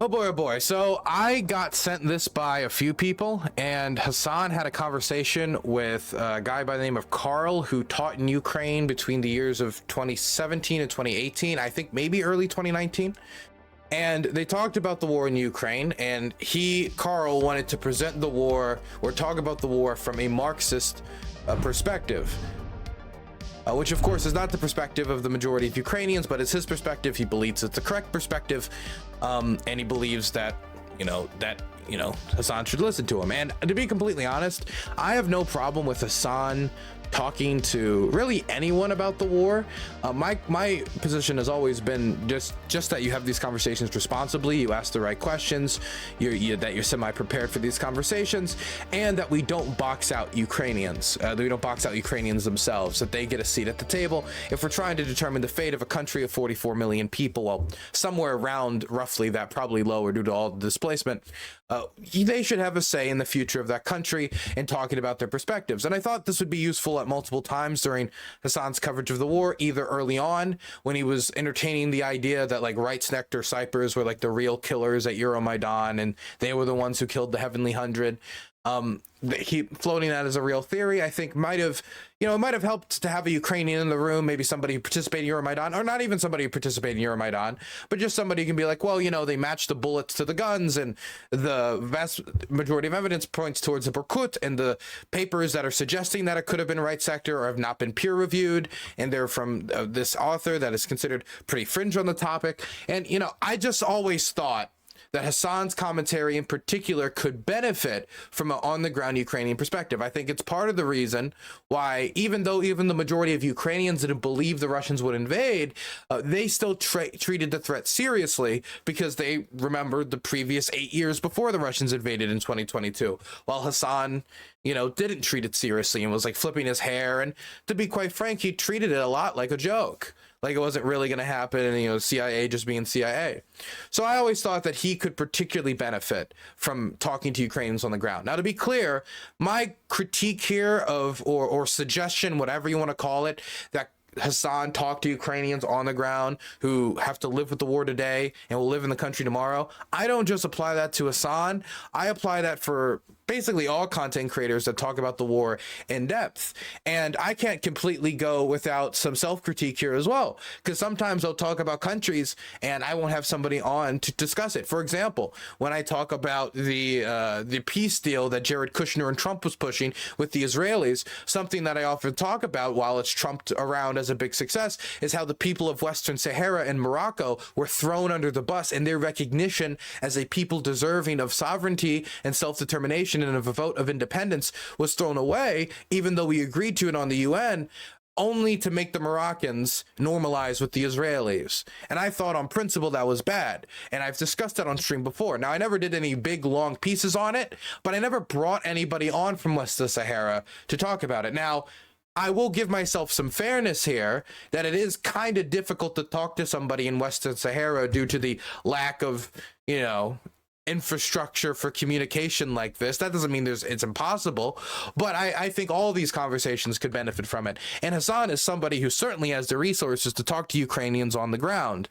Oh boy. So I got sent this by a few people, and Hasan had a conversation with a guy by the name of Carl who taught in Ukraine between the years of 2017 and 2018, I think maybe early 2019. And they talked about the war in Ukraine, and Carl, wanted to present the war or talk about the war from a Marxist perspective. Which of course is not the perspective of the majority of Ukrainians, but it's his perspective. He believes it's the correct perspective, and he believes that Hasan should listen to him. And to be completely honest, I have no problem with Hasan talking to really anyone about the war. My position has always been just that you have these conversations responsibly, you ask the right questions, that you're semi-prepared for these conversations, and that we don't box out Ukrainians, that we don't box out Ukrainians themselves, that they get a seat at the table. If we're trying to determine the fate of a country of 44 million people, well, somewhere around roughly that, probably lower due to all the displacement, they should have a say in the future of that country and talking about their perspectives. And I thought this would be useful at multiple times during Hasan's coverage of the war, either early on when he was entertaining the idea that like Reichsnecht or Cypers were like the real killers at Euromaidan and they were the ones who killed the Heavenly Hundred. He floating that as a real theory, I think might have helped to have a Ukrainian in the room, maybe somebody who participated in Euromaidan, or not even somebody who participated in Euromaidan, but just somebody who can be like, well, they matched the bullets to the guns, and the vast majority of evidence points towards the Berkut, and the papers that are suggesting that it could have been right sector or have not been peer reviewed, and they're from this author that is considered pretty fringe on the topic. And I just always thought that Hasan's commentary in particular could benefit from an on-the-ground Ukrainian perspective. I think it's part of the reason why, even the majority of Ukrainians didn't believe the Russians would invade, they still treated the threat seriously because they remembered the previous 8 years before the Russians invaded in 2022, while Hasan, didn't treat it seriously and was like flipping his hair. And to be quite frank, he treated it a lot like a joke. Like it wasn't really going to happen, and CIA just being CIA. So I always thought that he could particularly benefit from talking to Ukrainians on the ground. Now, to be clear, my critique here or suggestion, whatever you want to call it, that Hasan talk to Ukrainians on the ground who have to live with the war today and will live in the country tomorrow, I don't just apply that to Hasan. I apply that for basically all content creators that talk about the war in depth. And I can't completely go without some self-critique here as well, because sometimes I'll talk about countries and I won't have somebody on to discuss it. For example, when I talk about the peace deal that Jared Kushner and Trump was pushing with the Israelis, something that I often talk about while it's trumped around as a big success is how the people of Western Sahara and Morocco were thrown under the bus, and their recognition as a people deserving of sovereignty and self-determination and of a vote of independence was thrown away, even though we agreed to it on the UN, only to make the Moroccans normalize with the Israelis. And I thought on principle that was bad. And I've discussed that on stream before. Now, I never did any big long pieces on it, but I never brought anybody on from West of Sahara to talk about it. Now, I will give myself some fairness here that it is kind of difficult to talk to somebody in Western Sahara due to the lack of, infrastructure for communication like this. That doesn't mean it's impossible, but I think all these conversations could benefit from it. And Hasan is somebody who certainly has the resources to talk to Ukrainians on the ground.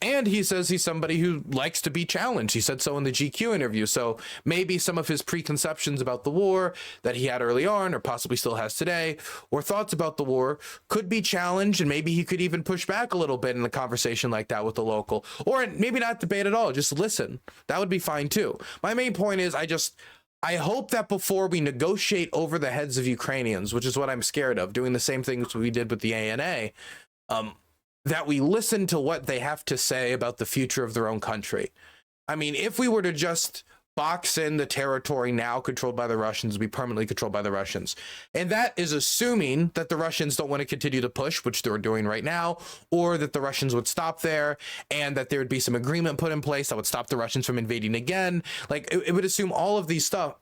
And he says he's somebody who likes to be challenged. He said so in the GQ interview. So maybe some of his preconceptions about the war that he had early on, or possibly still has today, or thoughts about the war could be challenged. And maybe he could even push back a little bit in a conversation like that with the local, or maybe not debate at all, just listen. That would be fine too. My main point is I hope that before we negotiate over the heads of Ukrainians, which is what I'm scared of, doing the same things we did with the ANA, that we listen to what they have to say about the future of their own country. I mean, if we were to just box in the territory now controlled by the Russians, be permanently controlled by the Russians, and that is assuming that the Russians don't want to continue to push, which they're doing right now, or that the Russians would stop there, and that there would be some agreement put in place that would stop the Russians from invading again. Like it would assume all of this stuff.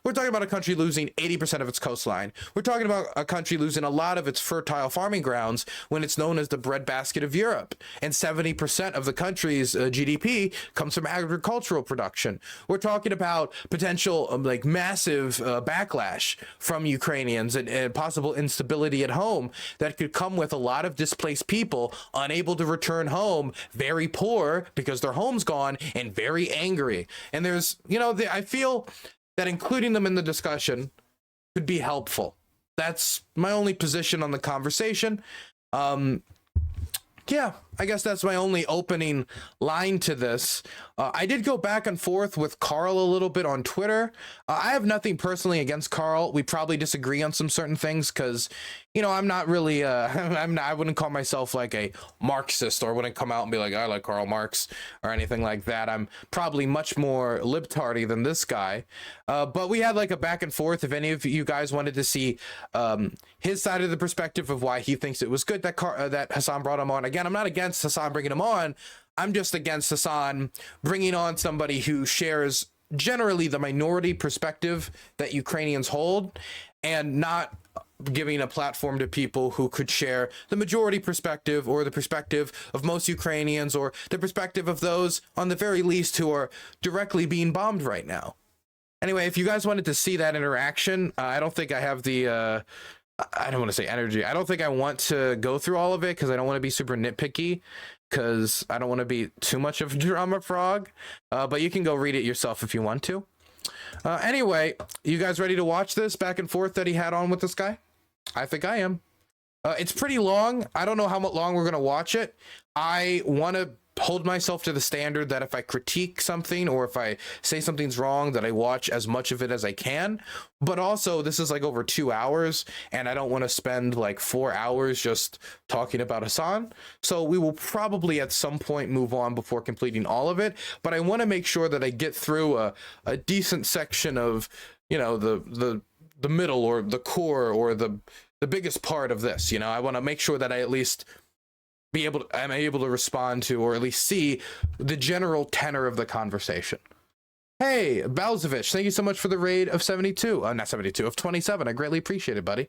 We're talking about a country losing 80% of its coastline. We're talking about a country losing a lot of its fertile farming grounds when it's known as the breadbasket of Europe, and 70% of the country's GDP comes from agricultural production. we're talking about potential like massive backlash from Ukrainians and possible instability at home that could come with a lot of displaced people unable to return home, very poor because their home's gone, and very angry. And there's, you know, I feel that including them in the discussion could be helpful. That's my only position on the conversation. Yeah, I guess that's my only opening line to this. I did go back and forth with Carl a little bit on Twitter. I have nothing personally against Carl. We probably disagree on some certain things because, you know, I'm not really, I wouldn't call myself like a Marxist, or wouldn't come out and be like, I like Karl Marx or anything like that. I'm probably much more libtardy than this guy. But we had like a back and forth. If any of you guys wanted to see his side of the perspective of why he thinks it was good that that Hasan brought him on. Again, I'm not against Hasan bringing him on. I'm just against Hasan bringing on somebody who shares generally the minority perspective that Ukrainians hold, and not giving a platform to people who could share the majority perspective, or the perspective of most Ukrainians, or the perspective of those on the very least who are directly being bombed right now. Anyway, if you guys wanted to see that interaction, I don't think I have the I don't want to say energy. I don't think I want to go through all of it because I don't want to be super nitpicky, because I don't want to be too much of a drama frog. But you can go read it yourself if you want to. Anyway, you guys ready to watch this back and forth that he had on with this guy? I think I am. It's pretty long. I don't know how much long we're going to watch it. I want to hold myself to the standard that if I critique something, or if I say something's wrong, that I watch as much of it as I can. But also, this is like over 2 hours, and I don't want to spend like 4 hours just talking about Hasan. So we will probably at some point move on before completing all of it. But I want to make sure that I get through a decent section of, you know, the middle, or the core, or the biggest part of this. You know, I want to make sure that I at least I'm able to respond to, or at least see, the general tenor of the conversation. Hey, Balzovich, thank you so much for the raid of 72. Not 72, of 27. I greatly appreciate it, buddy.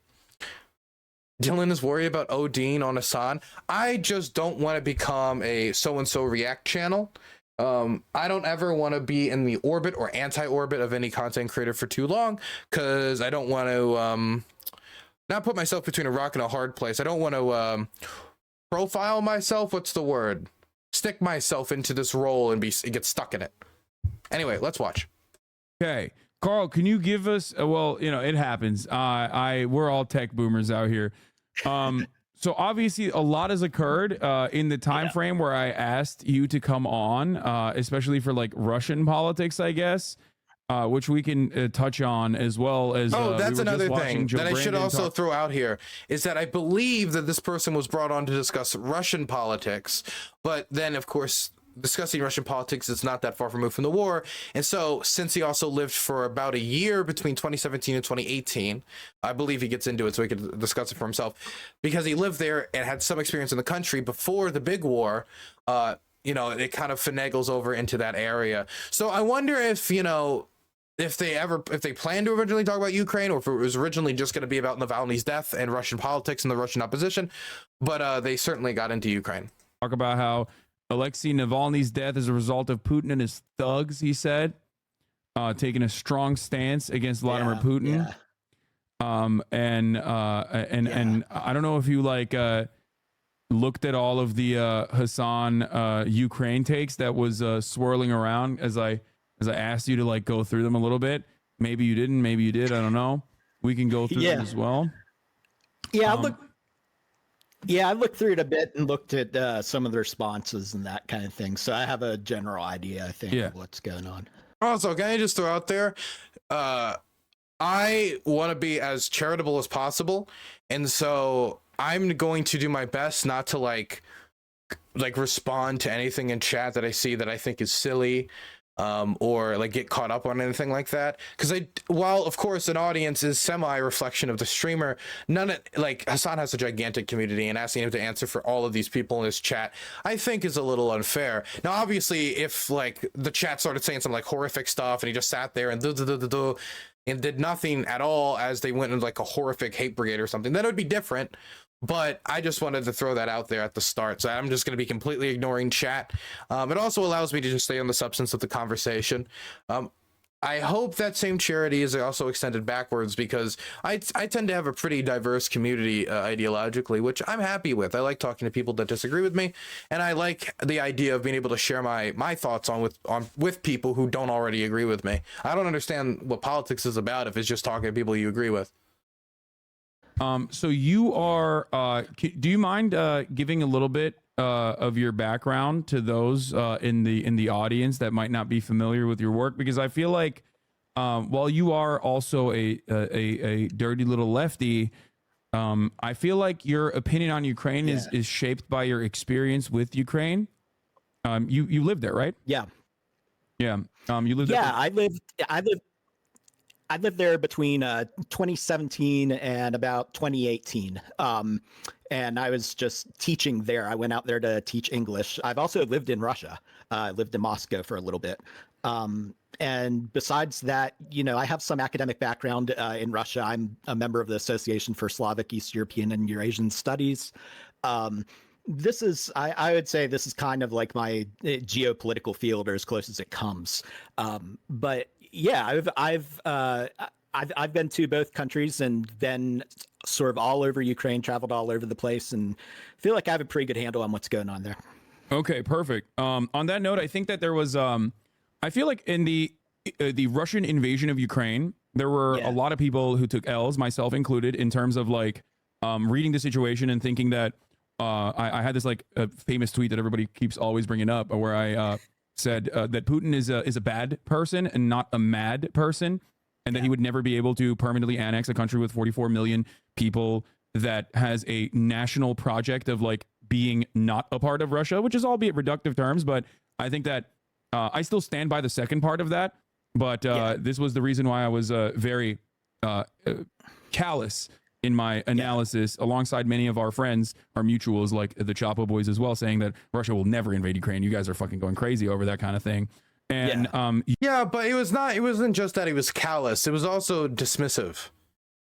Dylan is worried about ODing on Hasan. I just don't want to become a so-and-so react channel. I don't ever want to be in the orbit or anti-orbit of any content creator for too long, because I don't want to not put myself between a rock and a hard place. I don't want to profile myself. What's the word? Stick myself into this role and get stuck in it. Anyway, let's watch. Okay, Carl, can you give us? Well, you know, it happens. We're all tech boomers out here. So obviously, a lot has occurred in the time frame where I asked you to come on, especially for like Russian politics, I guess. Which we can touch on, as well as that's another thing that I should also throw out here, is that I believe that this person was brought on to discuss Russian politics, but then of course discussing Russian politics is not that far removed from the war. And so since he also lived for about a year between 2017 and 2018, I believe he gets into it so he can discuss it for himself, because he lived there and had some experience in the country before the big war. You know, it kind of finagles over into that area. So I wonder if, you know, if they plan to originally talk about Ukraine, or if it was originally just going to be about Navalny's death and Russian politics and the Russian opposition, but they certainly got into Ukraine. Talk about how Alexei Navalny's death is a result of Putin and his thugs, he said, taking a strong stance against Vladimir Putin. And I don't know if you like looked at all of the Hasan Ukraine takes that was swirling around as I asked you to like go through them a little bit. Maybe you didn't, maybe you did. I don't know. We can go through them as well. Yeah, I looked through it a bit and looked at some of the responses and that kind of thing. So I have a general idea, I think, of what's going on. Also, can I just throw out there, I want to be as charitable as possible, and so I'm going to do my best not to like respond to anything in chat that I see that I think is silly, or like get caught up on anything like that. Because while of course an audience is semi-reflection of the streamer, like Hasan has a gigantic community, and asking him to answer for all of these people in his chat, I think is a little unfair. Now, obviously, if like the chat started saying some like horrific stuff, and he just sat there and and did nothing at all as they went into like a horrific hate brigade or something, then it would be different. But I just wanted to throw that out there at the start. So I'm just going to be completely ignoring chat. It also allows me to just stay on the substance of the conversation. I hope that same charity is also extended backwards, because I tend to have a pretty diverse community ideologically, which I'm happy with. I like talking to people that disagree with me, and I like the idea of being able to share my thoughts with people who don't already agree with me. I don't understand what politics is about if it's just talking to people you agree with. So you are, do you mind giving a little bit of your background to those in the audience that might not be familiar with your work? Because I feel like while you are also a dirty little lefty, I feel like your opinion on Ukraine is shaped by your experience with Ukraine. You lived there, right? Yeah. Yeah. You lived there. Yeah, I lived there between 2017 and about 2018. And I was just teaching there. I went out there to teach English. I've also lived in Russia. I lived in Moscow for a little bit. And besides that, I have some academic background in Russia. I'm a member of the Association for Slavic, East European, and Eurasian Studies. This is, I would say, this is kind of like my geopolitical field, or as close as it comes. But yeah, I've been to both countries and been sort of all over Ukraine, traveled all over the place, and feel like I have a pretty good handle on what's going on there. Okay, perfect. On that note, I think that there was, I feel like in the Russian invasion of Ukraine, there were a lot of people who took L's, myself included, in terms of like reading the situation and thinking that I had this like famous tweet that everybody keeps always bringing up, where I said that Putin is a bad person and not a mad person, and that he would never be able to permanently annex a country with 44 million people that has a national project of like being not a part of Russia, which is albeit reductive terms, but I think that I still stand by the second part of that. But this was the reason why I was very callous in my analysis, alongside many of our friends, our mutuals, like the Chapo boys as well, saying that Russia will never invade Ukraine. You guys are fucking going crazy over that kind of thing. And but it wasn't just that he was callous. It was also dismissive,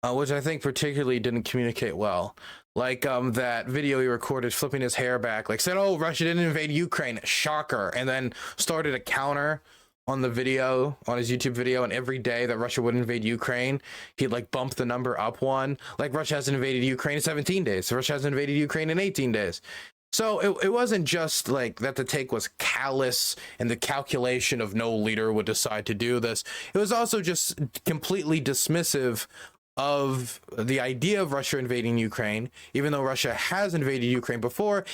which I think particularly didn't communicate well. Like that video he recorded flipping his hair back, like said, "Oh, Russia didn't invade Ukraine, shocker," and then started a counter on the video, on his YouTube video, and every day that Russia would invade Ukraine, he'd like bump the number up one. Like, Russia hasn't invaded Ukraine in 17 days. Russia hasn't invaded Ukraine in 18 days. So it wasn't just like that the take was callous and the calculation of no leader would decide to do this. It was also just completely dismissive of the idea of Russia invading Ukraine, even though Russia has invaded Ukraine before.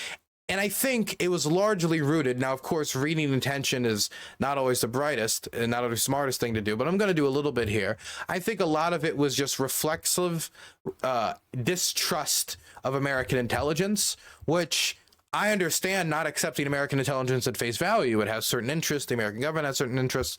And I think it was largely rooted. Now, of course, reading intention is not always the brightest and not always the smartest thing to do, but I'm going to do a little bit here. I think a lot of it was just reflexive distrust of American intelligence, which I understand not accepting American intelligence at face value. It has certain interests. The American government has certain interests.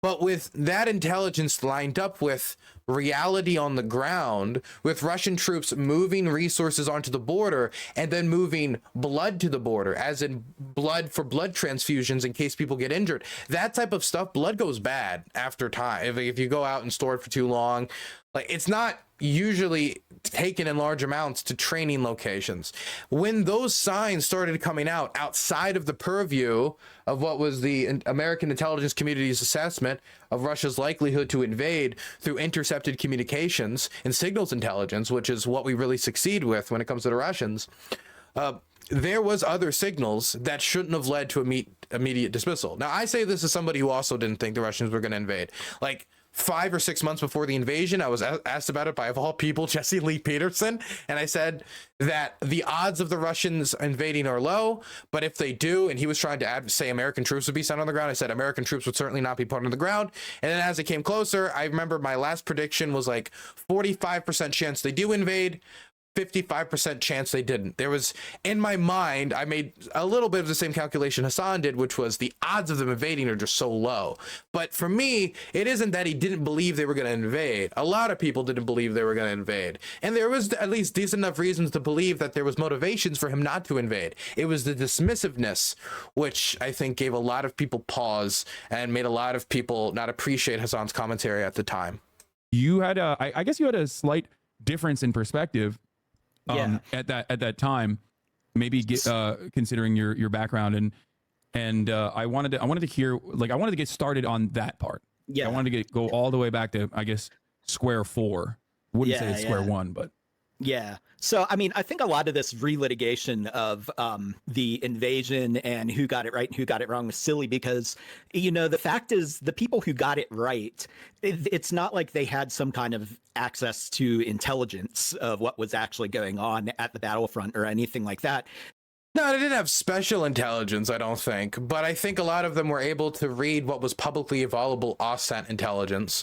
But with that intelligence lined up with reality on the ground, with Russian troops moving resources onto the border and then moving blood to the border, as in blood for blood transfusions in case people get injured, that type of stuff, blood goes bad after time. If you go out and store it for too long, like, it's not usually taken in large amounts to training locations. When those signs started coming out outside of the purview of what was the American intelligence community's assessment of Russia's likelihood to invade through intercepted communications and signals intelligence, which is what we really succeed with when it comes to the Russians, there was other signals that shouldn't have led to immediate dismissal. Now, I say this as somebody who also didn't think the Russians were going to invade. Like, 5 or 6 months before the invasion, I was asked about it by, of all people, Jesse Lee Peterson, and I said that the odds of the Russians invading are low, but if they do, and he was trying to say American troops would be sent on the ground, I said American troops would certainly not be put on the ground. And then as it came closer, I remember my last prediction was like 45% chance they do invade, 55% chance they didn't. There was, in my mind, I made a little bit of the same calculation Hasan did, which was the odds of them invading are just so low. But for me, it isn't that he didn't believe they were going to invade. A lot of people didn't believe they were going to invade. And there was at least decent enough reasons to believe that there was motivations for him not to invade. It was the dismissiveness, which I think gave a lot of people pause and made a lot of people not appreciate Hasan's commentary at the time. You had I guess you had a slight difference in perspective. at that time, maybe considering your background and I wanted to hear, like, I wanted to get started on that part. Yeah. I wanted to go all the way back to, I guess, square 4. Wouldn't say it's square 1, but yeah. So, I mean, I think a lot of this relitigation of the invasion and who got it right and who got it wrong was silly because, you know, the fact is the people who got it right, it's not like they had some kind of access to intelligence of what was actually going on at the battlefront or anything like that. No, they didn't have special intelligence, I don't think, but I think a lot of them were able to read what was publicly available OSCENT intelligence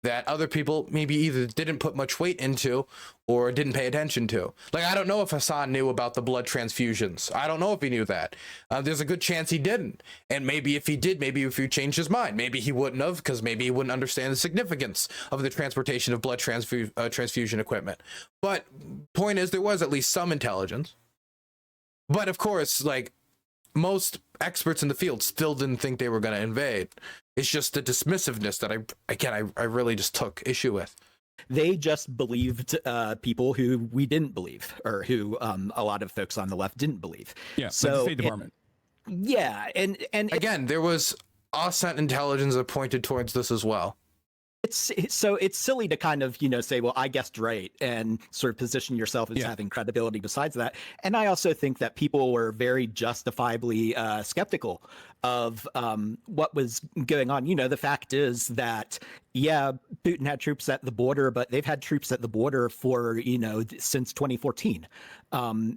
that other people maybe either didn't put much weight into or didn't pay attention to. Like, I don't know if Hasan knew about the blood transfusions. I don't know if he knew that. There's a good chance he didn't. And maybe if he did, maybe if he changed his mind, maybe he wouldn't have, because maybe he wouldn't understand the significance of the transportation of blood transfusion equipment. But point is, there was at least some intelligence. But of course, like, most experts in the field still didn't think they were going to invade. It's just the dismissiveness that I really just took issue with. They just believed people who we didn't believe, or who a lot of folks on the left didn't believe. Yeah, so like the State Department. And again, there was OSCENT intelligence that pointed towards this as well. It's silly to kind of, you know, say, well, I guessed right, and sort of position yourself as having credibility besides that. And I also think that people were very justifiably skeptical of what was going on. You know, the fact is that, yeah, Putin had troops at the border, but they've had troops at the border for, you know, since 2014.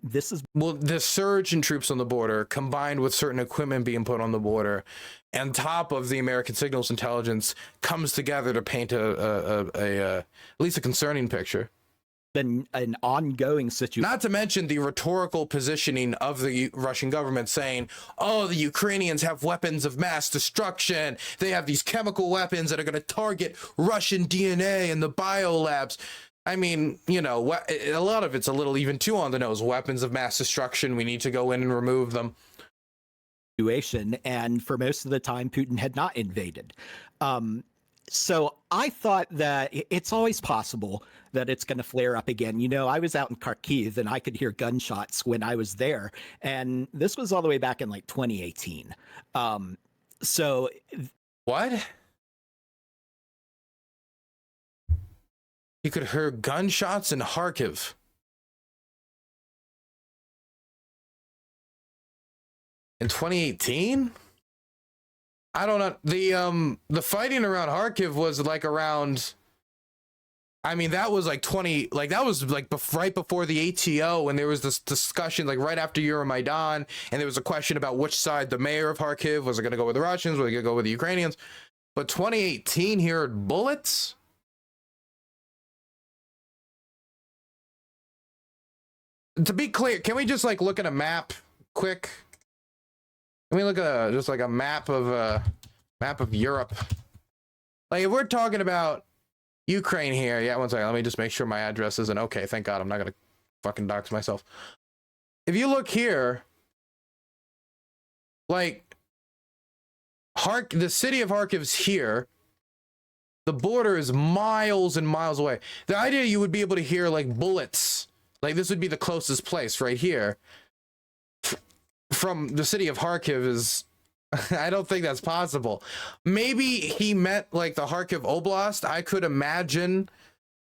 This is... Well, the surge in troops on the border, combined with certain equipment being put on the border, and top of the American signals intelligence, comes together to paint at least a concerning picture. Been an ongoing situation. Not to mention the rhetorical positioning of the Russian government saying, oh, the Ukrainians have weapons of mass destruction. They have these chemical weapons that are going to target Russian DNA in the biolabs. I mean, you know, a lot of it's a little even too on the nose. Weapons of mass destruction. We need to go in and remove them. And for most of the time, Putin had not invaded. So I thought that it's always possible that it's going to flare up again. You know, I was out in Kharkiv and I could hear gunshots when I was there. And this was all the way back in like 2018. So what? You could hear gunshots in Kharkiv. In 2018? I don't know. The fighting around Kharkiv was like around, I mean, that was like that was like right before the ATO, when there was this discussion, like right after Euromaidan, and there was a question about which side the mayor of Kharkiv was. It going to go with the Russians? Was it going to go with the Ukrainians? But 2018 here at bullets? To be clear, can we just like look at a map quick? Let me look at just like a map of Europe. Like, if we're talking about Ukraine here, yeah, one second. Let me just make sure my address isn't okay. Thank God, I'm not gonna fucking dox myself. If you look here, like, the city of Kharkiv's here. The border is miles and miles away. The idea you would be able to hear like bullets, like this would be the closest place right here. From the city of Kharkiv is, I don't think that's possible. Maybe he meant like the Kharkiv Oblast. I could imagine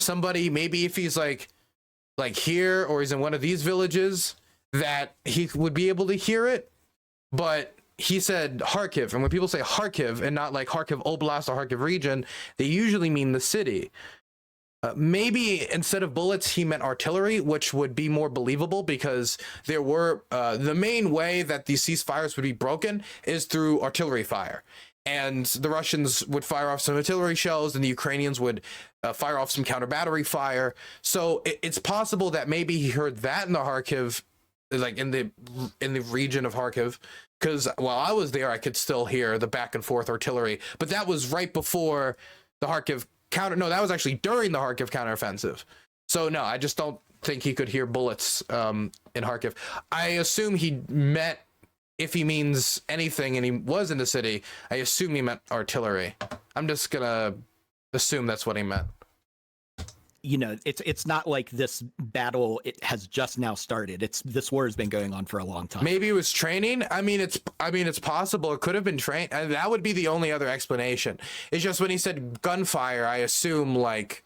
somebody, maybe if he's like here, or he's in one of these villages, that he would be able to hear it. But he said Kharkiv, and when people say Kharkiv and not like Kharkiv Oblast or Kharkiv region, they usually mean the city. Maybe instead of bullets, he meant artillery, which would be more believable, because there were the main way that these ceasefires would be broken is through artillery fire. And the Russians would fire off some artillery shells, and the Ukrainians would fire off some counter battery fire. So it's possible that maybe he heard that in the Kharkiv, like in the region of Kharkiv, because while I was there, I could still hear the back and forth artillery. But that was right before the Kharkiv that was actually during the Kharkiv counteroffensive. So no, I just don't think he could hear bullets in Kharkiv. I assume he meant, if he means anything and he was in the city, I assume he meant artillery. I'm just gonna assume that's what he meant. it's not like this battle it has just now started. This war has been going on for a long time. Maybe it was training. I mean, it's possible. It could have been trained. That would be the only other explanation. It's just when he said gunfire, I assume like,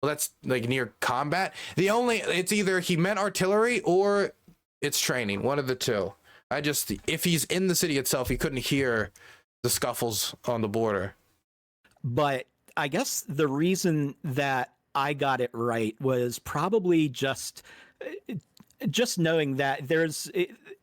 well, that's like near combat. It's either he meant artillery or it's training. One of the two. If he's in the city itself, he couldn't hear the scuffles on the border. But I guess the reason that I got it right was probably just knowing that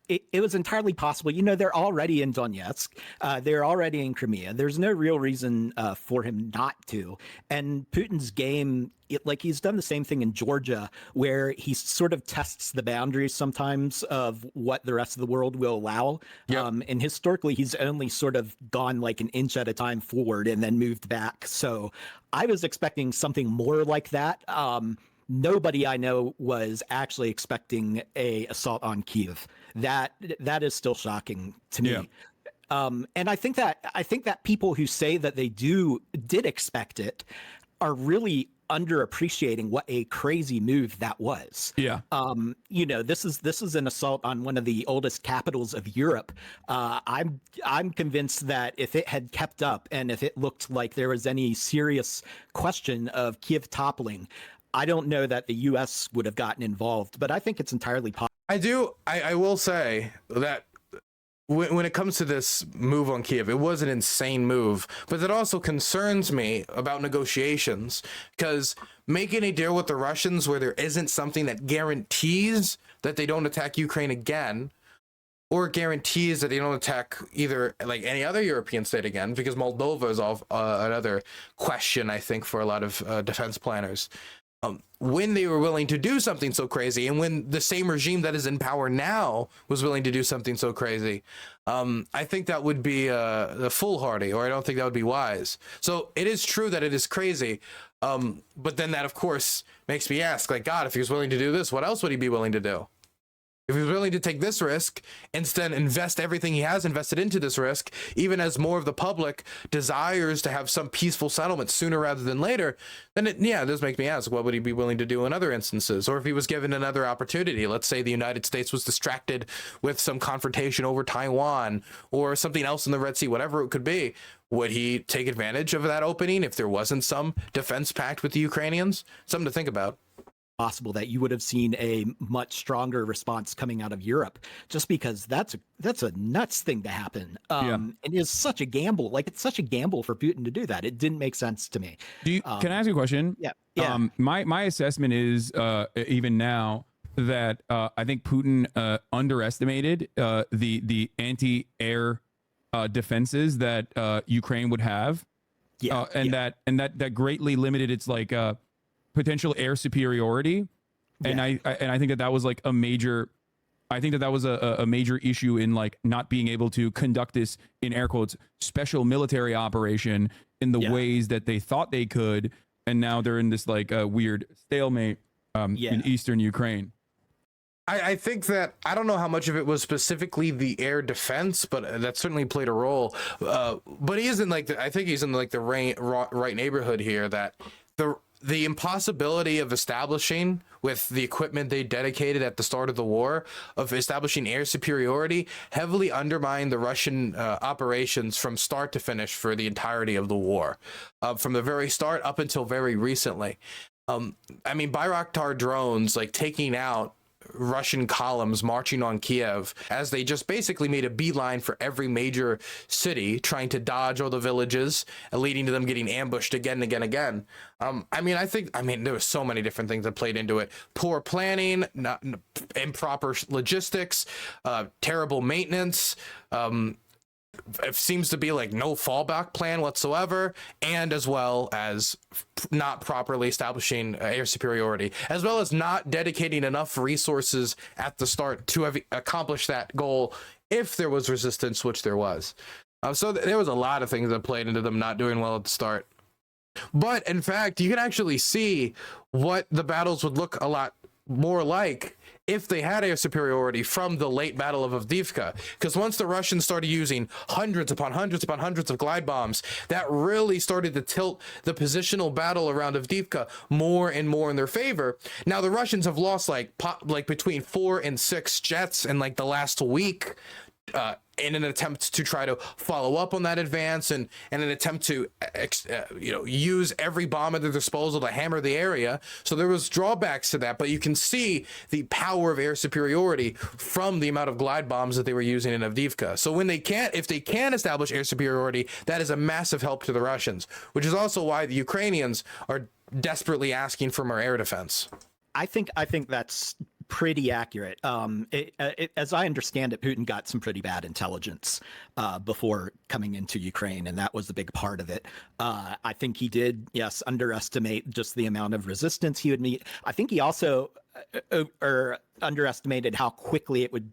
it was entirely possible. They're already in Donetsk. They're already in Crimea. There's no real reason for him not to. And Putin's game, he's done the same thing in Georgia, where he sort of tests the boundaries sometimes of what the rest of the world will allow. Yep. And historically, he's only sort of gone like an inch at a time forward and then moved back. So I was expecting something more like that. Nobody I know was actually expecting a assault on Kyiv. That is still shocking to me. Yeah. And I think that people who say that they did expect it are really underappreciating what a crazy move that was. Yeah. This is an assault on one of the oldest capitals of Europe. I'm convinced that if it had kept up and if it looked like there was any serious question of Kyiv toppling, I don't know that the U.S. would have gotten involved, but I think it's entirely possible. I will say that when it comes to this move on Kyiv, it was an insane move, but that also concerns me about negotiations, because making a deal with the Russians where there isn't something that guarantees that they don't attack Ukraine again, or guarantees that they don't attack either like any other European state again, because Moldova is another question, I think, for a lot of defense planners. When they were willing to do something so crazy, and when the same regime that is in power now was willing to do something so crazy, I think that would be foolhardy, or I don't think that would be wise. So it is true that it is crazy, but then that, of course, makes me ask, like, God, if he was willing to do this, what else would he be willing to do? If he's willing to take this risk, instead invest everything he has invested into this risk, even as more of the public desires to have some peaceful settlement sooner rather than later, then it does make me ask, what would he be willing to do in other instances? Or if he was given another opportunity, let's say the United States was distracted with some confrontation over Taiwan or something else in the Red Sea, whatever it could be, would he take advantage of that opening if there wasn't some defense pact with the Ukrainians? Something to think about. Possible that you would have seen a much stronger response coming out of Europe, just because that's a nuts thing to happen. And it's such a gamble. Like, it's such a gamble for Putin to do that. It didn't make sense to me. Can I ask you a question? Yeah. My assessment is even now that I think Putin underestimated the anti-air defenses that Ukraine would have. That greatly limited its potential air superiority. And I think that was like a major, I think that was a major issue in like not being able to conduct this, in air quotes, special military operation in the ways that they thought they could. And now they're in this like weird stalemate in eastern Ukraine. I think that, I don't know how much of it was specifically the air defense, but that certainly played a role. But he isn't like, I think he's in like the right neighborhood here, that the impossibility of establishing, with the equipment they dedicated at the start of the war, of establishing air superiority heavily undermined the Russian operations from start to finish for the entirety of the war, from the very start up until very recently. I mean, Bayraktar drones like taking out Russian columns marching on Kiev, as they just basically made a beeline for every major city, trying to dodge all the villages, and leading to them getting ambushed again and again and again. I mean, there were so many different things that played into it. Poor planning, improper logistics, terrible maintenance, it seems to be like no fallback plan whatsoever, and as well as not properly establishing air superiority, as well as not dedicating enough resources at the start to have accomplished that goal if there was resistance, which there was. So there was a lot of things that played into them not doing well at the start. But in fact, you can actually see what the battles would look a lot more like if they had air superiority from the late Battle of Avdiivka. Because once the Russians started using hundreds upon hundreds upon hundreds of glide bombs, that really started to tilt the positional battle around Avdiivka more and more in their favor. Now the Russians have lost like between 4 and 6 jets in like the last week, in an attempt to try to follow up on that advance and an attempt to use every bomb at their disposal to hammer the area. So there was drawbacks to that, but you can see the power of air superiority from the amount of glide bombs that they were using in Avdiivka. So if they can establish air superiority, that is a massive help to the Russians, which is also why the Ukrainians are desperately asking for more air defense. I think that's pretty accurate. As I understand it, Putin got some pretty bad intelligence before coming into Ukraine, and that was a big part of it. I think he did, yes, underestimate just the amount of resistance he would meet. I think he also underestimated how quickly it would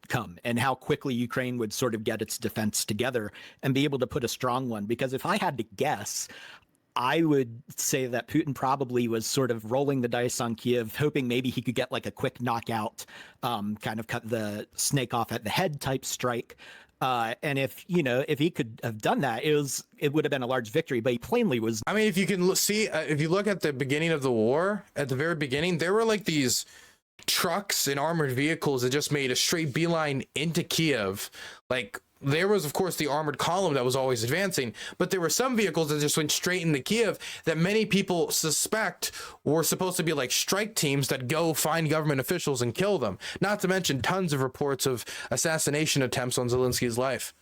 come and how quickly Ukraine would sort of get its defense together and be able to put a strong one. Because if I had to guess, I would say that Putin probably was sort of rolling the dice on Kiev, hoping maybe he could get like a quick knockout, kind of cut the snake off at the head type strike. And if he could have done that, it would have been a large victory, but he plainly was. I mean, if you can see, if you look at the beginning of the war, at the very beginning, there were like these trucks and armored vehicles that just made a straight beeline into Kiev. Like, there was, of course, the armored column that was always advancing, but there were some vehicles that just went straight into Kiev that many people suspect were supposed to be like strike teams that go find government officials and kill them. Not to mention tons of reports of assassination attempts on Zelensky's life.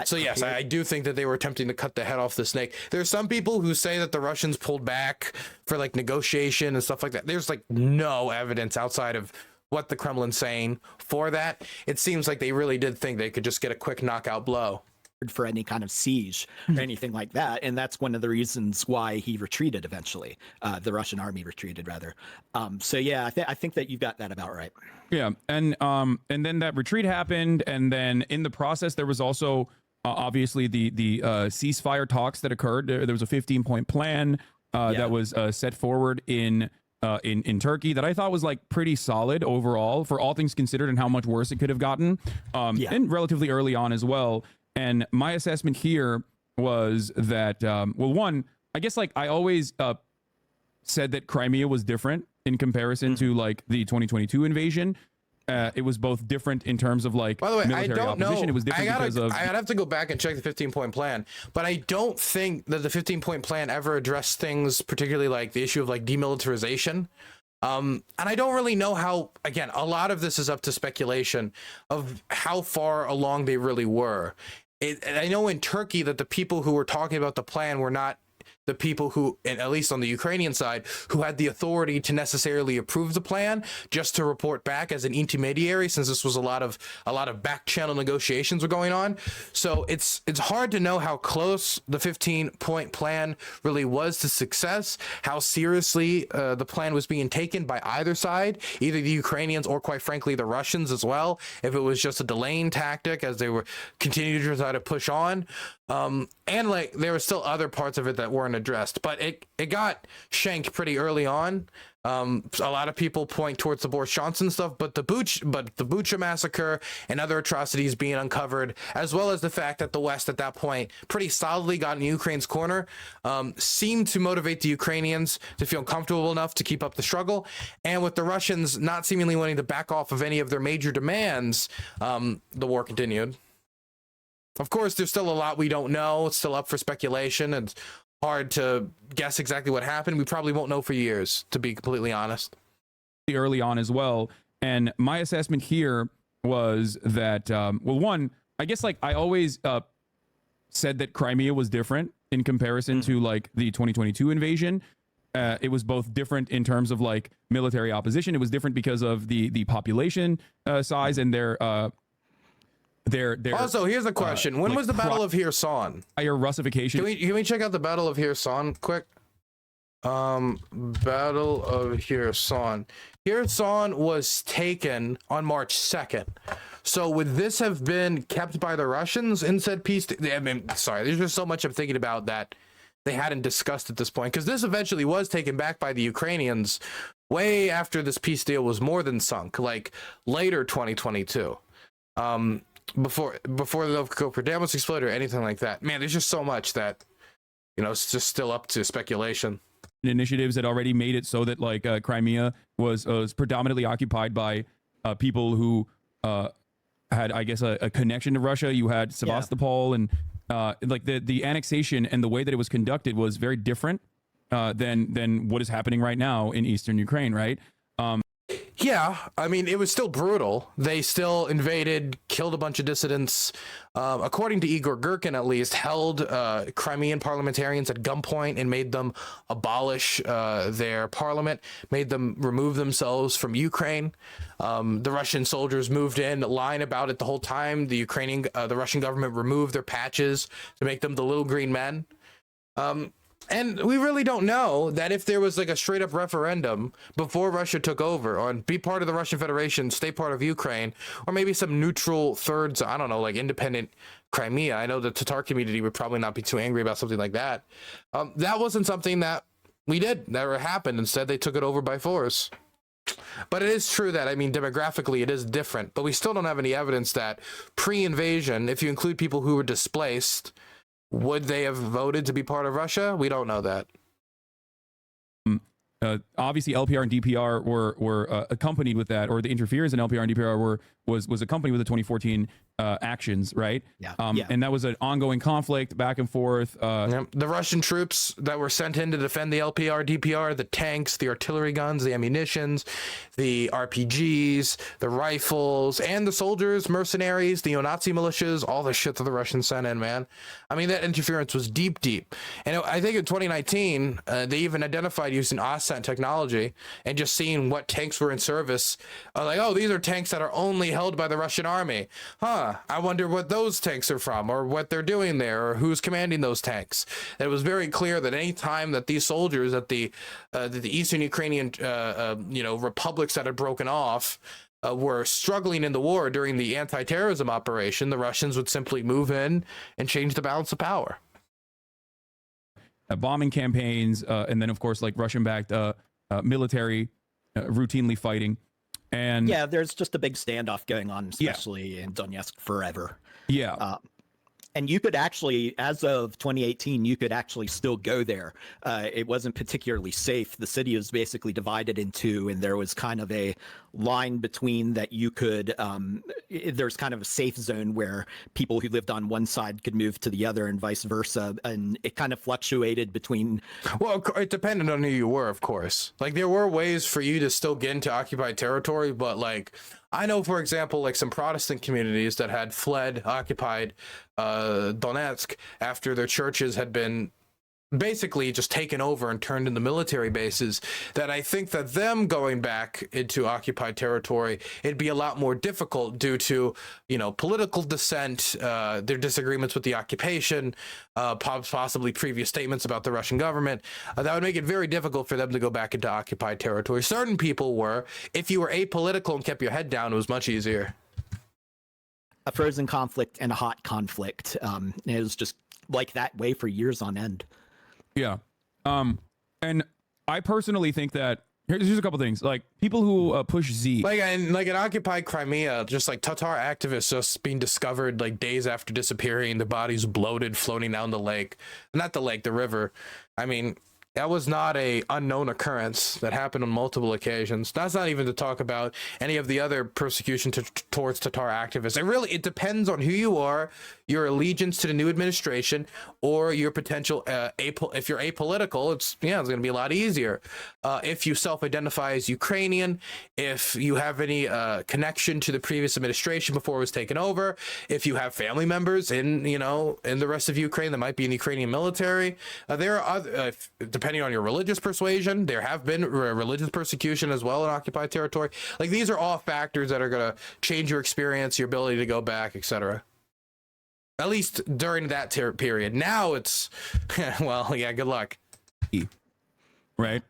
So yes, I do think that they were attempting to cut the head off the snake. There's some people who say that the Russians pulled back for like negotiation and stuff like that. There's like no evidence outside of what the Kremlin's saying for that. It seems like they really did think they could just get a quick knockout blow for any kind of siege or anything like that, and that's one of the reasons why he retreated eventually. The Russian army retreated, rather. So yeah, I think that you've got that about right. Yeah, and then that retreat happened, and then in the process there was also obviously the ceasefire talks that occurred. There was a 15-point plan that was set forward in Turkey that I thought was like pretty solid overall for all things considered and how much worse it could have gotten, and relatively early on as well. And my assessment here was that, well, one, I guess like I always said that Crimea was different in comparison to like the 2022 invasion. It was both different in terms of like, by the way, military I don't opposition. know. It was different because of. I'd have to go back and check the 15-point plan, but I don't think that the 15-point plan ever addressed things, particularly like the issue of like demilitarization. And I don't really know how, again, a lot of this is up to speculation of how far along they really were. I know in Turkey that the people who were talking about the plan were not the people who, at least on the Ukrainian side, who had the authority to necessarily approve the plan, just to report back as an intermediary, since this was a lot of back channel negotiations were going on. So it's hard to know how close the 15-point plan really was to success, how seriously the plan was being taken by either side, either the Ukrainians or, quite frankly, the Russians as well, if it was just a delaying tactic as they were continuing to try to push on. And like there were still other parts of it that weren't addressed, but it got shanked pretty early on. A lot of people point towards the Boris Johnson stuff, but the Bucha massacre and other atrocities being uncovered, as well as the fact that the West at that point pretty solidly got in Ukraine's corner, seemed to motivate the Ukrainians to feel comfortable enough to keep up the struggle. And with the Russians not seemingly wanting to back off of any of their major demands, the war continued. Of course, there's still a lot we don't know. It's still up for speculation. It's hard to guess exactly what happened. We probably won't know for years, to be completely honest. Early on as well. And my assessment here was that, well, one, I guess like I always said that Crimea was different in comparison to like the 2022 invasion. It was both different in terms of like military opposition. It was different because of the population size and their also, here's a question. When was the Battle of Kherson? Higher Russification. Can we check out the Battle of Kherson quick? Battle of Kherson. Kherson was taken on March 2nd. So would this have been kept by the Russians in said peace? I mean, sorry, there's just so much I'm thinking about that they hadn't discussed at this point, because this eventually was taken back by the Ukrainians way after this peace deal was more than sunk, like later 2022, before the Nova Copper Dam was exploded or anything like that. Man, there's just so much that, you know, it's just still up to speculation. Initiatives that already made it so that like Crimea was predominantly occupied by people who had, I guess, a connection to Russia. You had Sevastopol, and like the annexation and the way that it was conducted was very different than what is happening right now in eastern Ukraine, right? Yeah, I mean, it was still brutal. They still invaded, killed a bunch of dissidents. According to Igor Girkin, at least, held Crimean parliamentarians at gunpoint and made them abolish their parliament, made them remove themselves from Ukraine. The Russian soldiers moved in, lying about it the whole time. The Russian government removed their patches to make them the little green men. And we really don't know that if there was like a straight up referendum before Russia took over on be part of the Russian Federation, stay part of Ukraine, or maybe some neutral thirds, I don't know, like independent Crimea. I know the Tatar community would probably not be too angry about something like that. That wasn't something that we did, never happened. Instead, they took it over by force. But it is true that, I mean, demographically it is different, but we still don't have any evidence that pre-invasion, if you include people who were displaced, would they have voted to be part of Russia? We don't know that. Obviously, LPR and DPR were accompanied with that, or the interference in LPR and DPR was accompanied with the 2014 actions, right? Yeah. And that was an ongoing conflict back and forth. The Russian troops that were sent in to defend the LPR, DPR, the tanks, the artillery guns, the ammunitions, the RPGs, the rifles, and the soldiers, mercenaries, the neo-Nazi militias, all the shit that the Russians sent in, man. I mean, that interference was deep. And I think in 2019, they even identified using OSCENT technology and just seeing what tanks were in service. Like, oh, these are tanks that are only held by the Russian army. I wonder what those tanks are from, or what they're doing there, or who's commanding those tanks. And it was very clear that any time that these soldiers at the Eastern Ukrainian, republics that had broken off were struggling in the war during the anti-terrorism operation, the Russians would simply move in and change the balance of power. Bombing campaigns, and then of course, like Russian-backed military routinely fighting. And yeah, there's just a big standoff going on, especially in Donetsk forever. Yeah. And you could actually, as of 2018, you could actually still go there. It wasn't particularly safe. The city was basically divided in two, and there was kind of a line between that you could, there's kind of a safe zone where people who lived on one side could move to the other and vice versa. And it kind of fluctuated between. Well, it depended on who you were, of course. Like, there were ways for you to still get into occupied territory, but like, I know, for example, like some Protestant communities that had fled occupied Donetsk after their churches had been basically just taken over and turned into military bases, that I think that them going back into occupied territory, it'd be a lot more difficult due to, political dissent, their disagreements with the occupation, possibly previous statements about the Russian government. That would make it very difficult for them to go back into occupied territory. Certain people were. If you were apolitical and kept your head down, it was much easier. A frozen conflict and a hot conflict. It was just like that way for years on end. Yeah. And I personally think that here's a couple things. Like, people who push Z, like in occupied Crimea, just like Tatar activists just being discovered like days after disappearing, the bodies bloated, floating down the lake, not the lake, the river. I mean, that was not a unknown occurrence. That happened on multiple occasions. That's not even to talk about any of the other persecution towards Tatar activists. It depends on who you are, your allegiance to the new administration, or your potential if you're apolitical, it's going to be a lot easier. If you self-identify as Ukrainian, if you have any connection to the previous administration before it was taken over, if you have family members in the rest of Ukraine that might be in the Ukrainian military, there are other, depending on your religious persuasion, there have been religious persecution as well in occupied territory. Like, these are all factors that are going to change your experience, your ability to go back, etc. At least during that period. Now it's, well, yeah, good luck. Right?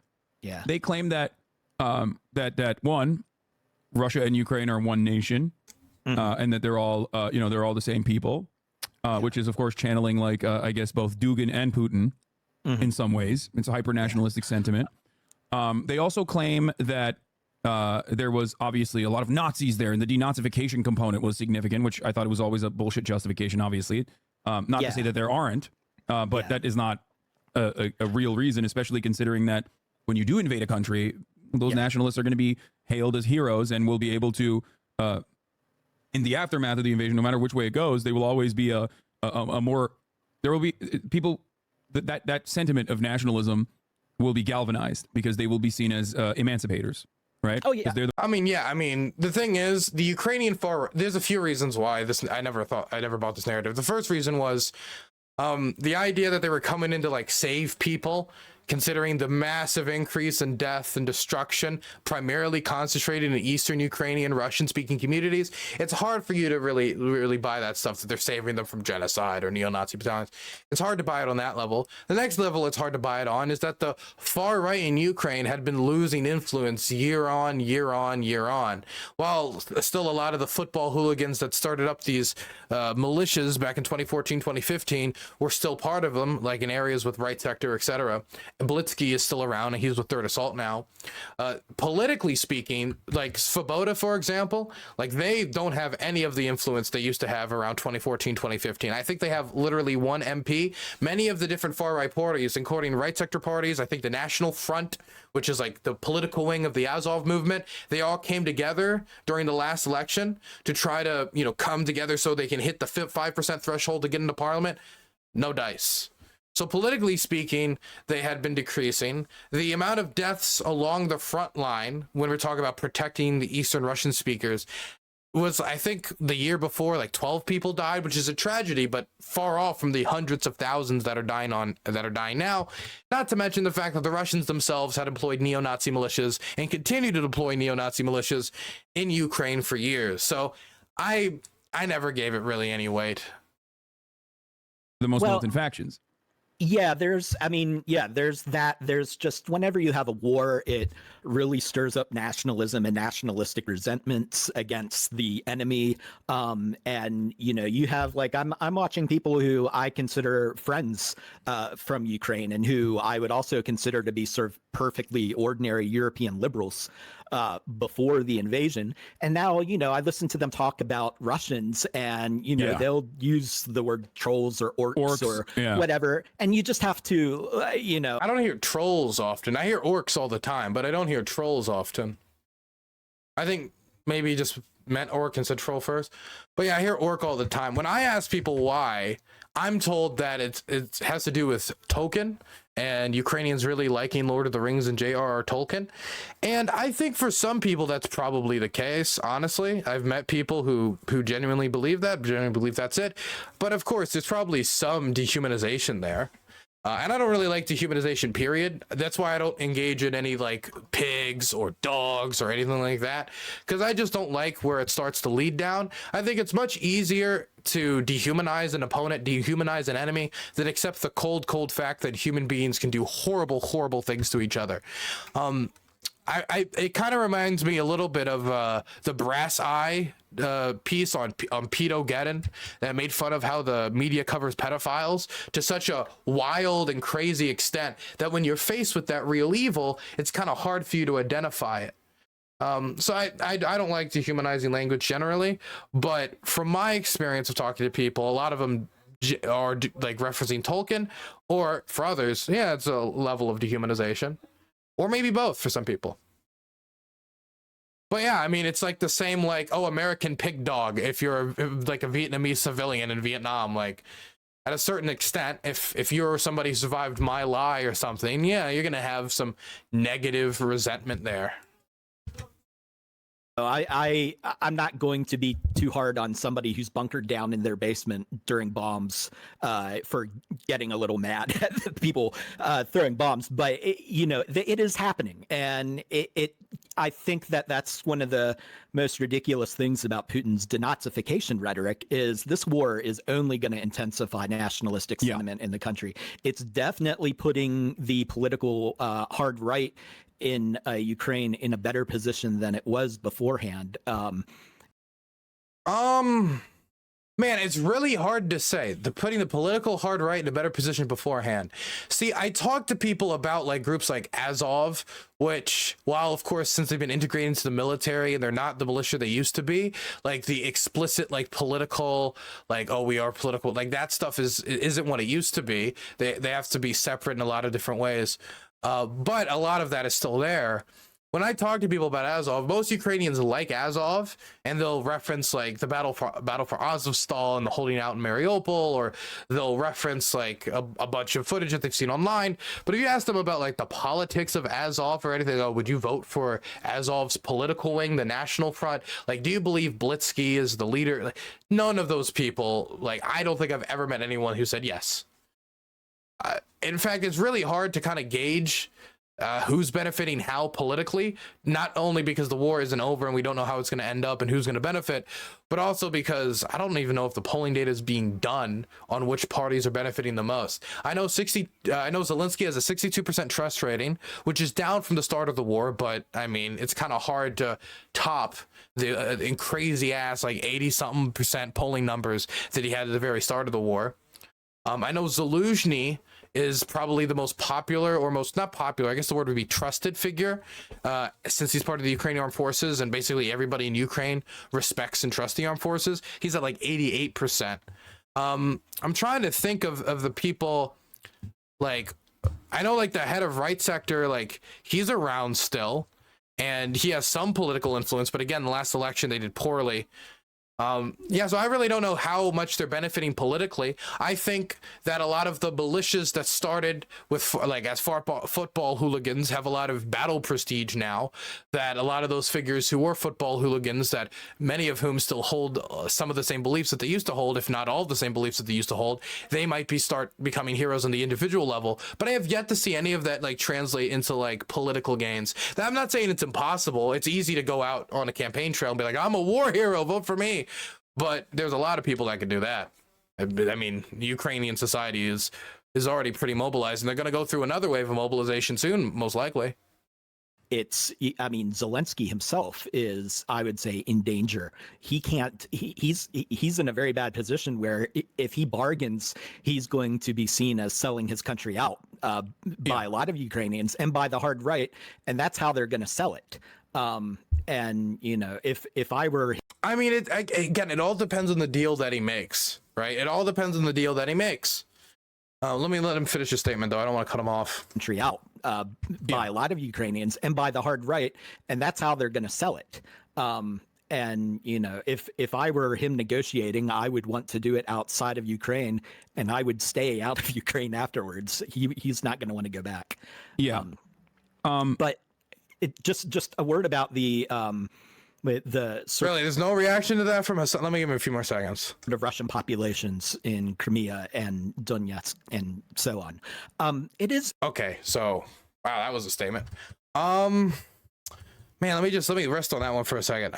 Yeah. They claim that that one, Russia and Ukraine are one nation, and that they're all they're all the same people, which is of course channeling like I guess both Dugin and Putin in some ways. It's a hyper nationalistic sentiment. They also claim that there was obviously a lot of Nazis there, and the denazification component was significant, which I thought it was always a bullshit justification, obviously. Not to say that there aren't, but that is not a real reason, especially considering that when you do invade a country, those nationalists are going to be hailed as heroes and will be able to, in the aftermath of the invasion, no matter which way it goes, they will always be a more, there will be people, that sentiment of nationalism will be galvanized because they will be seen as emancipators. Right. Oh yeah. I mean, the thing is, the Ukrainian there's a few reasons why I never bought this narrative. The first reason was the idea that they were coming in to like save people, considering the massive increase in death and destruction, primarily concentrated in Eastern Ukrainian Russian-speaking communities. It's hard for you to really buy that stuff, that they're saving them from genocide or neo-Nazi battalions. It's hard to buy it on that level. The next level it's hard to buy it on is that the far right in Ukraine had been losing influence year on, while still a lot of the football hooligans that started up these militias back in 2014, 2015 were still part of them, like in areas with right sector, etc. Blitsky is still around, and he's with Third Assault now. Politically speaking, like Svoboda, for example, like they don't have any of the influence they used to have around 2014, 2015. I think they have literally one MP. Many of the different far-right parties, including right sector parties, I think the National Front, which is like the political wing of the Azov movement, they all came together during the last election to try to, come together so they can hit the 5% threshold to get into parliament. No dice. So politically speaking, they had been decreasing. The amount of deaths along the front line, when we're talking about protecting the Eastern Russian speakers, was, I think, the year before, like 12 people died, which is a tragedy, but far off from the hundreds of thousands that are dying now. Not to mention the fact that the Russians themselves had employed neo-Nazi militias and continue to deploy neo-Nazi militias in Ukraine for years. So I never gave it really any weight. The most militant factions. Yeah, there's that. There's just, whenever you have a war, it really stirs up nationalism and nationalistic resentments against the enemy. And you have, like, I'm watching people who I consider friends from Ukraine, and who I would also consider to be sort of perfectly ordinary European liberals before the invasion. And now, I listen to them talk about Russians, and they'll use the word trolls or orcs or whatever, and you just have to I don't hear trolls often. I hear orcs all the time, but I don't hear trolls often. I think maybe just meant orc and said troll first, but yeah, I hear orc all the time. When I ask people why, I'm told that it has to do with Tolkien, and Ukrainians really liking Lord of the Rings and J.R.R. Tolkien. And I think for some people that's probably the case, honestly. I've met people who genuinely believe that's it. But of course, there's probably some dehumanization there. And I don't really like dehumanization, period. That's why I don't engage in any, like, pigs or dogs or anything like that, because I just don't like where it starts to lead down. I think it's much easier to dehumanize an opponent, dehumanize an enemy, than accept the cold fact that human beings can do horrible things to each other. It kind of reminds me a little bit of the Brass Eye piece on Pedogeddon that made fun of how the media covers pedophiles to such a wild and crazy extent that when you're faced with that real evil, it's kind of hard for you to identify it. So I don't like dehumanizing language generally, but from my experience of talking to people, a lot of them are like referencing Tolkien, or for others, yeah, it's a level of dehumanization. Or maybe both for some people. But yeah, I mean, it's like the same, like, oh, American pig dog, if you're like a Vietnamese civilian in Vietnam, like, at a certain extent, if you're somebody who survived My Lai or something, yeah, you're going to have some negative resentment there. I'm not going to be too hard on somebody who's bunkered down in their basement during bombs for getting a little mad at the people throwing bombs, but it is happening, and I think that's one of the most ridiculous things about Putin's denazification rhetoric is this war is only going to intensify nationalistic sentiment in the country. It's definitely putting the political hard right in Ukraine in a better position than it was beforehand. Man, it's really hard to say. Putting the political hard right in a better position beforehand. See, I talked to people about like groups like Azov, which, while of course, since they've been integrated into the military and they're not the militia they used to be, like the explicit like political, like, oh, we are political, like that stuff isn't what it used to be. They have to be separate in a lot of different ways. But a lot of that is still there. When I talk to people about Azov, most Ukrainians like Azov, and they'll reference like the battle for Azovstal and the holding out in Mariupol, or they'll reference like a bunch of footage that they've seen online. But if you ask them about like the politics of Azov or anything, oh, would you vote for Azov's political wing, the National Front? Like, do you believe Blitzky is the leader? Like, none of those people, like, I don't think I've ever met anyone who said yes. In fact, it's really hard to kind of gauge who's benefiting how politically, not only because the war isn't over and we don't know how it's going to end up and who's going to benefit, but also because I don't even know if the polling data is being done on which parties are benefiting the most. I know Zelensky has a 62% trust rating, which is down from the start of the war, but I mean, it's kind of hard to top the crazy ass like 80-something% polling numbers that he had at the very start of the war. I know Zaluzhny is probably the most popular, or most, not popular, I guess the word would be trusted figure, since he's part of the Ukrainian armed forces and basically everybody in Ukraine respects and trusts the armed forces. He's at like 88%. I'm trying to think of the people, like, I know like the head of right sector, like he's around still and he has some political influence, but again, the last election they did poorly. Yeah, so I really don't know how much they're benefiting politically. I think that a lot of the militias that started with like as football hooligans have a lot of battle prestige now, that a lot of those figures who were football hooligans, that many of whom still hold some of the same beliefs that they used to hold, if not all the same beliefs that they used to hold, they might start becoming heroes on the individual level. But I have yet to see any of that like translate into like political gains. Now, I'm not saying it's impossible. It's easy to go out on a campaign trail and be like, I'm a war hero, vote for me. But there's a lot of people that can do that. I mean, Ukrainian society is already pretty mobilized, and they're going to go through another wave of mobilization soon, most likely. I mean, Zelensky himself is, I would say, in danger. He can't, he's in a very bad position where if he bargains, he's going to be seen as selling his country out by a lot of Ukrainians and by the hard right. And that's how they're going to sell it. And, you know, if I were... I mean, again, it all depends on the deal that he makes, right? It all depends on the deal that he makes. Let him finish his statement, though. I don't want to cut him off. Country out by a lot of Ukrainians and by the hard right, and that's how they're going to sell it. And you know, if I were him negotiating, I would want to do it outside of Ukraine, and I would stay out of Ukraine afterwards. He's not going to want to go back. Yeah. But it just a word about the really, there's no reaction to that from Hasan. Let me give him a few more seconds. The Russian populations in Crimea and Donetsk and so on. It is okay. So, wow, that was a statement. Man, let me rest on that one for a second.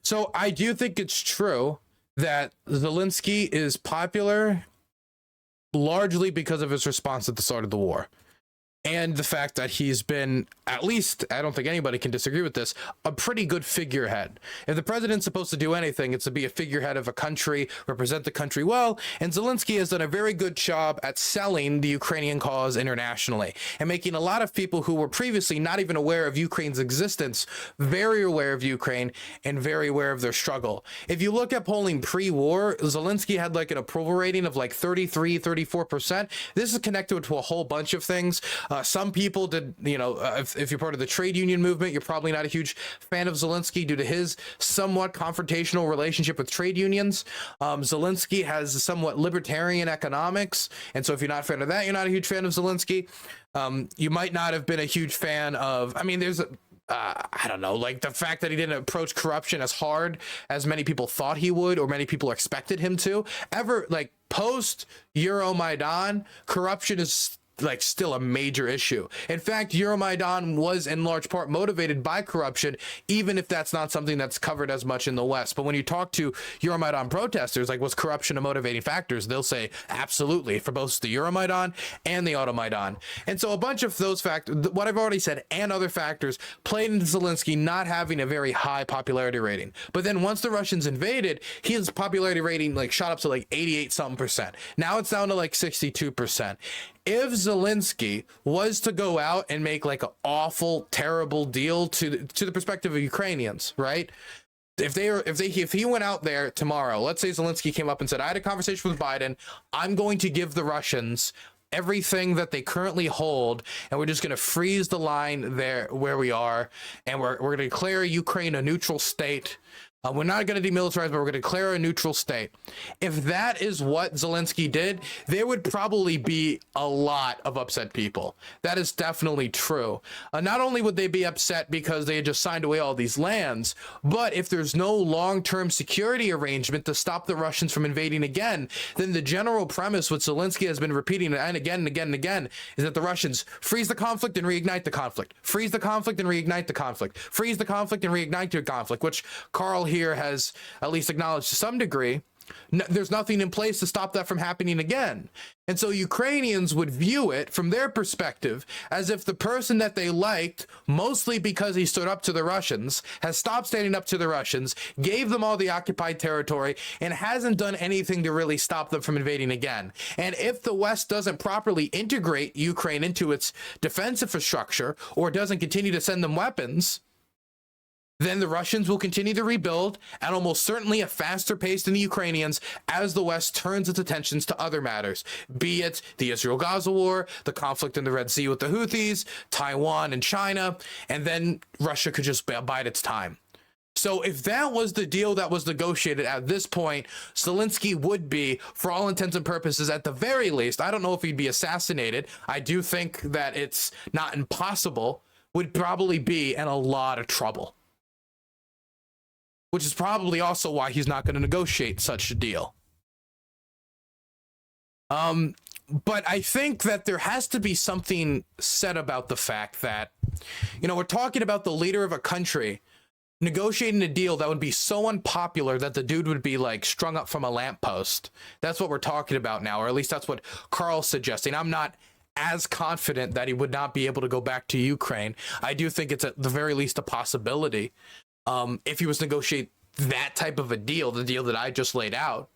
So I do think it's true that Zelensky is popular largely because of his response at the start of the war. And the fact that he's been, at least, I don't think anybody can disagree with this, a pretty good figurehead. If the president's supposed to do anything, it's to be a figurehead of a country, represent the country well. And Zelensky has done a very good job at selling the Ukrainian cause internationally and making a lot of people who were previously not even aware of Ukraine's existence very aware of Ukraine and very aware of their struggle. If you look at polling pre-war, Zelensky had like an approval rating of like 34%. This is connected to a whole bunch of things. Some people did, you know, if you're part of the trade union movement, you're probably not a huge fan of Zelensky due to his somewhat confrontational relationship with trade unions. Zelensky has a somewhat libertarian economics. And so if you're not a fan of that, you're not a huge fan of Zelensky. You might not have been a huge fan of, I mean, there's I don't know, like the fact that he didn't approach corruption as hard as many people thought he would, or many people expected him to. Ever, like post Euromaidan, corruption is like still a major issue. In fact, Euromaidan was in large part motivated by corruption, even if that's not something that's covered as much in the West. But when you talk to Euromaidan protesters, like, was corruption a motivating factors? They'll say absolutely, for both the Euromaidan and the Automaidan. And so a bunch of those factors, what I've already said, and other factors played into Zelensky not having a very high popularity rating. But then once the Russians invaded, his popularity rating like shot up to like 88 something percent. Now it's down to like 62%. If Zelensky was to go out and make like an awful, terrible deal to the perspective of Ukrainians, right? If he went out there tomorrow, let's say Zelensky came up and said, I had a conversation with Biden, I'm going to give the Russians everything that they currently hold, and we're just going to freeze the line there where we are, and we're going to declare Ukraine a neutral state. We're not going to demilitarize, but we're going to declare a neutral state. If that is what Zelensky did, there would probably be a lot of upset people. That is definitely true. Not only would they be upset because they had just signed away all these lands, but if there's no long-term security arrangement to stop the Russians from invading again, then the general premise, what Zelensky has been repeating and again and again and again, is that the Russians freeze the conflict and reignite the conflict. Freeze the conflict and reignite the conflict. Freeze the conflict and reignite the conflict, which Carl here has at least acknowledged to some degree. There's nothing in place to stop that from happening again. And so Ukrainians would view it from their perspective as if the person that they liked, mostly because he stood up to the Russians, has stopped standing up to the Russians, gave them all the occupied territory, and hasn't done anything to really stop them from invading again. And if the West doesn't properly integrate Ukraine into its defense infrastructure, or doesn't continue to send them weapons, then the Russians will continue to rebuild at almost certainly a faster pace than the Ukrainians as the West turns its attentions to other matters, be it the Israel-Gaza war, the conflict in the Red Sea with the Houthis, Taiwan and China, and then Russia could just bide its time. So if that was the deal that was negotiated at this point, Zelensky would be, for all intents and purposes, at the very least, I don't know if he'd be assassinated. I do think that it's not impossible, would probably be in a lot of trouble. Which is probably also why he's not going to negotiate such a deal. But I think that there has to be something said about the fact that, you know, we're talking about the leader of a country negotiating a deal that would be so unpopular that the dude would be like strung up from a lamppost. That's what we're talking about now, or at least that's what Carl's suggesting. I'm not as confident that he would not be able to go back to Ukraine. I do think it's at the very least a possibility. If he was to negotiate that type of a deal, the deal that I just laid out.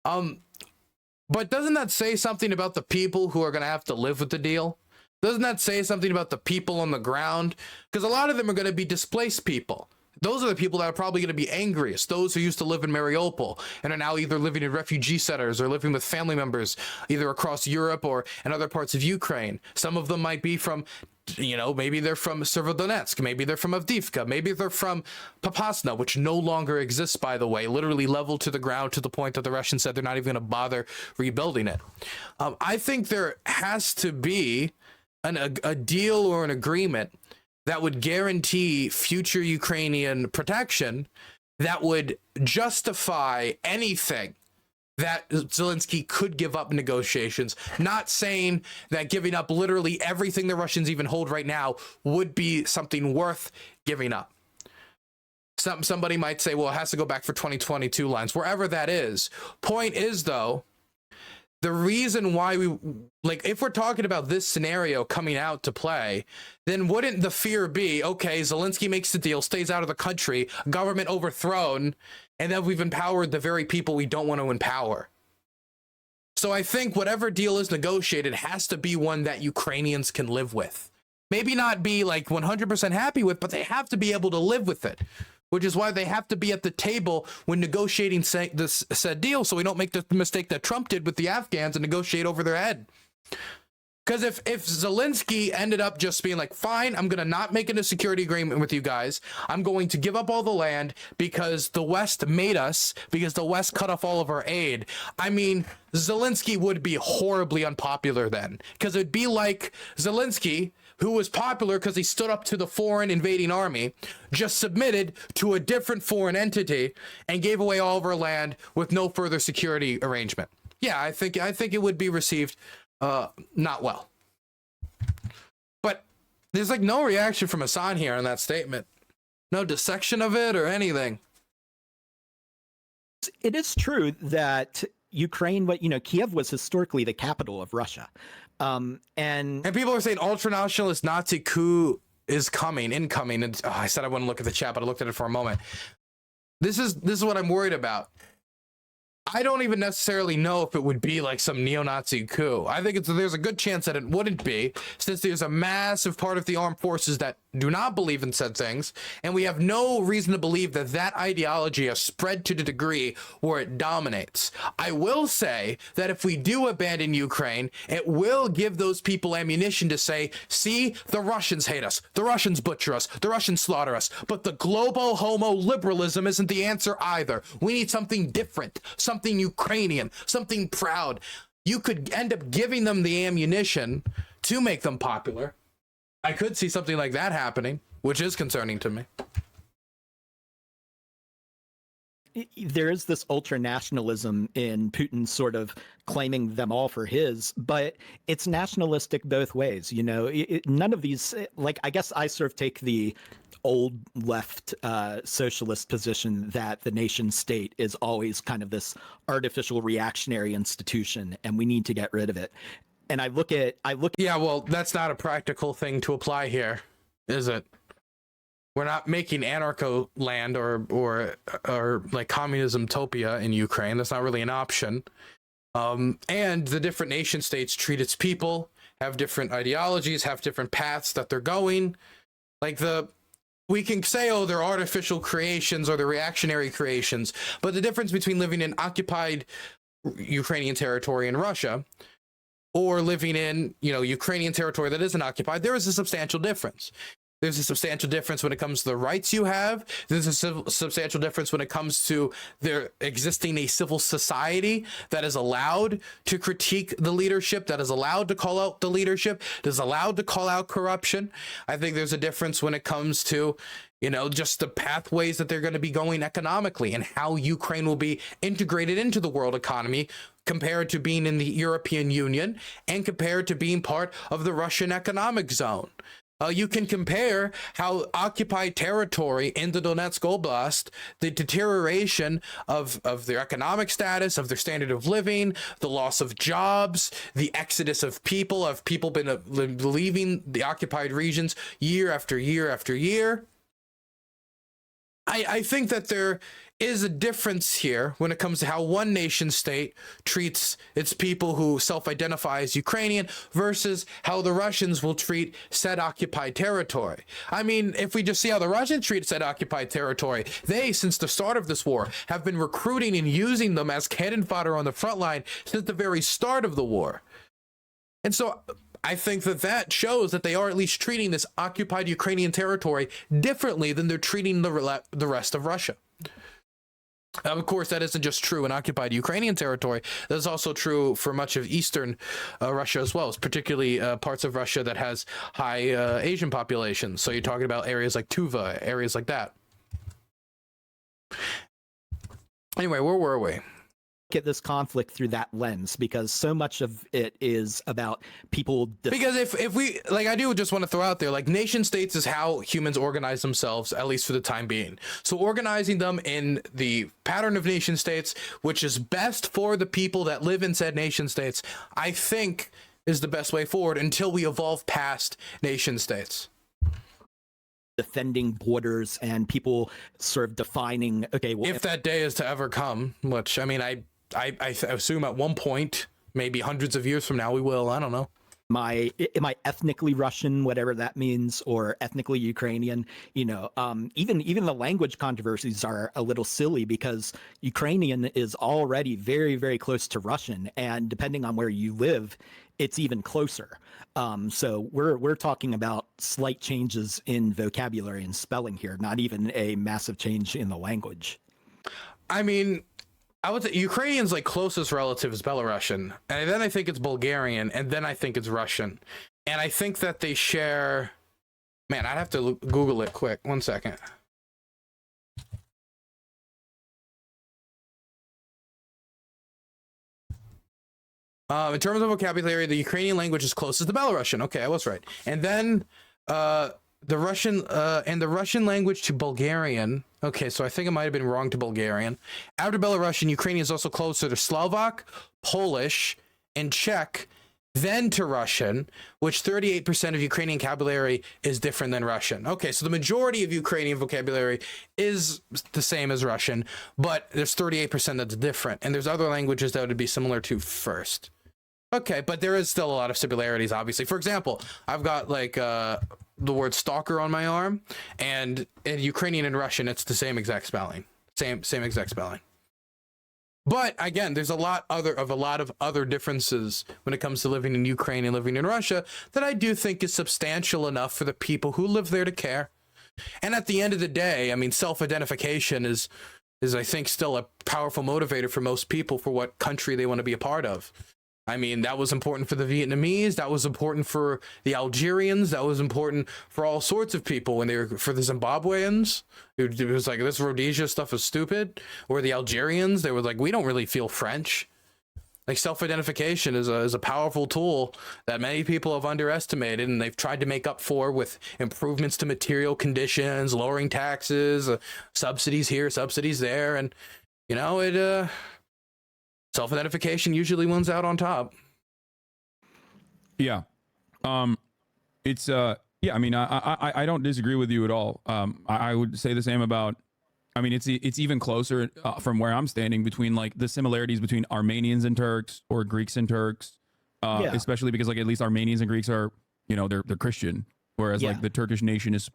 But doesn't that say something about the people who are going to have to live with the deal? Doesn't that say something about the people on the ground? Because a lot of them are going to be displaced people. Those are the people that are probably going to be angriest. Those who used to live in Mariupol and are now either living in refugee centers or living with family members, either across Europe or in other parts of Ukraine. Some of them might be from, you know, maybe they're from Severodonetsk, maybe they're from Avdiivka, maybe they're from Popasna, which no longer exists, by the way, literally leveled to the ground to the point that the Russians said they're not even going to bother rebuilding it. I think there has to be a deal or an agreement that would guarantee future Ukrainian protection that would justify anything that Zelensky could give up in negotiations. Not saying that giving up literally everything the Russians even hold right now would be something worth giving up. Somebody might say, well, it has to go back for 2022 lines, wherever that is. Point is, though, the reason why we, like, if we're talking about this scenario coming out to play, then wouldn't the fear be, okay, Zelensky makes the deal, stays out of the country, government overthrown, and then we've empowered the very people we don't want to empower. So I think whatever deal is negotiated has to be one that Ukrainians can live with. Maybe not be like 100% happy with, but they have to be able to live with it. Which is why they have to be at the table when negotiating this said deal, so we don't make the mistake that Trump did with the Afghans and negotiate over their head. Because if Zelensky ended up just being like, fine, I'm going to not make a security agreement with you guys. I'm going to give up all the land because the West made us, because the West cut off all of our aid. I mean, Zelensky would be horribly unpopular then. Because it'd be like Zelensky, who was popular because he stood up to the foreign invading army, just submitted to a different foreign entity and gave away all of our land with no further security arrangement. Yeah, I think it would be received not well. There's like no reaction from Hasan here on that statement. No dissection of it or anything. It is true that Ukraine, Kiev was historically the capital of Russia. And people are saying ultranationalist Nazi coup is incoming. And I said I wouldn't look at the chat, but I looked at it for a moment. This is what I'm worried about. I don't even necessarily know if it would be like some neo-Nazi coup. I think there's a good chance that it wouldn't be, since there's a massive part of the armed forces that do not believe in said things, and we have no reason to believe that that ideology has spread to the degree where it dominates. I will say that if we do abandon Ukraine, it will give those people ammunition to say, see, the Russians hate us, the Russians butcher us, the Russians slaughter us, but the globo-homo liberalism isn't the answer either. We need something different, something Ukrainian, something proud. You could end up giving them the ammunition to make them popular. I could see something like that happening, which is concerning to me. There is this ultra-nationalism in Putin sort of claiming them all for his, but it's nationalistic both ways. None of these, I guess I sort of take the old left socialist position that the nation state is always kind of this artificial reactionary institution and we need to get rid of it. And I look yeah, well, that's not a practical thing to apply here, is it? We're not making anarcho land or like communism topia in Ukraine. That's not really an option. And the different nation states treat its people, have different ideologies, have different paths that they're going. We can say, oh, they're artificial creations or they're reactionary creations, but the difference between living in occupied Ukrainian territory in Russia or living in, Ukrainian territory that isn't occupied, there is a substantial difference. There's a substantial difference when it comes to the rights you have. There's a substantial difference when it comes to there existing a civil society that is allowed to critique the leadership, that is allowed to call out the leadership, that is allowed to call out corruption. I think there's a difference when it comes to, just the pathways that they're going to be going economically and how Ukraine will be integrated into the world economy compared to being in the European Union and compared to being part of the Russian economic zone. You can compare how occupied territory in the Donetsk Oblast, the deterioration of their economic status, of their standard of living, the loss of jobs, the exodus of people been leaving the occupied regions year after year after year. I think that there is a difference here when it comes to how one nation state treats its people who self-identify as Ukrainian versus how the Russians will treat said occupied territory. I mean, if we just see how the Russians treat said occupied territory, they, since the start of this war, have been recruiting and using them as cannon fodder on the front line since the very start of the war. And so I think that shows that they are at least treating this occupied Ukrainian territory differently than they're treating the rest of Russia. Of course, that isn't just true in occupied Ukrainian territory. That's also true for much of eastern Russia as well, particularly parts of Russia that has high Asian populations. So you're talking about areas like Tuva, areas like that. Anyway, where were we? At this conflict through that lens, because so much of it is about people. Because if we, I do just want to throw out there, nation states is how humans organize themselves, at least for the time being. So organizing them in the pattern of nation states, which is best for the people that live in said nation states, I think is the best way forward until we evolve past nation states. Defending borders and people sort of defining, okay, well, if that day is to ever come, which, I mean, I assume at one point, maybe hundreds of years from now, we will. I don't know. Am I ethnically Russian, whatever that means, or ethnically Ukrainian? Even the language controversies are a little silly because Ukrainian is already very, very close to Russian, and depending on where you live, it's even closer. So we're talking about slight changes in vocabulary and spelling here, not even a massive change in the language. I mean, I would say Ukrainian's closest relative is Belarusian, and then I think it's Bulgarian, and then I think it's Russian. And I think that they share, man, I'd have to Google it quick. 1 second. In terms of vocabulary, the Ukrainian language is closest to Belarusian. Okay, I was right. And then the Russian and the Russian language to Bulgarian. Okay, so I think it might have been wrong to Bulgarian. After Belarusian, Ukrainian is also closer to Slovak, Polish, and Czech, then to Russian, which 38% of Ukrainian vocabulary is different than Russian. Okay, so the majority of Ukrainian vocabulary is the same as Russian, but there's 38% that's different, and there's other languages that would be similar to first. Okay, but there is still a lot of similarities, obviously. For example, I've got like the word stalker on my arm, and in Ukrainian and Russian, it's the same exact spelling. Same exact spelling. But again, there's a lot of other differences when it comes to living in Ukraine and living in Russia that I do think is substantial enough for the people who live there to care. And at the end of the day, I mean, self-identification is I think still a powerful motivator for most people for what country they want to be a part of. I mean, that was important for the Vietnamese. That was important for the Algerians. That was important for all sorts of people when they were, for the Zimbabweans. It was like, this Rhodesia stuff is stupid. Or the Algerians, they were like, we don't really feel French. Like, self-identification is a powerful tool that many people have underestimated, and they've tried to make up for with improvements to material conditions, lowering taxes, subsidies here, subsidies there. And, you know, self-identification usually wins out on top. Yeah. It's yeah, I mean, I don't disagree with you at all. I would say the same about, I mean, it's even closer from where I'm standing between like the similarities between Armenians and Turks or Greeks and Turks, especially because like at least Armenians and Greeks are, you know, they're Christian, whereas like the Turkish nation is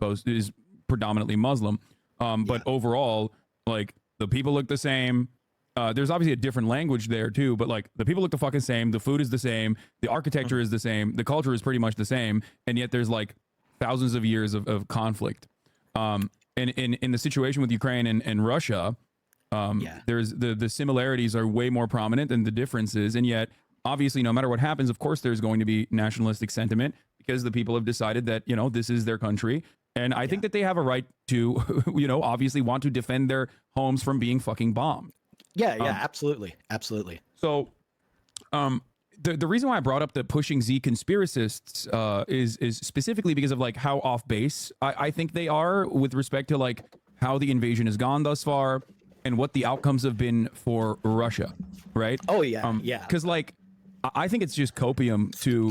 predominantly Muslim. But overall, like the people look the same. There's obviously a different language there too, but like the people look the fucking same. The food is the same. The architecture is the same. The culture is pretty much the same. And yet there's like thousands of years of conflict. And in the situation with Ukraine and Russia, there's the similarities are way more prominent than the differences. And yet, obviously, no matter what happens, of course, there's going to be nationalistic sentiment because the people have decided that, you know, this is their country. And I think that they have a right to, you know, obviously want to defend their homes from being fucking bombed. Yeah, absolutely. Absolutely. So, the reason why I brought up the pushing Z conspiracists is specifically because of like how off base I think they are with respect to like how the invasion has gone thus far and what the outcomes have been for Russia, right? Oh yeah, Because like I think it's just copium to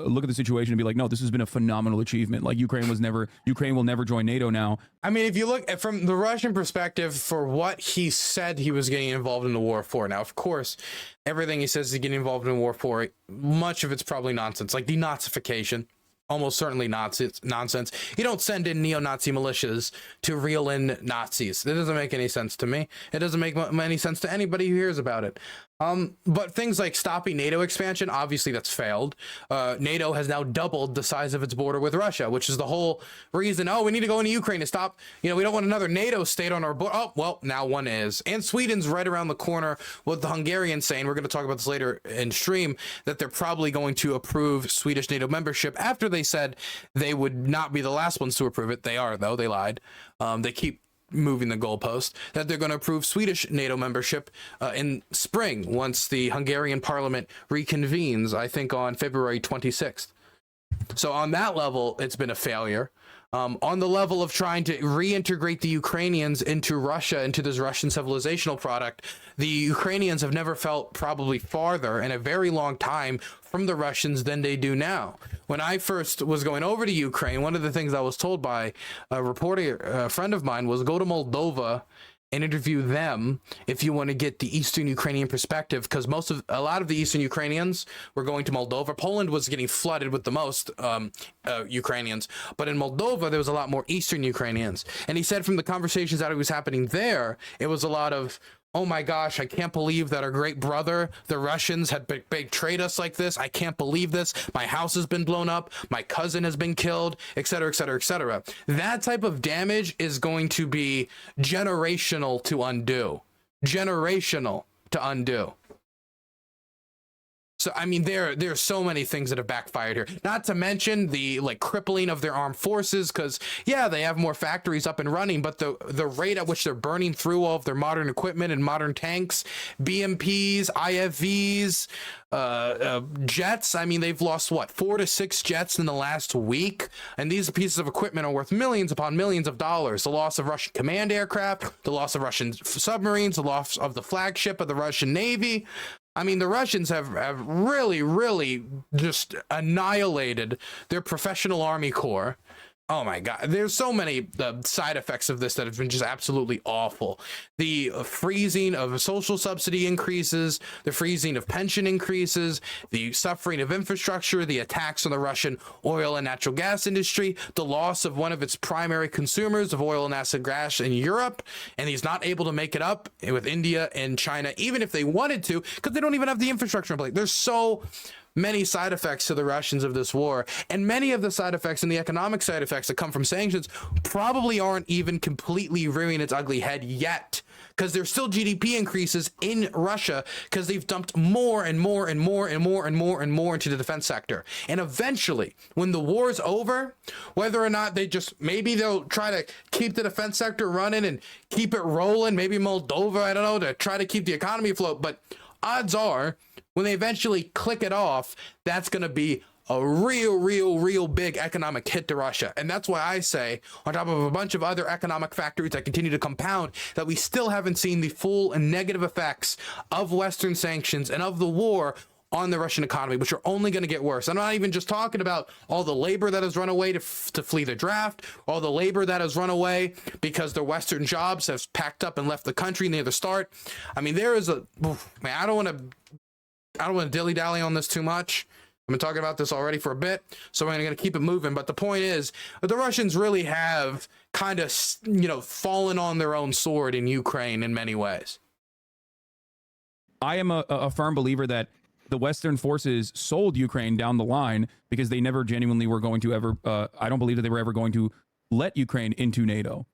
look at the situation and be like, no, this has been a phenomenal achievement. Like Ukraine will never join NATO now. I mean, if you look at from the Russian perspective for what he said he was getting involved in the war for. Now, of course, everything he says he's getting involved in the war for, much of it's probably nonsense, like denazification. Almost certainly nonsense. You don't send in neo-Nazi militias to reel in Nazis. That doesn't make any sense to me. It doesn't make any sense to anybody who hears about it. But things like stopping NATO expansion, obviously that's failed. NATO has now doubled the size of its border with Russia, which is the whole reason, oh, we need to go into Ukraine to stop, you know, we don't want another NATO state on our border. Oh, well, now one is. And Sweden's right around the corner with the Hungarians saying, we're going to talk about this later in stream, that they're probably going to approve Swedish NATO membership after they said they would not be the last ones to approve it. They are, though. They lied. They keep moving the goalpost, that they're going to approve Swedish NATO membership in spring once the Hungarian parliament reconvenes, I think on February 26th. So on that level, it's been a failure. On the level of trying to reintegrate the Ukrainians into Russia, into this Russian civilizational product, the Ukrainians have never felt probably farther in a very long time from the Russians than they do now. When I first was going over to Ukraine, one of the things I was told by a reporter, a friend of mine, was go to Moldova and interview them if you want to get the Eastern Ukrainian perspective, because a lot of the Eastern Ukrainians were going to Moldova. Poland was getting flooded with the most Ukrainians, but in Moldova there was a lot more Eastern Ukrainians. And he said from the conversations that was happening there, it was a lot of, oh my gosh, I can't believe that our great brother, the Russians, had betrayed us like this. I can't believe this. My house has been blown up. My cousin has been killed, etc., etc., etc. That type of damage is going to be generational to undo. Generational to undo. So, I mean, there's so many things that have backfired here, not to mention the like crippling of their armed forces. Cause yeah, they have more factories up and running, but the rate at which they're burning through all of their modern equipment and modern tanks, BMPs, IFVs, jets. I mean, they've lost what, 4 to 6 jets in the last week. And these pieces of equipment are worth millions upon millions of dollars. The loss of Russian command aircraft, the loss of Russian submarines, the loss of the flagship of the Russian Navy. I mean, the Russians have really just annihilated their professional army corps. Oh my God. There's so many side effects of this that have been just absolutely awful. The freezing of social subsidy increases, the freezing of pension increases, the suffering of infrastructure, the attacks on the Russian oil and natural gas industry, the loss of one of its primary consumers of oil and natural gas in Europe. And he's not able to make it up with India and China, even if they wanted to, because they don't even have the infrastructure in place. There's so many side effects to the Russians of this war, and many of the side effects and the economic side effects that come from sanctions probably aren't even completely rearing its ugly head yet, because there's still GDP increases in Russia because they've dumped more and more and more and more and more and more into the defense sector. And eventually, when the war's over, whether or not they just, maybe they'll try to keep the defense sector running and keep it rolling, maybe Moldova, I don't know, to try to keep the economy afloat, but odds are, when they eventually click it off, that's going to be a real big economic hit to Russia. And that's why I say, on top of a bunch of other economic factors that continue to compound, that we still haven't seen the full and negative effects of Western sanctions and of the war on the Russian economy, which are only going to get worse. I'm not even just talking about all the labor that has run away to flee the draft, all the labor that has run away because their Western jobs have packed up and left the country near the start. I mean, there is a, man, I don't want to dilly-dally on this too much. I've been talking about this already for a bit, so I'm going to keep it moving. But the point is, the Russians really have kind of, fallen on their own sword in Ukraine in many ways. I am a firm believer that the Western forces sold Ukraine down the line because they never genuinely were going to ever, I don't believe that they were ever going to let Ukraine into NATO.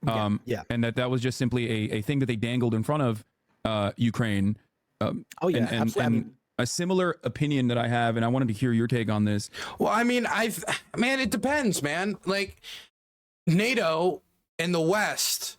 And that was just simply a thing that they dangled in front of Ukraine. Absolutely. And a similar opinion that I have, and I wanted to hear your take on this. Well, I mean, it depends, man. Like, NATO and the West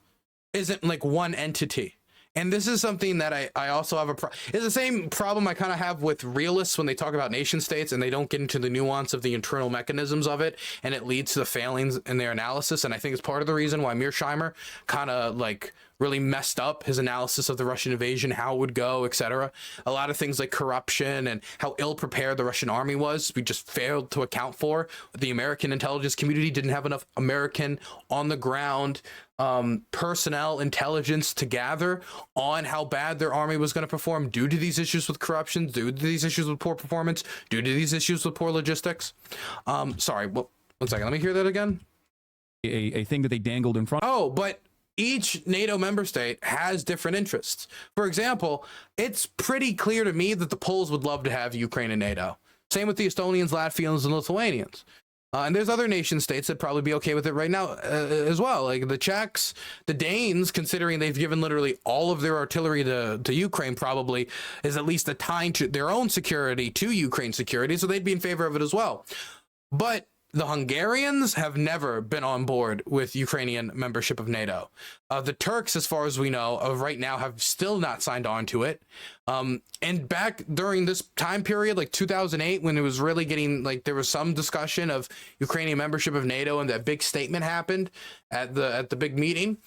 isn't like one entity. And this is something that I also have it's the same problem I kind of have with realists when they talk about nation states and they don't get into the nuance of the internal mechanisms of it, and it leads to the failings in their analysis. And I think it's part of the reason why Mearsheimer kind of like really messed up his analysis of the Russian invasion, how it would go, etc. A lot of things like corruption and how ill prepared the Russian army was, we just failed to account for. The American intelligence community didn't have enough American on the ground personnel intelligence to gather on how bad their army was going to perform due to these issues with corruption, due to these issues with poor performance, due to these issues with poor logistics. Sorry, one second, let me hear that again. A thing that they dangled in front. Oh, but each NATO member state has different interests. For example, it's pretty clear to me that the Poles would love to have Ukraine in NATO. Same with the Estonians, Latvians, and Lithuanians. And there's other nation states that probably be okay with it right now as well. Like the Czechs, the Danes, considering they've given literally all of their artillery to Ukraine, probably is at least a tie to their own security to Ukraine security. So they'd be in favor of it as well. But the Hungarians have never been on board with Ukrainian membership of NATO. The Turks, as far as we know, right now have still not signed on to it. And back during this time period, like 2008, when it was really getting, like, there was some discussion of Ukrainian membership of NATO and that big statement happened at the big meeting,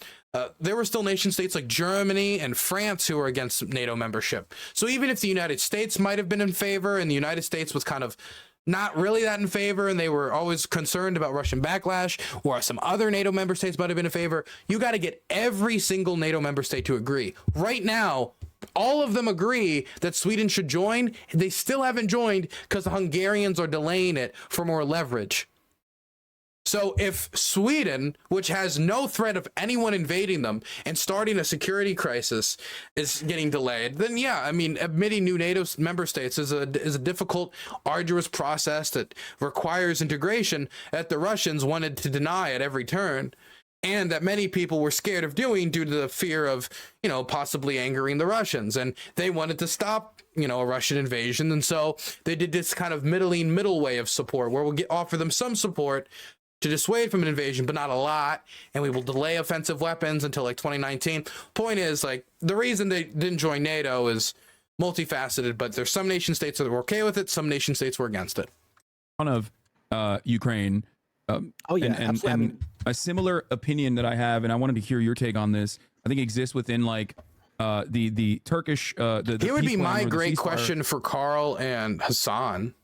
there were still nation states like Germany and France who were against NATO membership. So even if the United States might have been in favor and the United States was kind of not really that in favor, and they were always concerned about Russian backlash, or some other NATO member states might have been in favor, you got to get every single NATO member state to agree. Right now, all of them agree that Sweden should join. They still haven't joined because the Hungarians are delaying it for more leverage. So if Sweden, which has no threat of anyone invading them and starting a security crisis, is getting delayed, then yeah, I mean, admitting new NATO member states is a difficult, arduous process that requires integration that the Russians wanted to deny at every turn. and that many people were scared of doing due to the fear of, you know, possibly angering the Russians. And they wanted to stop, you know, a Russian invasion. And so they did this kind of middle way of support where we'll offer them some support to dissuade from an invasion, but not a lot. And we will delay offensive weapons until like 2019. Point is, like, the reason they didn't join NATO is multifaceted, but there's some nation states that were okay with it. Some nation states were against it. One of Ukraine. And a similar opinion that I have, and I wanted to hear your take on this, I think exists within like the Turkish. Here would be my great question for Carl and Hasan.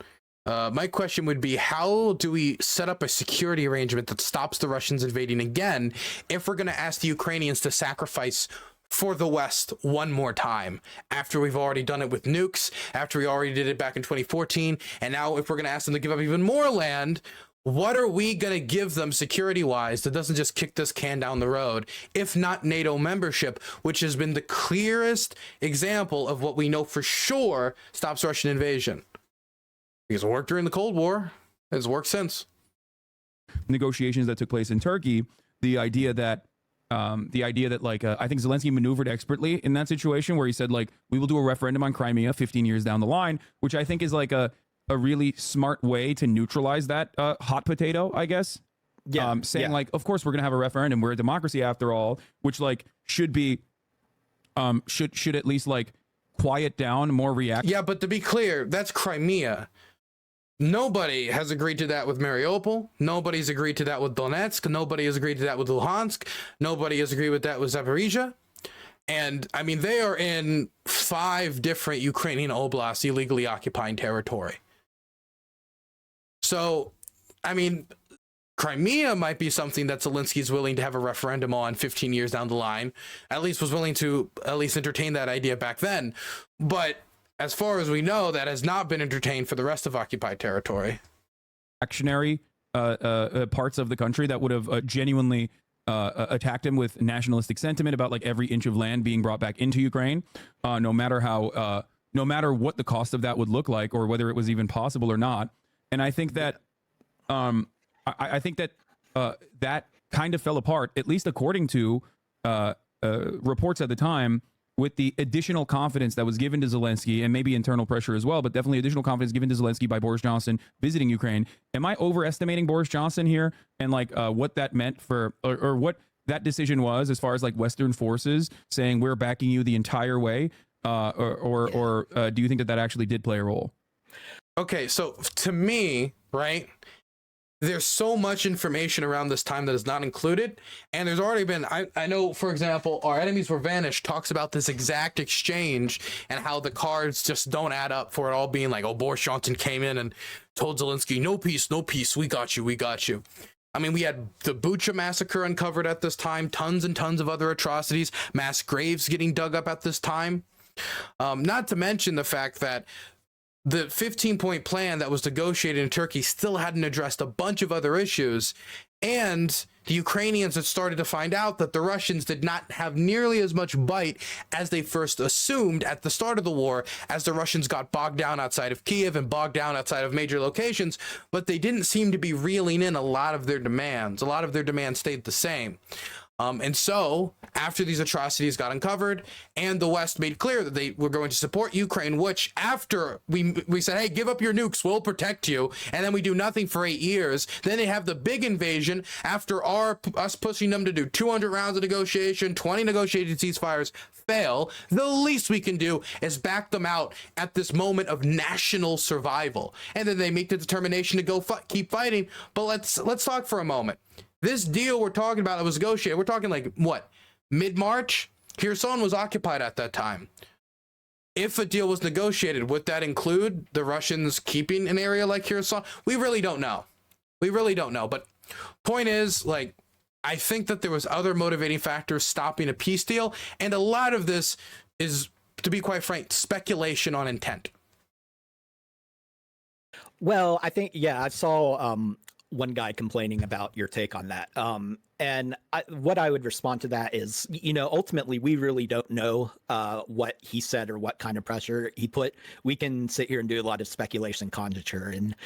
My question would be, how do we set up a security arrangement that stops the Russians invading again if we're going to ask the Ukrainians to sacrifice for the West one more time, after we've already done it with nukes, after we already did it back in 2014, and now if we're going to ask them to give up even more land, what are we going to give them security-wise that doesn't just kick this can down the road, if not NATO membership, which has been the clearest example of what we know for sure stops Russian invasion? Because it worked during the Cold War. It's worked since. Negotiations that took place in Turkey, the idea that like I think Zelensky maneuvered expertly in that situation where he said, like, we will do a referendum on Crimea 15 years down the line, which I think is like a really smart way to neutralize that hot potato, I guess. Saying like, of course we're gonna have a referendum. We're a democracy after all, which like should be should at least like quiet down more reaction. Yeah, but to be clear, that's Crimea. Nobody has agreed to that with Mariupol. Nobody's agreed to that with Donetsk. Nobody has agreed to that with Luhansk. Nobody has agreed with that with Zaporizhia. And I mean, they are in 5 different Ukrainian oblasts illegally occupying territory. So, I mean, Crimea might be something that Zelensky's willing to have a referendum on 15 years down the line. At least was willing to at least entertain that idea back then. But as far as we know, that has not been entertained for the rest of occupied territory. Reactionary parts of the country that would have genuinely attacked him with nationalistic sentiment about like every inch of land being brought back into Ukraine, no matter what the cost of that would look like or whether it was even possible or not. And I think that I think that that kind of fell apart, at least according to reports at the time, with the additional confidence that was given to Zelensky, and maybe internal pressure as well, but definitely additional confidence given to Zelensky by Boris Johnson visiting Ukraine. Am I overestimating Boris Johnson here and like what that meant for, or what that decision was as far as like Western forces saying we're backing you the entire way, or do you think that that actually did play a role? Okay, so to me, right, there's so much information around this time that is not included. And there's already been, I know, for example, Our Enemies Were Vanished talks about this exact exchange and how the cards just don't add up for it all being like, oh, Boris Johnson came in and told Zelensky, no peace, no peace. We got you. We got you. I mean, we had the Bucha massacre uncovered at this time, tons and tons of other atrocities, mass graves getting dug up at this time. Not to mention the fact that the 15-point plan that was negotiated in Turkey still hadn't addressed a bunch of other issues. And the Ukrainians had started to find out that the Russians did not have nearly as much bite as they first assumed at the start of the war, as the Russians got bogged down outside of Kiev and bogged down outside of major locations. But they didn't seem to be reeling in a lot of their demands. A lot of their demands stayed the same. And so after these atrocities got uncovered and the West made clear that they were going to support Ukraine, which after we said, hey, give up your nukes, we'll protect you. And then we do nothing for 8 years. Then they have the big invasion after us pushing them to do 200 rounds of negotiation, 20 negotiated ceasefires fail. The least we can do is back them out at this moment of national survival. And then they make the determination to go keep fighting. But let's talk for a moment. This deal we're talking about that was negotiated, we're talking like, what, mid-March? Kherson was occupied at that time. If a deal was negotiated, would that include the Russians keeping an area like Kherson? We really don't know. We really don't know. But point is, like, I think that there was other motivating factors stopping a peace deal. And a lot of this is, to be quite frank, speculation on intent. Well, I think, yeah, I saw one guy complaining about your take on that. And what I would respond to that is, ultimately, we really don't know what he said or what kind of pressure he put. We can sit here and do a lot of speculation, conjecture, and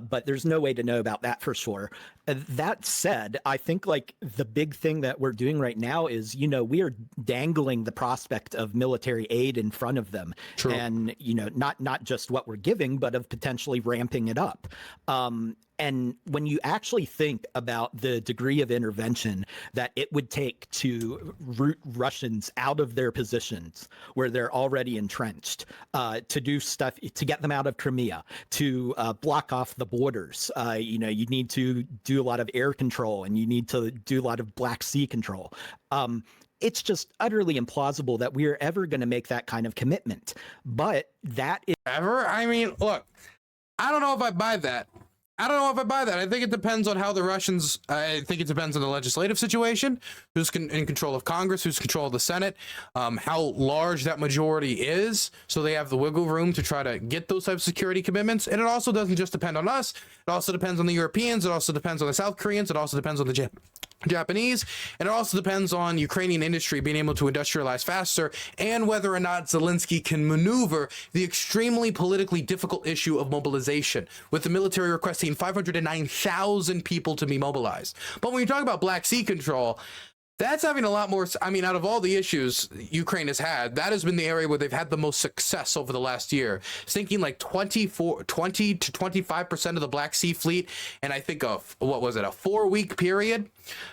but there's no way to know about that for sure. That said, I think like the big thing that we're doing right now is, we are dangling the prospect of military aid in front of them. True. And, not just what we're giving, but of potentially ramping it up. And when you actually think about the degree of intervention that it would take to root Russians out of their positions where they're already entrenched, to do stuff, to get them out of Crimea, to block off the borders, you need to do a lot of air control, and you need to do a lot of Black Sea control. It's just utterly implausible that we are ever going to make that kind of commitment. But that is ever. I mean, look, I don't know if I buy that. I think it depends on how the Russians, I think it depends on the legislative situation, who's in control of Congress, who's in control of the Senate, how large that majority is, so they have the wiggle room to try to get those types of security commitments. And it also doesn't just depend on us. It also depends on the Europeans. It also depends on the South Koreans. It also depends on the Japanese, and it also depends on Ukrainian industry being able to industrialize faster, and whether or not Zelensky can maneuver the extremely politically difficult issue of mobilization, with the military requesting 509,000 people to be mobilized. But when you talk about Black Sea control, that's having a lot more, I mean, out of all the issues Ukraine has had, that has been the area where they've had the most success over the last year. Sinking like 20 to 25% of the Black Sea fleet, and I think of, what was it, a 4-week period?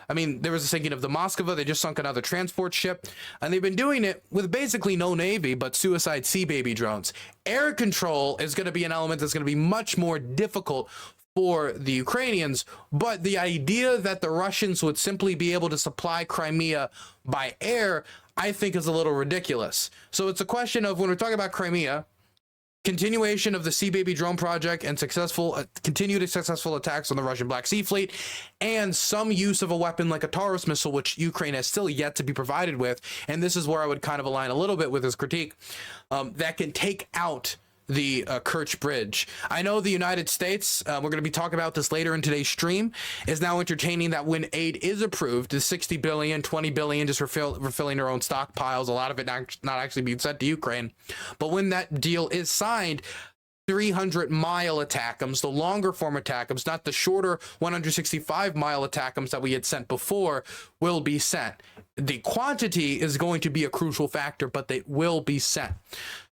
I mean, there was a sinking of the Moskva, they just sunk another transport ship, and they've been doing it with basically no Navy, but suicide sea baby drones. Air control is going to be an element that's going to be much more difficult for the Ukrainians, but the idea that the Russians would simply be able to supply Crimea by air, I think is a little ridiculous. So it's a question of, when we're talking about Crimea, continuation of the Sea Baby drone project and continued successful attacks on the Russian Black Sea Fleet, and some use of a weapon like a Taurus missile, which Ukraine has still yet to be provided with. And this is where I would kind of align a little bit with his critique, that can take out the Kerch Bridge. I know the United States, we're going to be talking about this later in today's stream, is now entertaining that when aid is approved, the 60 billion, 20 billion, just refilling their own stockpiles, a lot of it not actually being sent to Ukraine. But when that deal is signed, 300-mile ATACMS, the longer form ATACMS, not the shorter 165-mile ATACMS that we had sent before, will be sent. The quantity is going to be a crucial factor, but they will be sent.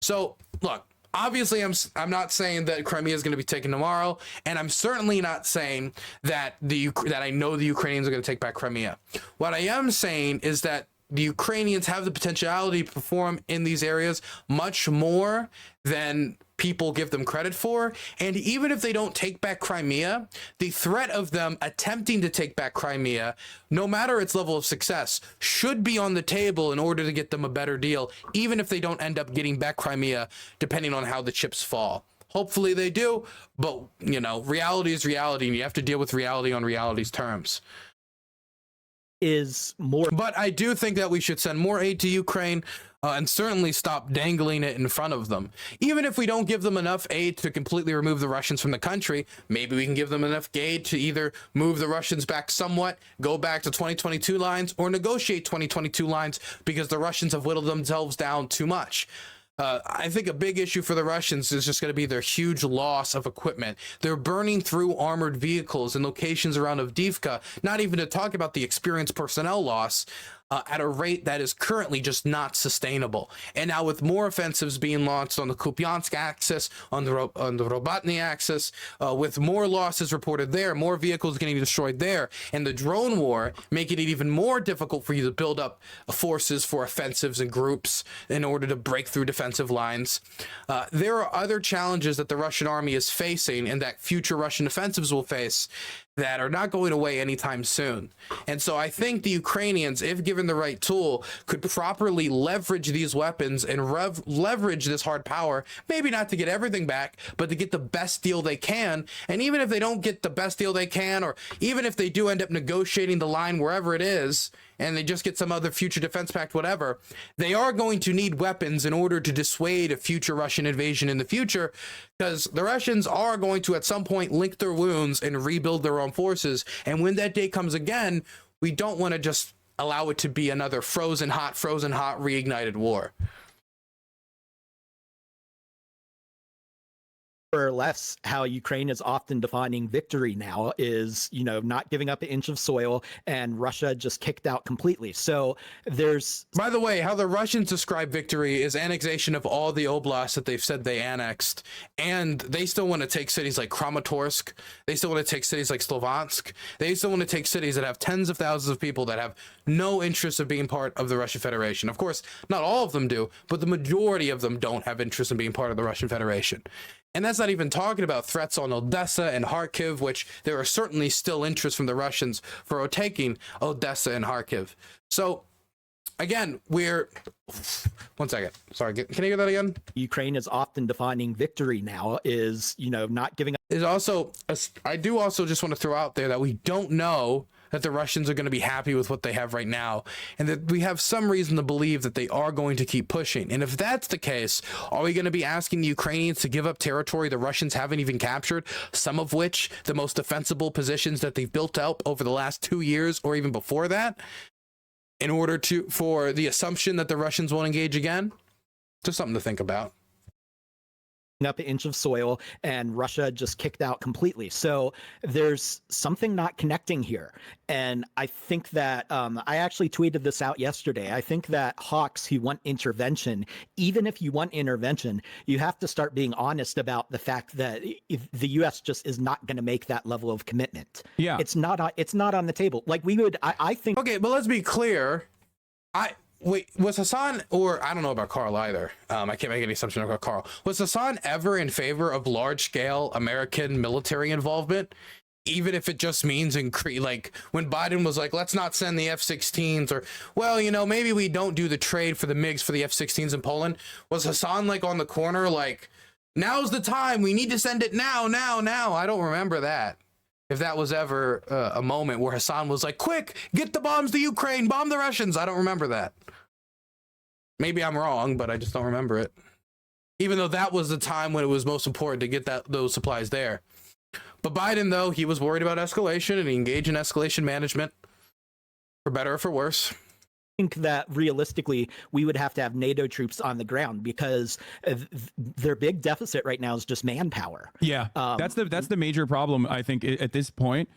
So, look, obviously, I'm not saying that Crimea is going to be taken tomorrow, and I'm certainly not saying that I know the Ukrainians are going to take back Crimea. What I am saying is that the Ukrainians have the potentiality to perform in these areas much more than people give them credit for. And even if they don't take back Crimea, the threat of them attempting to take back Crimea, no matter its level of success, should be on the table in order to get them a better deal, even if they don't end up getting back Crimea, depending on how the chips fall. Hopefully they do, but reality is reality, and you have to deal with reality on reality's terms. Is more, but I do think that we should send more aid to Ukraine, and certainly stop dangling it in front of them. Even if we don't give them enough aid to completely remove the Russians from the country, maybe we can give them enough aid to either move the Russians back somewhat, go back to 2022 lines, or negotiate 2022 lines, because the Russians have whittled themselves down too much. I think a big issue for the Russians is just going to be their huge loss of equipment. They're burning through armored vehicles in locations around Avdiivka, not even to talk about the experienced personnel loss, at a rate that is currently just not sustainable. And now with more offensives being launched on the Kupiansk axis, on the Robatny axis, with more losses reported there, more vehicles getting destroyed there, and the drone war making it even more difficult for you to build up forces for offensives and groups in order to break through defensive lines. There are other challenges that the Russian army is facing and that future Russian offensives will face that are not going away anytime soon. And so I think the Ukrainians, if given the right tool, could properly leverage these weapons and leverage this hard power, maybe not to get everything back, but to get the best deal they can. And even if they don't get the best deal they can, or even if they do end up negotiating the line wherever it is, and they just get some other future defense pact, whatever, they are going to need weapons in order to dissuade a future Russian invasion in the future, because the Russians are going to at some point lick their wounds and rebuild their own forces. And when that day comes again, we don't want to just allow it to be another frozen hot, reignited war. Or less, how Ukraine is often defining victory now is, you know, not giving up an inch of soil, and Russia just kicked out completely. So there's, by the way, how the Russians describe victory is annexation of all the oblasts that they've said they annexed, and they still want to take cities like Kramatorsk. They still want to take cities like Slovansk. They still want to take cities that have tens of thousands of people that have no interest of being part of the Russian Federation. Of course, not all of them do, but the majority of them don't have interest in being part of the Russian Federation. And that's not even talking about threats on Odessa and Kharkiv, which there are certainly still interest from the Russians for taking Odessa and Kharkiv. So, again, one second. Sorry, can I hear that again? Ukraine is often defining victory now is, you know, not giving up. Is also, I do also just want to throw out there that we don't know that the Russians are going to be happy with what they have right now, and that we have some reason to believe that they are going to keep pushing. And if that's the case, are we going to be asking the Ukrainians to give up territory the Russians haven't even captured, some of which the most defensible positions that they've built up over the last 2 years or even before that, in order for the assumption that the Russians won't engage again? Just something to think about. Up an inch of soil, and Russia just kicked out completely. So there's something not connecting here. And I think that I actually tweeted this out yesterday. I think that hawks who want intervention, even if you want intervention, you have to start being honest about the fact that the U.S. just is not going to make that level of commitment. Yeah, it's not on the table. Like we would, I think. Okay, but let's be clear. Wait, was Hasan, or I don't know about Carl either. I can't make any assumption about Carl. Was Hasan ever in favor of large-scale American military involvement, even if it just means like when Biden was like, let's not send the F-16s, or, well, you know, maybe we don't do the trade for the MiGs for the F-16s in Poland? Was Hasan like on the corner like, now's the time, we need to send it now? I don't remember that. If that was ever a moment where Hasan was like, quick, get the bombs to Ukraine, bomb the Russians. I don't remember that. Maybe I'm wrong, but I just don't remember it. Even though that was the time when it was most important to get those supplies there. But Biden, though, he was worried about escalation, and he engaged in escalation management, for better or for worse. Think that realistically we would have to have NATO troops on the ground, because their big deficit right now is just manpower. Yeah, that's the major problem, I think, at this point,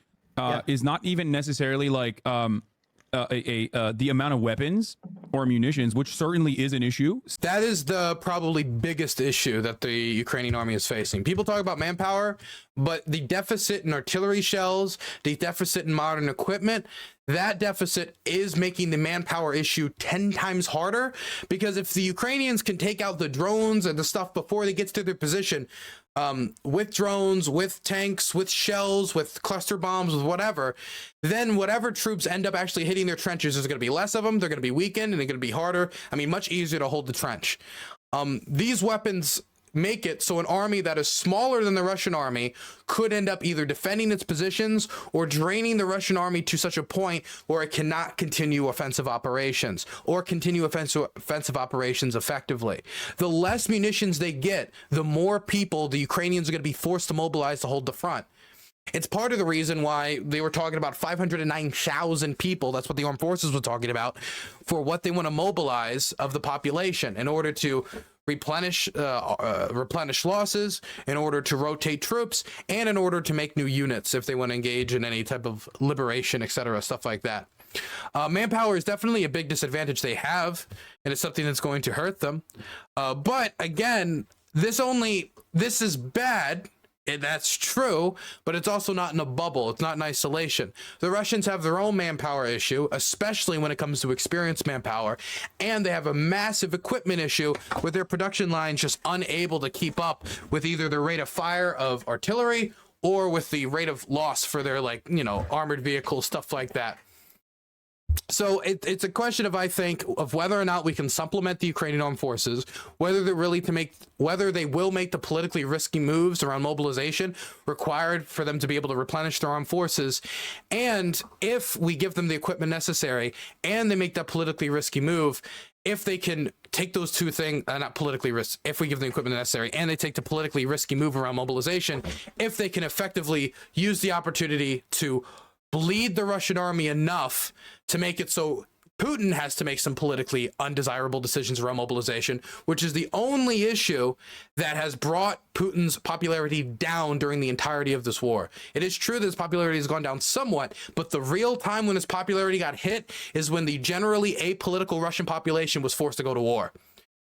is not even necessarily like the amount of weapons or munitions, which certainly is an issue. That is the probably biggest issue that the Ukrainian army is facing. People talk about manpower, but the deficit in artillery shells, the deficit in modern equipment, that deficit is making the manpower issue 10 times harder, because if the Ukrainians can take out the drones and the stuff before they get to their position, with drones, with tanks, with shells, with cluster bombs, with whatever, then whatever troops end up actually hitting their trenches, there's going to be less of them, they're going to be weakened, and they're going to be harder. I mean, much easier to hold the trench. These weapons make it so an army that is smaller than the Russian army could end up either defending its positions or draining the Russian army to such a point where it cannot continue offensive operations or continue offensive operations effectively. The less munitions they get, the more people the Ukrainians are going to be forced to mobilize to hold the front. It's part of the reason why they were talking about 509,000 people. That's what the armed forces were talking about, for what they want to mobilize of the population in order to replenish losses, in order to rotate troops, and in order to make new units if they want to engage in any type of liberation, etc., stuff like that. Manpower is definitely a big disadvantage they have, and it's something that's going to hurt them. But again, this is bad. That's true, but it's also not in a bubble. It's not in isolation. The Russians have their own manpower issue, especially when it comes to experienced manpower, and they have a massive equipment issue with their production lines just unable to keep up with either the rate of fire of artillery or with the rate of loss for their, like, you know, armored vehicles, stuff like that. So it's a question of, I think, of whether or not we can supplement the Ukrainian armed forces, whether they will make the politically risky moves around mobilization required for them to be able to replenish their armed forces, and if we give them the equipment necessary and they make that politically risky move, if they can take those two things, not politically risk, if we give them the equipment necessary and they take the politically risky move around mobilization, if they can effectively use the opportunity to bleed the Russian army enough to make it so Putin has to make some politically undesirable decisions around mobilization, which is the only issue that has brought Putin's popularity down during the entirety of this war. It is true that his popularity has gone down somewhat, but the real time when his popularity got hit is when the generally apolitical Russian population was forced to go to war.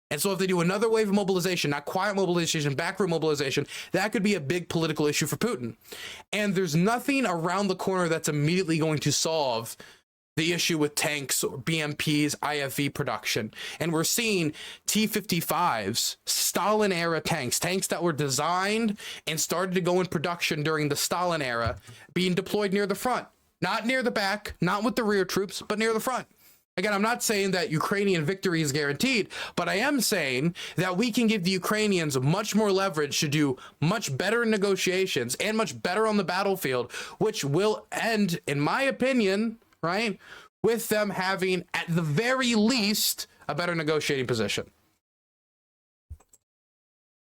And so if they do another wave of mobilization, not quiet mobilization, backroom mobilization, that could be a big political issue for Putin. And there's nothing around the corner that's immediately going to solve the issue with tanks or BMPs, IFV production. And we're seeing T-55s, Stalin era tanks that were designed and started to go in production during the Stalin era, being deployed near the front, not near the back, not with the rear troops, but near the front. Again, I'm not saying that Ukrainian victory is guaranteed, but I am saying that we can give the Ukrainians much more leverage to do much better negotiations and much better on the battlefield, which will end, in my opinion, right, with them having, at the very least, a better negotiating position.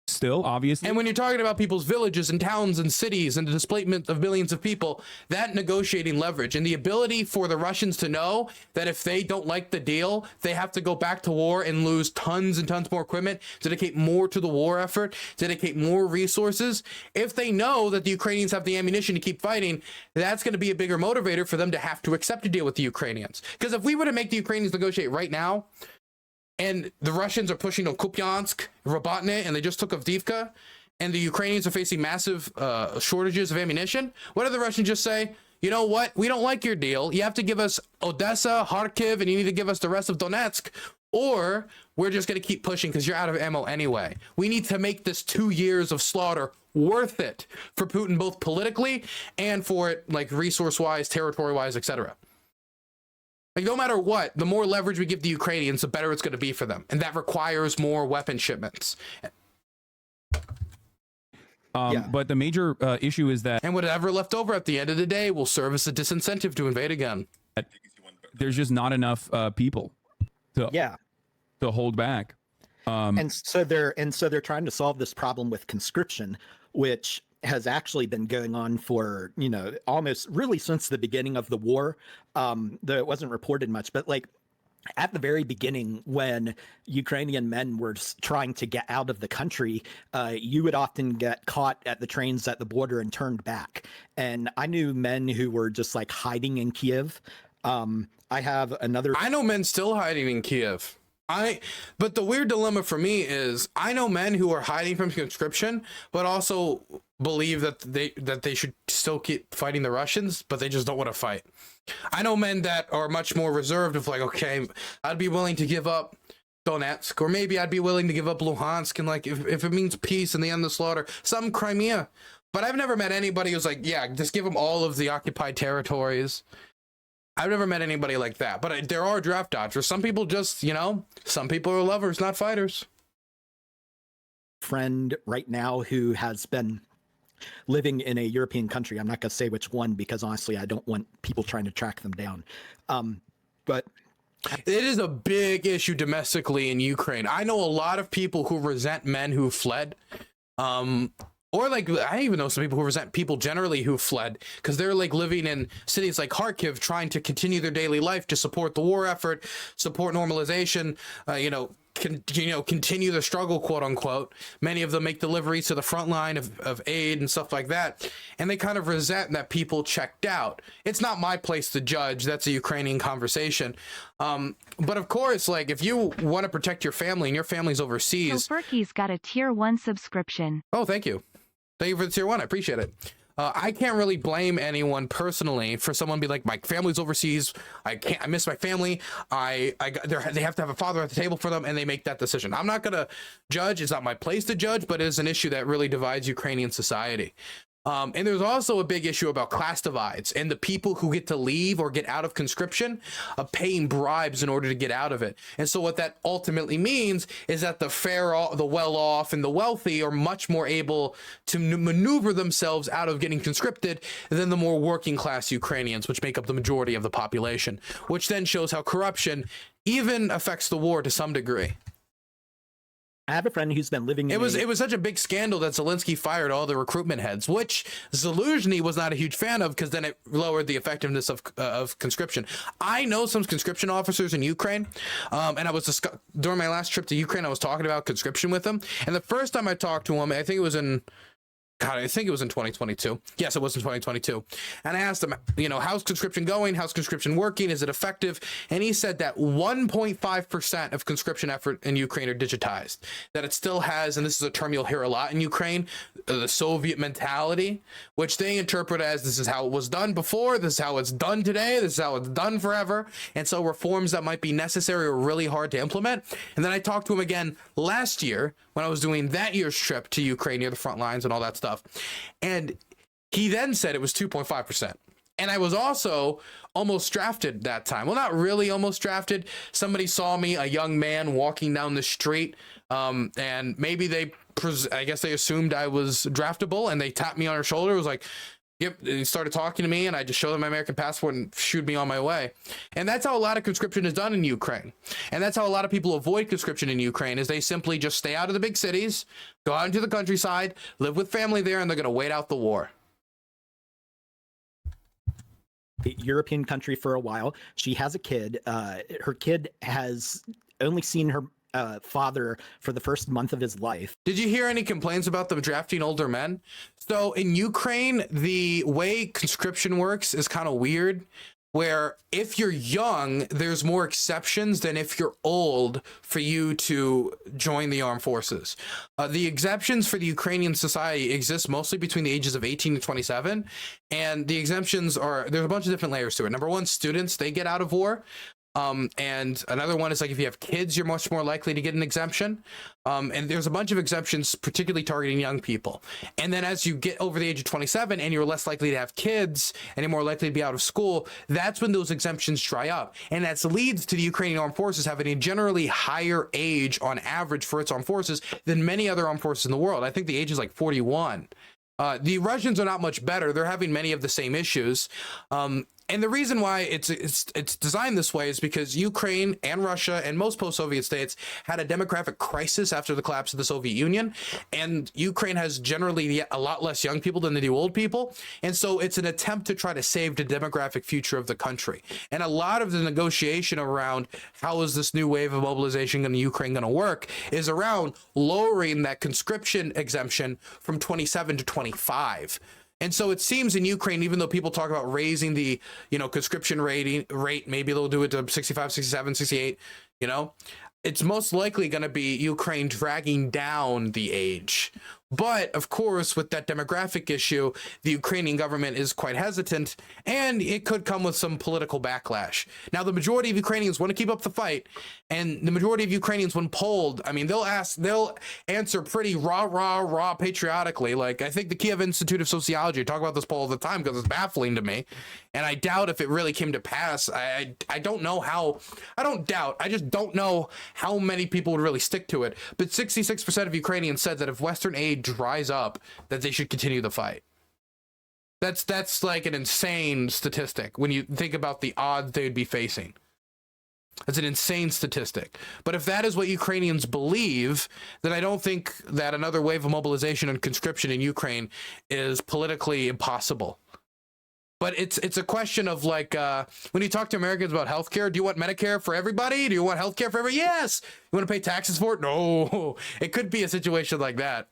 Still, obviously. And when you're talking about people's villages and towns and cities and the displacement of millions of people, that negotiating leverage and the ability for the Russians to know that if they don't like the deal, they have to go back to war and lose tons and tons more equipment, dedicate more to the war effort, dedicate more resources. If they know that the Ukrainians have the ammunition to keep fighting, that's going to be a bigger motivator for them to have to accept a deal with the Ukrainians. Because if we were to make the Ukrainians negotiate right now, and the Russians are pushing on Kupiansk, Robotne, and they just took Avdiivka, and the Ukrainians are facing massive shortages of ammunition, what do the Russians just say? You know what? We don't like your deal. You have to give us Odessa, Kharkiv, and you need to give us the rest of Donetsk, or we're just going to keep pushing because you're out of ammo anyway. We need to make this 2 years of slaughter worth it for Putin, both politically and for it, like resource-wise, territory-wise, etc. Like, no matter what, the more leverage we give the Ukrainians, the better it's going to be for them. And that requires more weapon shipments. But the major issue is that... And whatever left over at the end of the day will serve as a disincentive to invade again. There's just not enough people to hold back. And so they're trying to solve this problem with conscription, which has actually been going on for, almost really since the beginning of the war. Though it wasn't reported much, but like at the very beginning, when Ukrainian men were trying to get out of the country, you would often get caught at the trains at the border and turned back. And I knew men who were just like hiding in Kiev. I know men still hiding in Kiev. But the weird dilemma for me is I know men who are hiding from conscription, but also believe that they should still keep fighting the Russians, but they just don't want to fight. I know men that are much more reserved of like, okay, I'd be willing to give up Donetsk, or maybe I'd be willing to give up Luhansk, and like if it means peace and the end of the slaughter, some Crimea. But I've never met anybody who's like, yeah, just give them all of the occupied territories. I've never met anybody like that, but there are draft dodgers. Some people just, some people are lovers, not fighters. Friend right now who has been living in a European country. I'm not going to say which one because honestly, I don't want people trying to track them down. But it is a big issue domestically in Ukraine. I know a lot of people who resent men who fled. Or like, I even know some people who resent people generally who fled because they're like living in cities like Kharkiv, trying to continue their daily life to support the war effort, support normalization, continue the struggle, quote unquote. Many of them make deliveries to the front line of aid and stuff like that. And they kind of resent that people checked out. It's not my place to judge. That's a Ukrainian conversation. But of course, like if you want to protect your family and your family's overseas. So Berkey's got a tier 1 subscription. Oh, thank you. Thank you for the tier 1. I appreciate it. I can't really blame anyone personally for someone be like, my family's overseas. I miss my family. They have to have a father at the table for them, and they make that decision. I'm not gonna judge. It's not my place to judge, but it is an issue that really divides Ukrainian society. And there's also a big issue about class divides and the people who get to leave or get out of conscription of paying bribes in order to get out of it. And so what that ultimately means is that the well-off and the wealthy are much more able to maneuver themselves out of getting conscripted than the more working class Ukrainians, which make up the majority of the population, which then shows how corruption even affects the war to some degree. I have a friend who's been living. It was such a big scandal that Zelensky fired all the recruitment heads, which Zaluzhny was not a huge fan of because then it lowered the effectiveness of conscription. I know some conscription officers in Ukraine, and I was during my last trip to Ukraine, I was talking about conscription with them, and the first time I talked to him, I think it was in 2022. Yes, it was in 2022. And I asked him, how's conscription going? How's conscription working? Is it effective? And he said that 1.5% of conscription effort in Ukraine are digitized. That it still has, and this is a term you'll hear a lot in Ukraine, the Soviet mentality, which they interpret as this is how it was done before, this is how it's done today, this is how it's done forever. And so reforms that might be necessary are really hard to implement. And then I talked to him again last year when I was doing that year's trip to Ukraine near the front lines and all that stuff. And he then said it was 2.5%. And I was also almost drafted that time. Well, not really almost drafted. Somebody saw me, a young man walking down the street, and maybe I guess they assumed I was draftable, and they tapped me on her shoulder. It was like, yep, he started talking to me, and I just showed them my American passport and shooed me on my way. And that's how a lot of conscription is done in Ukraine. And that's how a lot of people avoid conscription in Ukraine, is they simply just stay out of the big cities, go out into the countryside, live with family there, and they're going to wait out the war. European country for a while. She has a kid. Her kid has only seen her father for the first month of his life. Did you hear any complaints about them drafting older men? So in Ukraine, the way conscription works is kind of weird, where if you're young, there's more exceptions than if you're old for you to join the armed forces. The exceptions for the Ukrainian society exist mostly between the ages of 18 and 27. And the exemptions there's a bunch of different layers to it. Number one, students, they get out of war. And another one is like if you have kids, you're much more likely to get an exemption. And there's a bunch of exemptions, particularly targeting young people. And then as you get over the age of 27 and you're less likely to have kids and you're more likely to be out of school, that's when those exemptions dry up. And that leads to the Ukrainian armed forces having a generally higher age on average for its armed forces than many other armed forces in the world. I think the age is like 41. The Russians are not much better. They're having many of the same issues. And the reason why it's designed this way is because Ukraine and Russia and most post-Soviet states had a demographic crisis after the collapse of the Soviet Union, and Ukraine has generally a lot less young people than they do old people, and so it's an attempt to try to save the demographic future of the country. And a lot of the negotiation around how is this new wave of mobilization in Ukraine going to work is around lowering that conscription exemption from 27 to 25. And so it seems in Ukraine, even though people talk about raising the, conscription rate, maybe they'll do it to 65, 67, 68, it's most likely going to be Ukraine dragging down the age. But of course, with that demographic issue, the Ukrainian government is quite hesitant, and it could come with some political backlash. Now, the majority of Ukrainians want to keep up the fight, and the majority of Ukrainians, when polled, they'll answer pretty raw patriotically. Like, I think the Kiev Institute of Sociology talk about this poll all the time because it's baffling to me, and I doubt if it really came to pass. I don't know how. I just don't know how many people would really stick to it. But 66% of Ukrainians said that if Western aid dries up, that they should continue the fight. That's like an insane statistic when you think about the odds they would be facing. That's an insane statistic. But if that is what Ukrainians believe, then I don't think that another wave of mobilization and conscription in Ukraine is politically impossible. But it's a question of like, when you talk to Americans about healthcare, do you want Medicare for everybody? Do you want healthcare for everybody? Yes. You want to pay taxes for it? No. It could be a situation like that,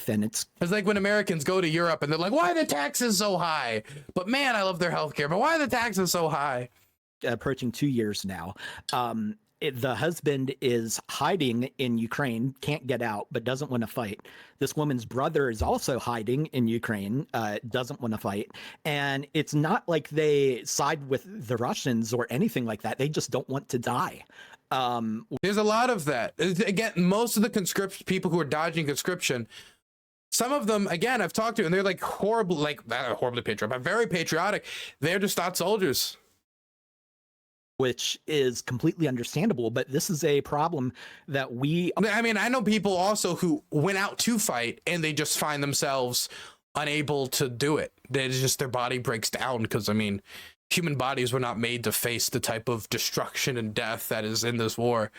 And it's like when Americans go to Europe and they're like, why are the taxes so high? But man, I love their healthcare. But why are the taxes so high? Approaching 2 years now. The husband is hiding in Ukraine, can't get out, but doesn't want to fight. This woman's brother is also hiding in Ukraine, doesn't want to fight. And it's not like they side with the Russians or anything like that. They just don't want to die. There's a lot of that. Again, most of the people who are dodging conscription, some of them, again, I've talked to, and they're like horribly patriotic, but very patriotic. They're just not soldiers. Which is completely understandable, but this is a problem that I know people also who went out to fight and they just find themselves unable to do it. It's just their body breaks down because, human bodies were not made to face the type of destruction and death that is in this war.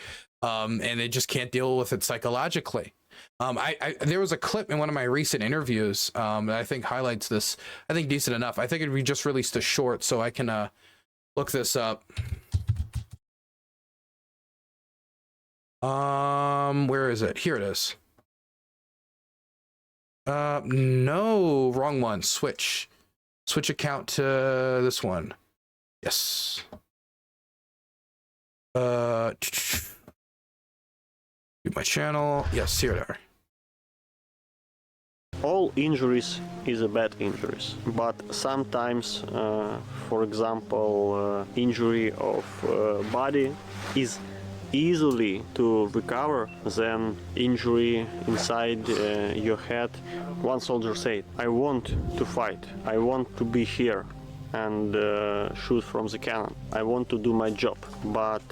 and they just can't deal with it psychologically. There was a clip in one of my recent interviews that I think highlights this, I think decent enough. I think we just released a short, so I can look this up. Where is it? Here it is. No, wrong one. Switch account to this one. Yes. Do my channel. Yes, here they are. All injuries is a bad injuries, but sometimes, for example, injury of body is easily to recover than injury inside your head. One soldier said, I want to fight, I want to be here and shoot from the cannon. I want to do my job, but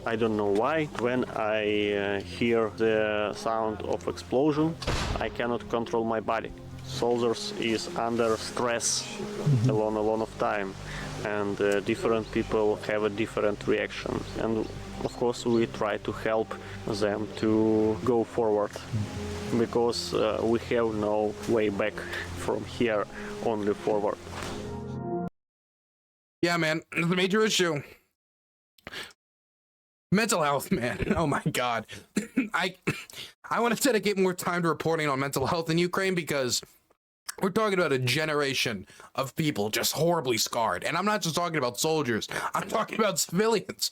I don't know why. When I hear the sound of explosion, I cannot control my body. Soldiers is under stress a lot of time, and different people have a different reaction. And of course, we try to help them to go forward, because we have no way back from here, only forward. Yeah, man, the major issue. Mental health, man. Oh my God. I want to dedicate more time to reporting on mental health in Ukraine, because we're talking about a generation of people just horribly scarred. And I'm not just talking about soldiers. I'm talking about civilians.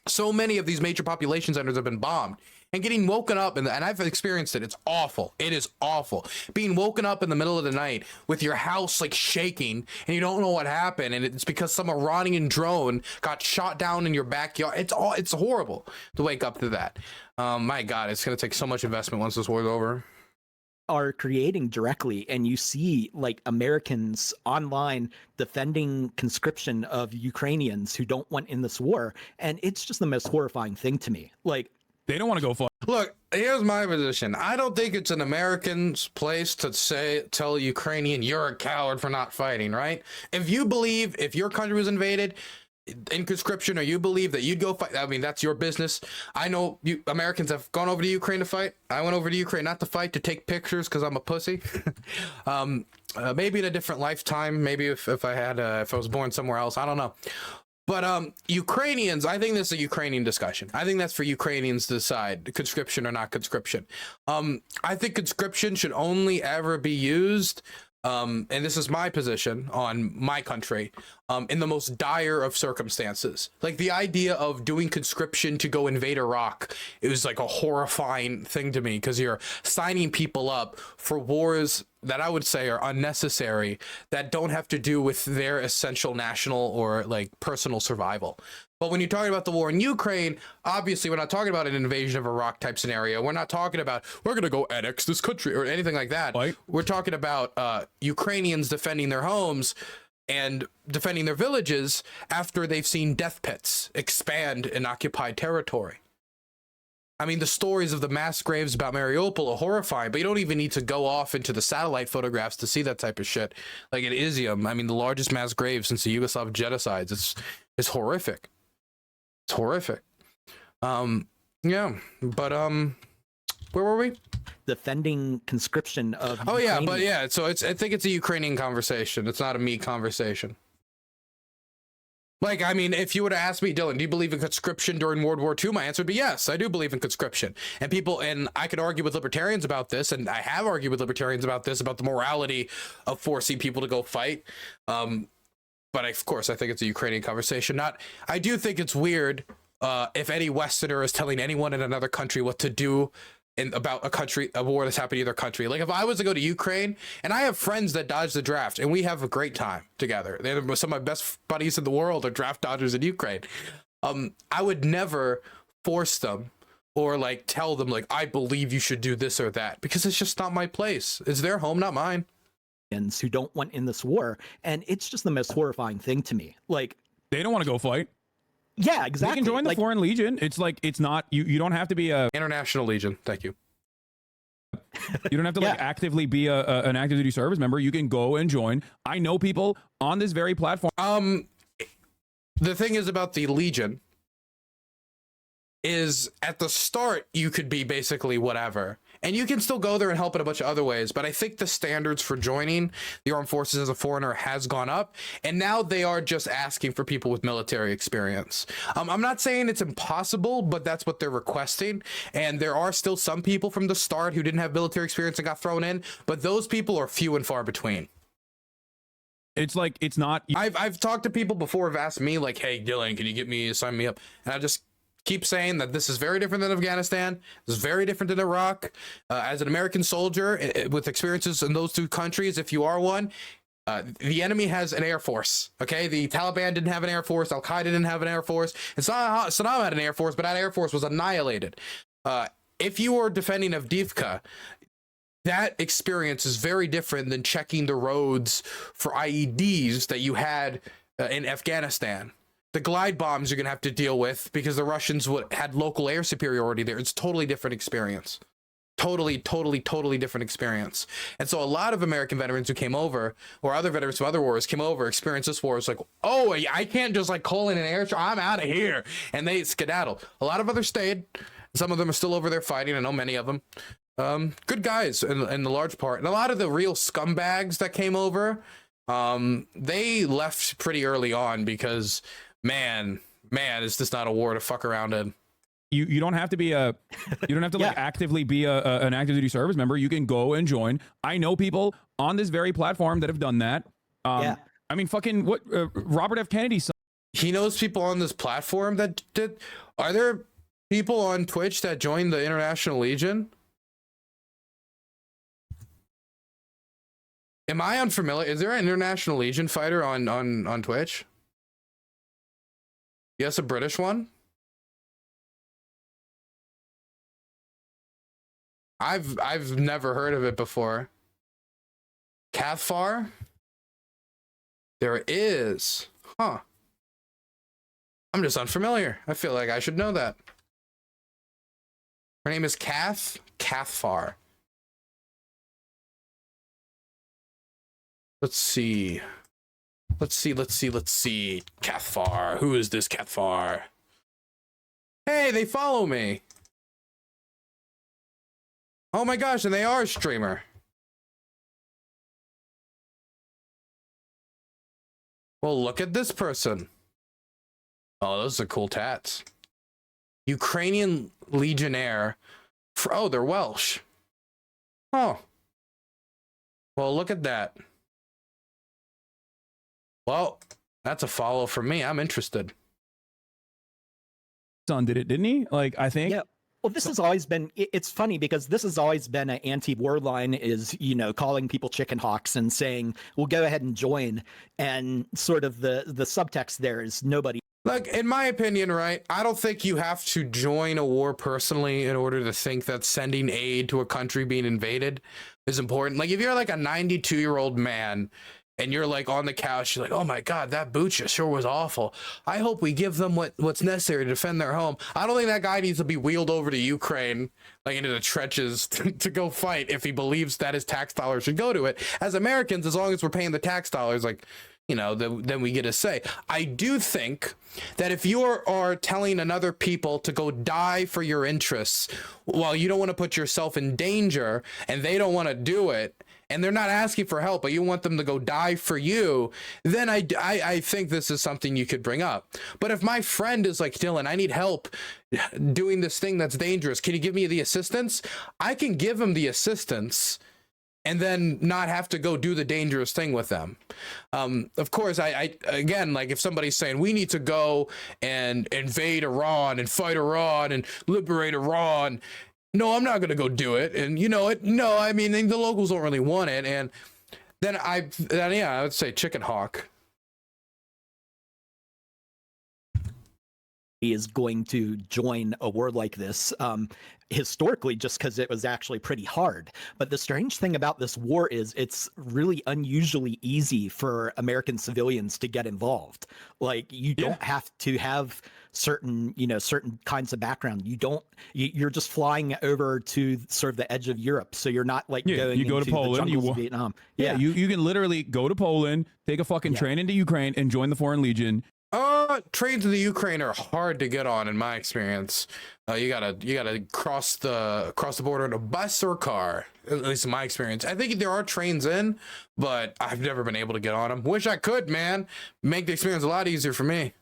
So many of these major population centers have been bombed. And getting woken up, and I've experienced it, it's awful. It is awful. Being woken up in the middle of the night with your house like shaking, and you don't know what happened, and it's because some Iranian drone got shot down in your backyard. It's horrible to wake up to that. My God, it's gonna take so much investment once this war's over. Are creating directly, and you see like Americans online defending conscription of Ukrainians who don't want in this war, and it's just the most horrifying thing to me. Like, They don't want to go fight. Look, here's my position. I don't think it's an American's place to tell a Ukrainian you're a coward for not fighting, right? If you believe if your country was invaded in conscription, or you believe that you'd go fight, I mean, that's your business. I know you Americans have gone over to Ukraine to fight. I went over to Ukraine not to fight, to take pictures because I'm a pussy. Maybe in a different lifetime, maybe if I was born somewhere else, I don't know. But Ukrainians, I think this is a Ukrainian discussion. I think that's for Ukrainians to decide conscription or not conscription. I think conscription should only ever be used, and this is my position on my country, in the most dire of circumstances. Like the idea of doing conscription to go invade Iraq, it was like a horrifying thing to me, because you're signing people up for wars that I would say are unnecessary, that don't have to do with their essential national or like personal survival. But when you're talking about the war in Ukraine, obviously we're not talking about an invasion of Iraq type scenario. We're not talking about we're going to go annex this country or anything like that. Right. We're talking about Ukrainians defending their homes and defending their villages after they've seen death pits expand in occupied territory. I mean, the stories of the mass graves about Mariupol are horrifying, but you don't even need to go off into the satellite photographs to see that type of shit. Like in Izium, I mean, the largest mass grave since the Yugoslav genocides. It's horrific. It's horrific. Yeah, but where were we? defending conscription of Oh yeah, but Ukrainians. yeah, so I think it's a Ukrainian conversation. It's not a me conversation. Like, I mean, if you were to ask me, Dylan, do you believe in conscription during World War II? My answer would be yes, I do believe in conscription. And I could argue with libertarians about this, and I have argued with libertarians about this, about the morality of forcing people to go fight. But of course, I think it's a Ukrainian conversation. I do think it's weird if any Westerner is telling anyone in another country what to do about a war that's happening in their country. Like if I was to go to Ukraine, and I have friends that dodge the draft, and we have a great time together. They're some of my best buddies in the world are draft dodgers in Ukraine. I would never force them or like tell them like, I believe you should do this or that, because it's just not my place. It's their home, not mine. Who don't want in this war, and it's just the most horrifying thing to me. Like They don't want to go fight. yeah, They exactly. can join the like, Foreign Legion. It's like, it's not, you don't have to be a, International Legion. Thank you. you don't have to like actively be an active duty service member. You can go and join. I know people on this very platform. The thing is about the Legion, is at the start, you could be basically whatever. And you can still go there and help in a bunch of other ways. But I think the standards for joining the armed forces as a foreigner has gone up. And now they are just asking for people with military experience. I'm not saying it's impossible, but that's what they're requesting. And there are still some people from the start who didn't have military experience and got thrown in. But those people are few and far between. It's like, it's not. I've talked to people before who've asked me like, hey, Dylan, can you sign me up? And I just keep saying that this is very different than Afghanistan. This is very different than Iraq. As an American soldier with experiences in those two countries, if you are one, the enemy has an air force. Okay, the Taliban didn't have an air force. Al Qaeda didn't have an air force. And Saddam had an air force, but that air force was annihilated. If you are defending Avdiivka, that experience is very different than checking the roads for IEDs that you had in Afghanistan. The glide bombs you're going to have to deal with because the Russians had local air superiority there. It's totally different experience. Totally different experience. And so a lot of American veterans who came over, or other veterans from other wars came over, experienced this war. It's like, oh, I can't just like call in an air show. I'm out of here. And they skedaddle. A lot of others stayed. Some of them are still over there fighting. I know many of them. Good guys in the large part. And a lot of the real scumbags that came over, they left pretty early on because man, is this not a war to fuck around in? You don't have to be like actively be an active duty service member. You can go and join. I know people on this very platform that have done that. I mean, fucking what Robert F. Kennedy. He knows people on this platform that did. Are there people on Twitch that joined the International Legion? Am I unfamiliar? Is there an International Legion fighter on Twitch? Yes, a British one. I've never heard of it before. Cathfar? There is. Huh. I'm just unfamiliar. I feel like I should know that. Her name is Cathfar. Let's see. Cathfar. Who is this Cathfar? Hey, they follow me. Oh my gosh, and they are a streamer. Well, look at this person. Oh, those are cool tats. Ukrainian Legionnaire. Oh, they're Welsh. Oh. Well, look at that. Well, that's a follow from me. I'm interested. Son did it, didn't he? Like, I think. Yeah. Well, this has always been, it's funny because this has always been an anti-war line is, calling people chicken hawks and saying, well, go ahead and join. And sort of the subtext there is nobody. Look, in my opinion, right, I don't think you have to join a war personally in order to think that sending aid to a country being invaded is important. Like, if you're like a 92-year-old man and you're like on the couch, you're like, oh my God, that Bucha sure was awful. I hope we give them what's necessary to defend their home. I don't think that guy needs to be wheeled over to Ukraine, like into the trenches to go fight if he believes that his tax dollars should go to it. As Americans, as long as we're paying the tax dollars, like, then we get a say. I do think that if you are telling another people to go die for your interests while you don't want to put yourself in danger and they don't want to do it, and they're not asking for help, but you want them to go die for you, then I think this is something you could bring up. But if my friend is like, Dylan, I need help doing this thing that's dangerous, can you give me the assistance? I can give him the assistance and then not have to go do the dangerous thing with them. Of course, I again, like if somebody's saying we need to go and invade Iran and fight Iran and liberate Iran, no, I'm not going to go do it. And no, I mean, the locals don't really want it. And then I would say chicken hawk. He is going to join a war like this historically just because it was actually pretty hard. But the strange thing about this war is it's really unusually easy for American civilians to get involved. Like you don't have to have certain kinds of background. You're just flying over to sort of the edge of Europe. So you're not like going go to Poland, of Vietnam. You can literally go to Poland, take a fucking train into Ukraine and join the Foreign Legion. Trains in the Ukraine are hard to get on in my experience. You gotta cross the border in a bus or car, at least in my experience. I think there are trains in, but I've never been able to get on them. Wish I could, man. Make the experience a lot easier for me.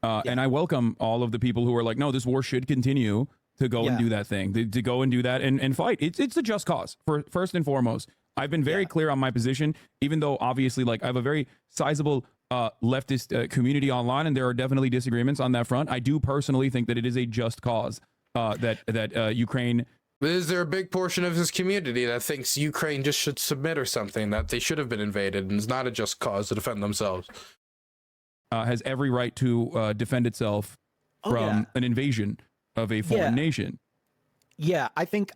And I welcome all of the people who are like, no, this war should continue, to go and do that thing, to go and do that and fight. It's a just cause, first and foremost. I've been very clear on my position, even though obviously, like, I have a very sizable leftist community online, and there are definitely disagreements on that front. I do personally think that it is a just cause that Ukraine. But is there a big portion of this community that thinks Ukraine just should submit or something, that they should have been invaded and is not a just cause to defend themselves? Has every right to defend itself from an invasion of a foreign nation. Yeah, I think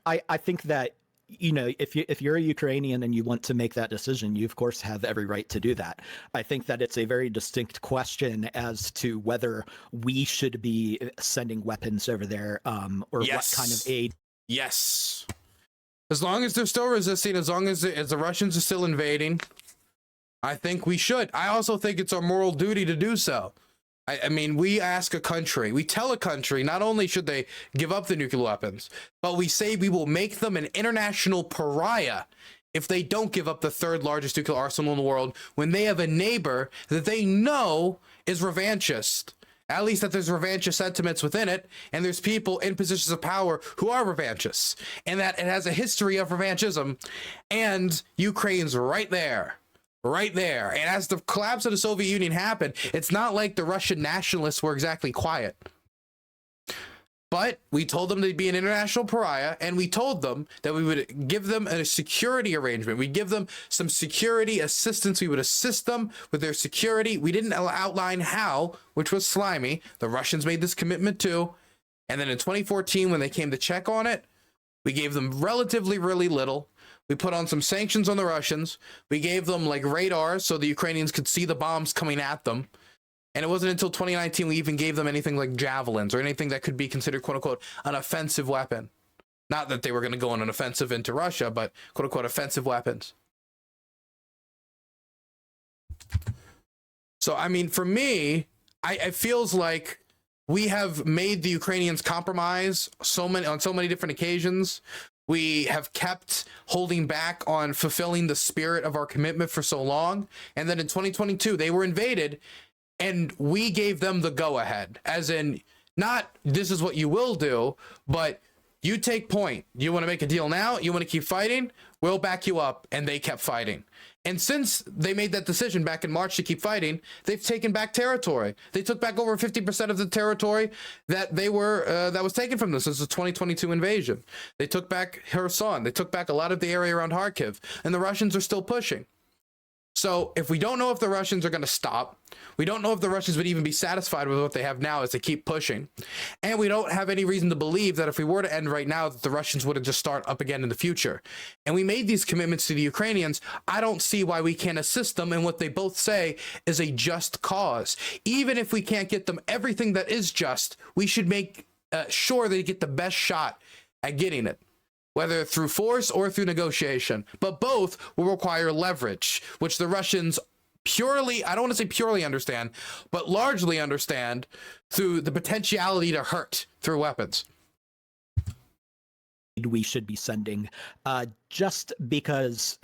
that, you know, if you're a Ukrainian and you want to make that decision, you of course have every right to do that. I think that it's a very distinct question as to whether we should be sending weapons over there, or what kind of aid. Yes. As long as they're still resisting, as long as the Russians are still invading, I think we should. I also think it's our moral duty to do so. I mean, we ask a country, we tell a country, not only should they give up the nuclear weapons, but we say we will make them an international pariah if they don't give up the third largest nuclear arsenal in the world, when they have a neighbor that they know is revanchist. At least that there's revanchist sentiments within it, and there's people in positions of power who are revanchists, and that it has a history of revanchism, and Ukraine's right there. Right there. And as the collapse of the Soviet Union happened, it's not like the Russian nationalists were exactly quiet. But we told them they'd be an international pariah, and we told them that we would give them a security arrangement. We'd give them some security assistance. We would assist them with their security. We didn't outline how, which was slimy. The Russians made this commitment too. And then in 2014, when they came to check on it, we gave them relatively really little. We put on some sanctions on the Russians. We gave them like radar so the Ukrainians could see the bombs coming at them. And it wasn't until 2019 we even gave them anything like javelins or anything that could be considered, quote unquote, an offensive weapon. Not that they were going to go on an offensive into Russia, but quote unquote offensive weapons. So, I mean, for me, it feels like we have made the Ukrainians compromise on so many different occasions. We have kept holding back on fulfilling the spirit of our commitment for so long. And then in 2022, they were invaded and we gave them the go ahead, as in, not this is what you will do, but you take point. You want to make a deal now? You want to keep fighting? We'll back you up. And they kept fighting. And since they made that decision back in March to keep fighting, they've taken back territory. They took back over 50% of the territory that that was taken from them since the 2022 invasion. They took back Hasan. They took back a lot of the area around Kharkiv, and the Russians are still pushing. So if we don't know if the Russians are going to stop, we don't know if the Russians would even be satisfied with what they have now as they keep pushing, and we don't have any reason to believe that if we were to end right now, that the Russians wouldn't just start up again in the future. And we made these commitments to the Ukrainians. I don't see why we can't assist them in what they both say is a just cause. Even if we can't get them everything that is just, we should make sure they get the best shot at getting it, whether through force or through negotiation. But both will require leverage, which the Russians purely, I don't want to say purely understand, but largely understand through the potentiality to hurt through weapons. We should be sending, just because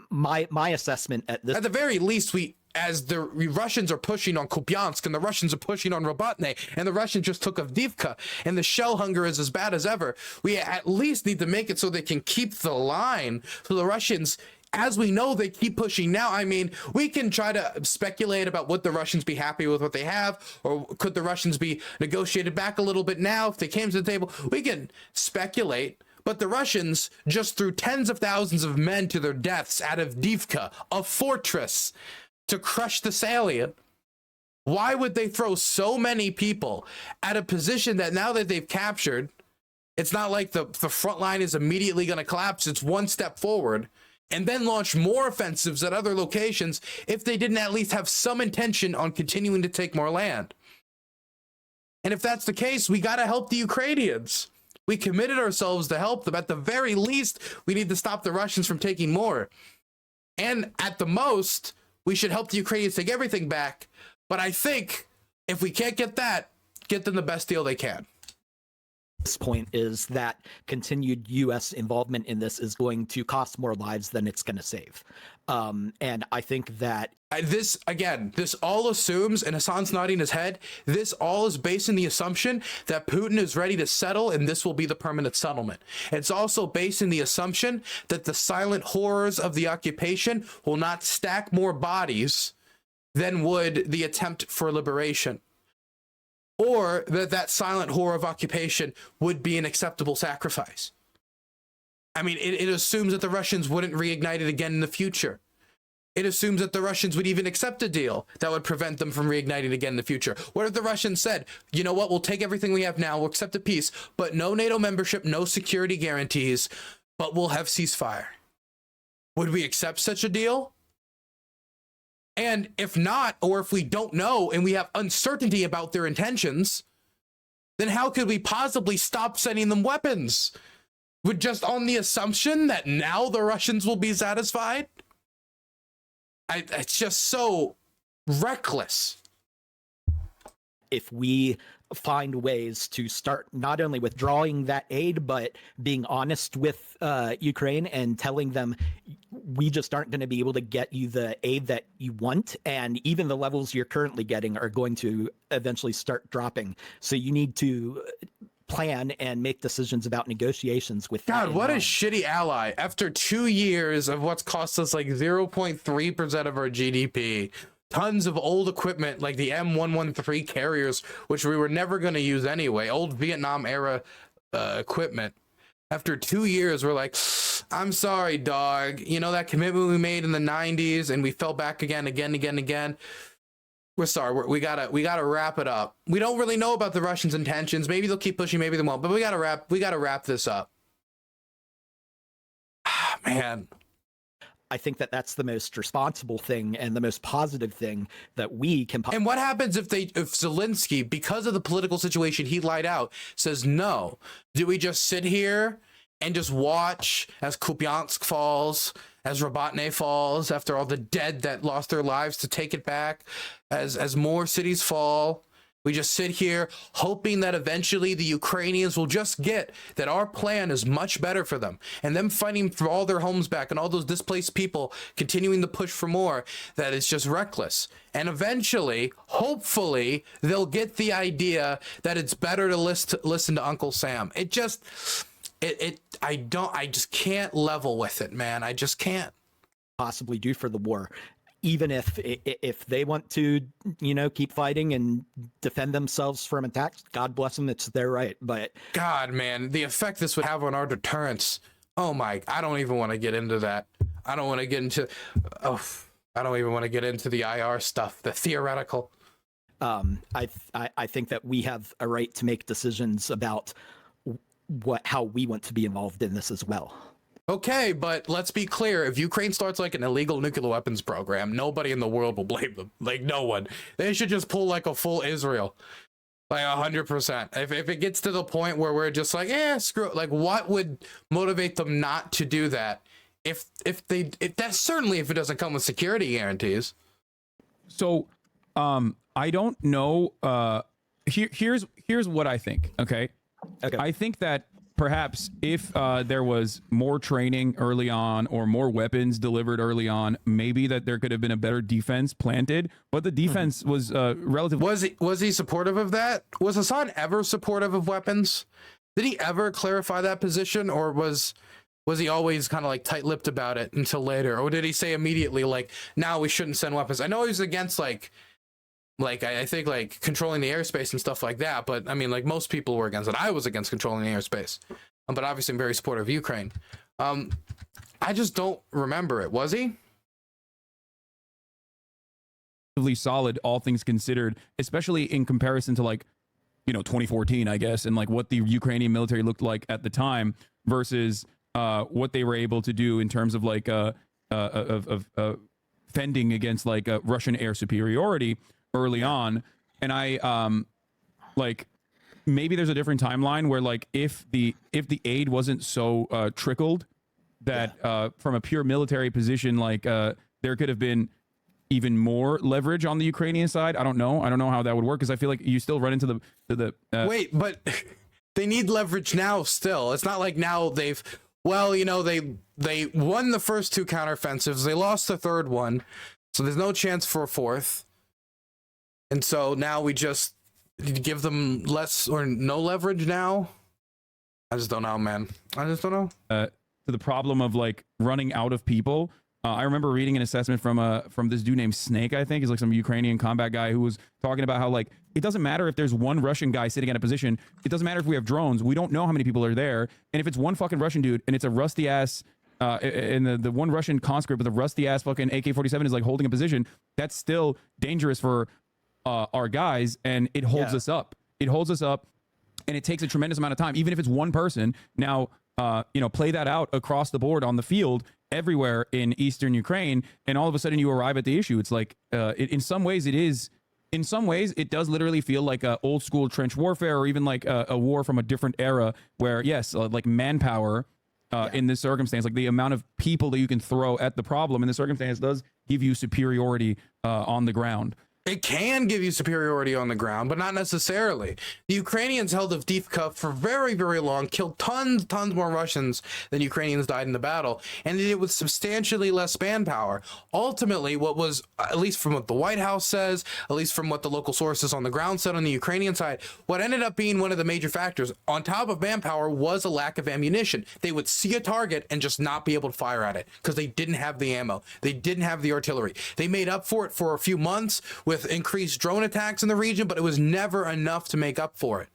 my assessment at the very least, as the Russians are pushing on Kupiansk and the Russians are pushing on Robatne and the Russians just took Avdiivka and the shell hunger is as bad as ever, we at least need to make it so they can keep the line. So the Russians, as we know, they keep pushing now. I mean, we can try to speculate about would the Russians be happy with what they have, or could the Russians be negotiated back a little bit now if they came to the table. We can speculate. But the Russians just threw tens of thousands of men to their deaths out of Avdiivka, a fortress, to crush the salient. Why would they throw so many people at a position that now that they've captured, it's not like the front line is immediately going to collapse. It's one step forward, and then launch more offensives at other locations if they didn't at least have some intention on continuing to take more land. And if that's the case, we got to help the Ukrainians. We committed ourselves to help them. At the very least, we need to stop the Russians from taking more. And at the most, we should help the Ukrainians take everything back, But I think if we can't get that, get them the best deal they can. This point is that continued U.S. involvement in this is going to cost more lives than it's going to save. And I think that this all assumes, and Hasan's nodding his head, this all is based on the assumption that Putin is ready to settle and this will be the permanent settlement. It's also based in the assumption that the silent horrors of the occupation will not stack more bodies than would the attempt for liberation. Or that silent horror of occupation would be an acceptable sacrifice. I mean, it assumes that the Russians wouldn't reignite it again in the future. It assumes that the Russians would even accept a deal that would prevent them from reigniting again in the future. What if the Russians said, you know what, we'll take everything we have now, we'll accept a peace, but no NATO membership, no security guarantees, but we'll have ceasefire? Would we accept such a deal? And if not, or if we don't know and we have uncertainty about their intentions, then how could we possibly stop sending them weapons? With just on the assumption that now the Russians will be satisfied? It's just so reckless. if we find ways to start not only withdrawing that aid, but being honest with Ukraine and telling them we just aren't going to be able to get you the aid that you want, and even the levels you're currently getting are going to eventually start dropping. So you need to plan and make decisions about negotiations with God, what a shitty ally. After 2 years of what's cost us like 0.3% of our GDP, tons of old equipment like the M113 carriers, which we were never going to use anyway, old Vietnam era equipment. After 2 years, we're like, I'm sorry, dog. You know that commitment we made in the 90s and we fell back again. We're sorry. We gotta wrap it up. We don't really know about the Russians' intentions. Maybe they'll keep pushing, maybe they won't. But we gotta wrap this up. Man, I think that that's the most responsible thing and the most positive thing that we can. And what happens if Zelensky, because of the political situation he laid out, says no? Do we just sit here and just watch as Kupiansk falls, as Rabatne falls, after all the dead that lost their lives to take it back, as more cities fall? We just sit here hoping that eventually the Ukrainians will just get that our plan is much better for them, and them fighting for all their homes back and all those displaced people continuing to push for more, that it's just reckless. And eventually, hopefully, they'll get the idea that it's better to listen to Uncle Sam. I just can't level with it, man. I just can't. Possibly do for the war. Even if they want to, keep fighting and defend themselves from attacks, God bless them, it's their right. But God, man, the effect this would have on our deterrence. Oh my, I don't even want to get into that. I don't want to get into, I don't even want to get into the IR stuff, the theoretical. I think that we have a right to make decisions about how we want to be involved in this as well. Okay, but let's be clear. If Ukraine starts like an illegal nuclear weapons program, nobody in the world will blame them. Like, no one. They should just pull like a full Israel. Like 100%. If it gets to the point where we're just like, screw it. Like, what would motivate them not to do that? If that's certainly if it doesn't come with security guarantees. So, I don't know. Here's what I think. Okay. I think that perhaps if there was more training early on or more weapons delivered early on, maybe that there could have been a better defense planted. But the defense was relatively. Was he supportive of that? Was Hasan ever supportive of weapons? Did he ever clarify that position, or was he always kind of like tight-lipped about it until later, or did he say immediately like, "Now we shouldn't send weapons"? I know he was against like I think like controlling the airspace and stuff like that, but I mean, like most people were against it. I was against controlling the airspace, but obviously I'm very supportive of Ukraine. I just don't remember it. Was he solid, all things considered, especially in comparison to 2014, I guess, and like what the Ukrainian military looked like at the time versus what they were able to do in terms of like fending against like Russian air superiority early on. And I maybe there's a different timeline where like if the aid wasn't so trickled that from a pure military position, like there could have been even more leverage on the Ukrainian side. I don't know how that would work, because I feel like you still run into the Wait, but they need leverage now still. It's not like now they've, well, you know, they won the first 2 counteroffensives. They lost the 3rd one. So there's no chance for a 4th. And so now we just give them less or no leverage now. I just don't know, man. I just don't know. To the problem of like running out of people. I remember reading an assessment from this dude named Snake, I think. He's like some Ukrainian combat guy who was talking about how like it doesn't matter if there's one Russian guy sitting at a position. It doesn't matter if we have drones. We don't know how many people are there. And if it's one fucking Russian dude and it's a rusty ass and the one Russian conscript with a rusty ass fucking AK-47 is like holding a position, that's still dangerous for our guys, and it holds us up. It holds us up, and it takes a tremendous amount of time, even if it's one person. Now, you know, play that out across the board on the field everywhere in eastern Ukraine, and all of a sudden you arrive at the issue. It's like, in some ways it is, in some ways it does literally feel like a old school trench warfare, or even like a war from a different era where, yes, like manpower in this circumstance, like the amount of people that you can throw at the problem in this circumstance does give you superiority on the ground. It can give you superiority on the ground, but not necessarily. The Ukrainians held Avdiivka for very, very long, killed tons more Russians than Ukrainians died in the battle, and did it with substantially less manpower. Ultimately, what was, at least from what the White House says, at least from what the local sources on the ground said on the Ukrainian side, what ended up being one of the major factors, on top of manpower, was a lack of ammunition. They would see a target and just not be able to fire at it because they didn't have the ammo. They didn't have the artillery. They made up for it for a few months with increased drone attacks in the region, but it was never enough to make up for it.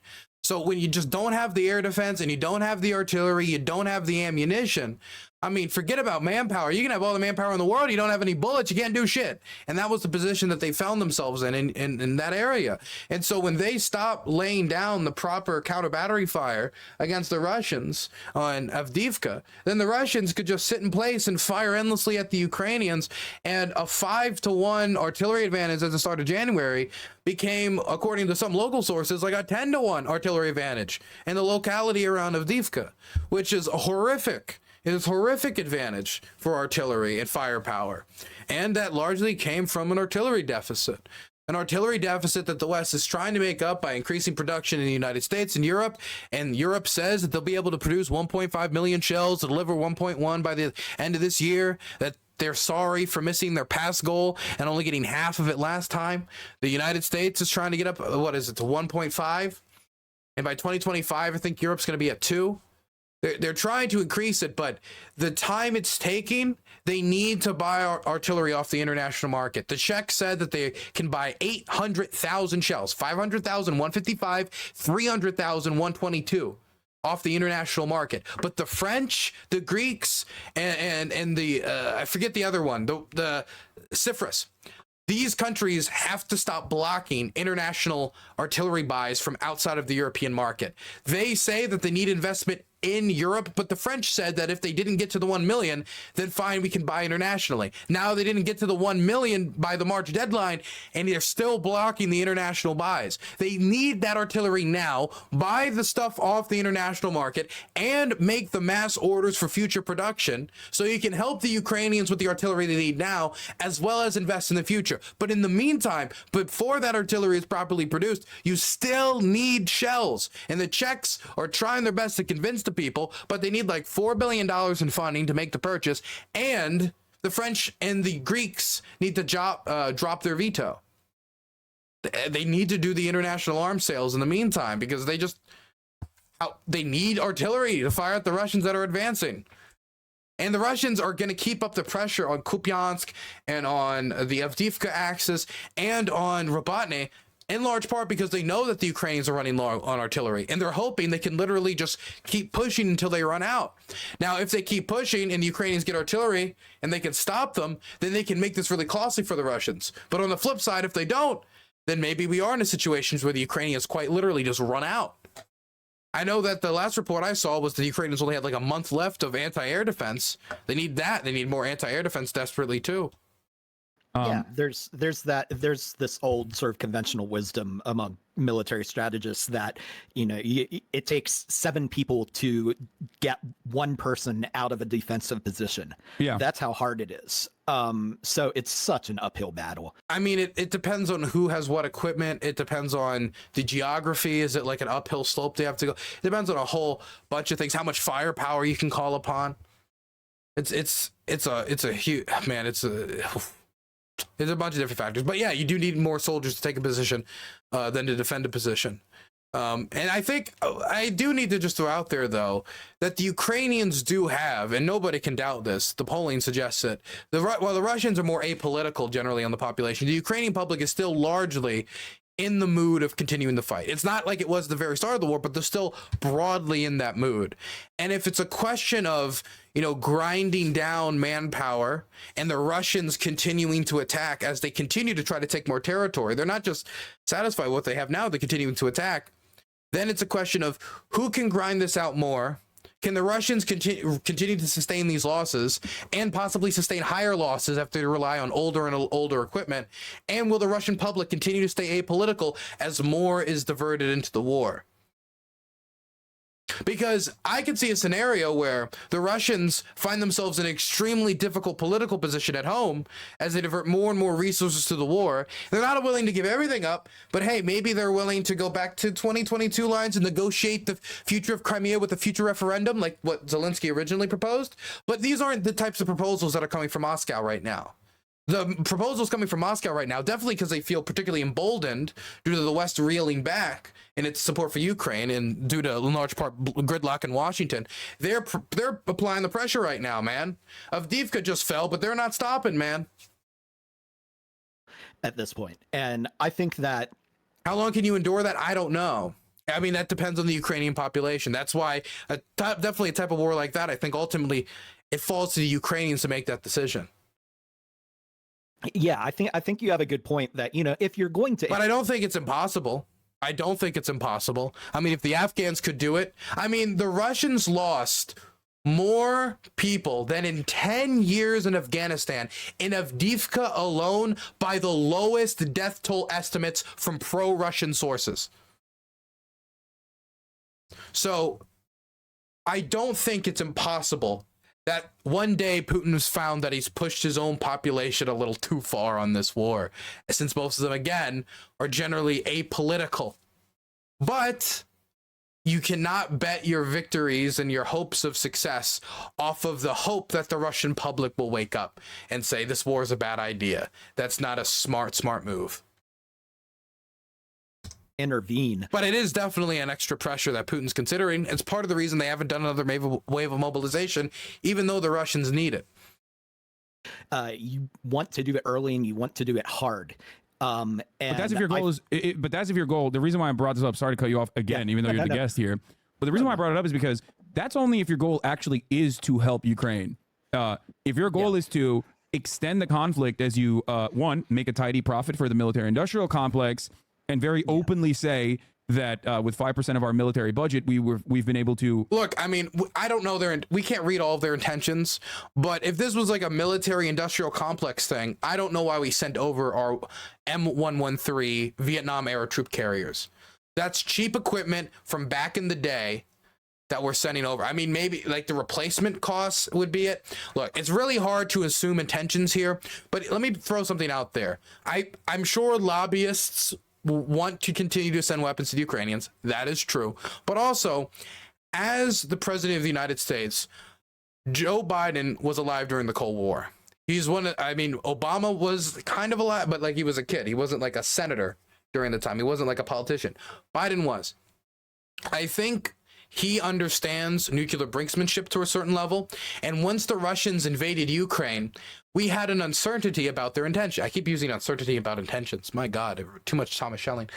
So when you just don't have the air defense and you don't have the artillery, you don't have the ammunition, I mean, forget about manpower. You can have all the manpower in the world. You don't have any bullets. You can't do shit. And that was the position that they found themselves in that area. And so when they stopped laying down the proper counter battery fire against the Russians on Avdiivka, then the Russians could just sit in place and fire endlessly at the Ukrainians. And a 5-1 artillery advantage at the start of January became, according to some local sources, like a 10-1 artillery advantage in the locality around Avdiivka, which is horrific. It is horrific advantage for artillery and firepower. And that largely came from an artillery deficit. An artillery deficit that the West is trying to make up by increasing production in the United States and Europe. And Europe says that they'll be able to produce 1.5 million shells to deliver 1.1 by the end of this year. That they're sorry for missing their past goal and only getting half of it last time. The United States is trying to get up, what is it, to 1.5? And by 2025, I think Europe's going to be at 2. They're trying to increase it, but the time it's taking, they need to buy artillery off the international market. The Czechs said that they can buy 800,000 shells, 500,000, 155, 300,000, 122 off the international market. But the French, the Greeks, and the, I forget the other one, the Cyprus. These countries have to stop blocking international artillery buys from outside of the European market. They say that they need investment in Europe, but the French said that if they didn't get to the 1 million, then fine, we can buy internationally. Now they didn't get to the 1 million by the March deadline, and they're still blocking the international buys. They need that artillery now, buy the stuff off the international market, and make the mass orders for future production so you can help the Ukrainians with the artillery they need now, as well as invest in the future. But in the meantime, before that artillery is properly produced, you still need shells. And the Czechs are trying their best to convince the people, but they need like $4 billion in funding to make the purchase, and the French and the Greeks need to drop their veto. They need to do the international arms sales in the meantime, because they need artillery to fire at the Russians that are advancing. And the Russians are going to keep up the pressure on Kupiansk and on the Avdiivka axis and on Robatny, in large part because they know that the Ukrainians are running low on artillery, and they're hoping they can literally just keep pushing until they run out. Now, if they keep pushing and the Ukrainians get artillery and they can stop them, then they can make this really costly for the Russians. But on the flip side, if they don't, then maybe we are in a situation where the Ukrainians quite literally just run out. I know that the last report I saw was the Ukrainians only had like a month left of anti-air defense. They need that. They need more anti-air defense desperately too. Yeah, there's this old sort of conventional wisdom among military strategists that, you know, it takes 7 people to get 1 person out of a defensive position. Yeah, that's how hard it is. So it's such an uphill battle. I mean, it depends on who has what equipment. It depends on the geography. Is it like an uphill slope they have to go? It depends on a whole bunch of things. How much firepower you can call upon. It's a huge, man. There's a bunch of different factors, but yeah, you do need more soldiers to take a position than to defend a position. And I think I do need to just throw out there, though, that the Ukrainians do have, and nobody can doubt this, the polling suggests it, while the Russians are more apolitical generally on the population, the Ukrainian public is still largely in the mood of continuing the fight. It's not like it was the very start of the war, but they're still broadly in that mood. And if it's a question of, you know, grinding down manpower and the Russians continuing to attack as they continue to try to take more territory, they're not just satisfied with what they have now, they're continuing to attack. Then it's a question of who can grind this out more. Can the Russians continue to sustain these losses and possibly sustain higher losses after they rely on older and older equipment? And will the Russian public continue to stay apolitical as more is diverted into the war? Because I could see a scenario where the Russians find themselves in an extremely difficult political position at home as they divert more and more resources to the war. They're not willing to give everything up, but hey, maybe they're willing to go back to 2022 lines and negotiate the future of Crimea with a future referendum, like what Zelensky originally proposed. But these aren't the types of proposals that are coming from Moscow right now. The proposals coming from Moscow right now, definitely because they feel particularly emboldened due to the West reeling back in its support for Ukraine and due to in large part gridlock in Washington, they're applying the pressure right now, man. Avdiivka just fell, but they're not stopping, man. At this point, and I think that how long can you endure that? I don't know. I mean, that depends on the Ukrainian population. That's why definitely a type of war like that, I think ultimately it falls to the Ukrainians to make that decision. Yeah, I think you have a good point that, you know, if you're going to, but I don't think it's impossible. I don't think it's impossible. I mean, if the Afghans could do it, I mean, the Russians lost more people than in 10 years in Afghanistan in Avdiivka alone by the lowest death toll estimates from pro-Russian sources. So I don't think it's impossible that one day Putin has found that he's pushed his own population a little too far on this war, since most of them, again, are generally apolitical. But you cannot bet your victories and your hopes of success off of the hope that the Russian public will wake up and say this war is a bad idea. That's not a smart move. Intervene. But it is definitely an extra pressure that Putin's considering. It's part of the reason they haven't done another wave of mobilization, even though the Russians need it. You want to do it early and you want to do it hard. And but that's if your goal but that's if your goal. The reason why I brought this up, sorry to cut you off again, even though you're the guest here, but the reason why I brought it up is because that's only if your goal actually is to help Ukraine. If your goal is to extend the conflict as you, one, make a tidy profit for the military-industrial complex, and very openly say that with 5% of our military budget, we've been able to look. I mean, I don't know we can't read all of their intentions, but if this was like a military-industrial complex thing, I don't know why we sent over our M113 Vietnam era troop carriers. That's cheap equipment from back in the day that we're sending over. I mean, maybe like the replacement costs would be it. Look, it's really hard to assume intentions here, but let me throw something out there. I'm sure lobbyists want to continue to send weapons to the Ukrainians. That is true. But also, as the president of the United States, Joe Biden was alive during the Cold War. He's Obama was kind of alive, but like he was a kid. He wasn't like a senator during the time. He wasn't like a politician. Biden was. I think he understands nuclear brinksmanship to a certain level. And once the Russians invaded Ukraine, we had an uncertainty about their intention. I keep using uncertainty about intentions. My God, too much Thomas Schelling.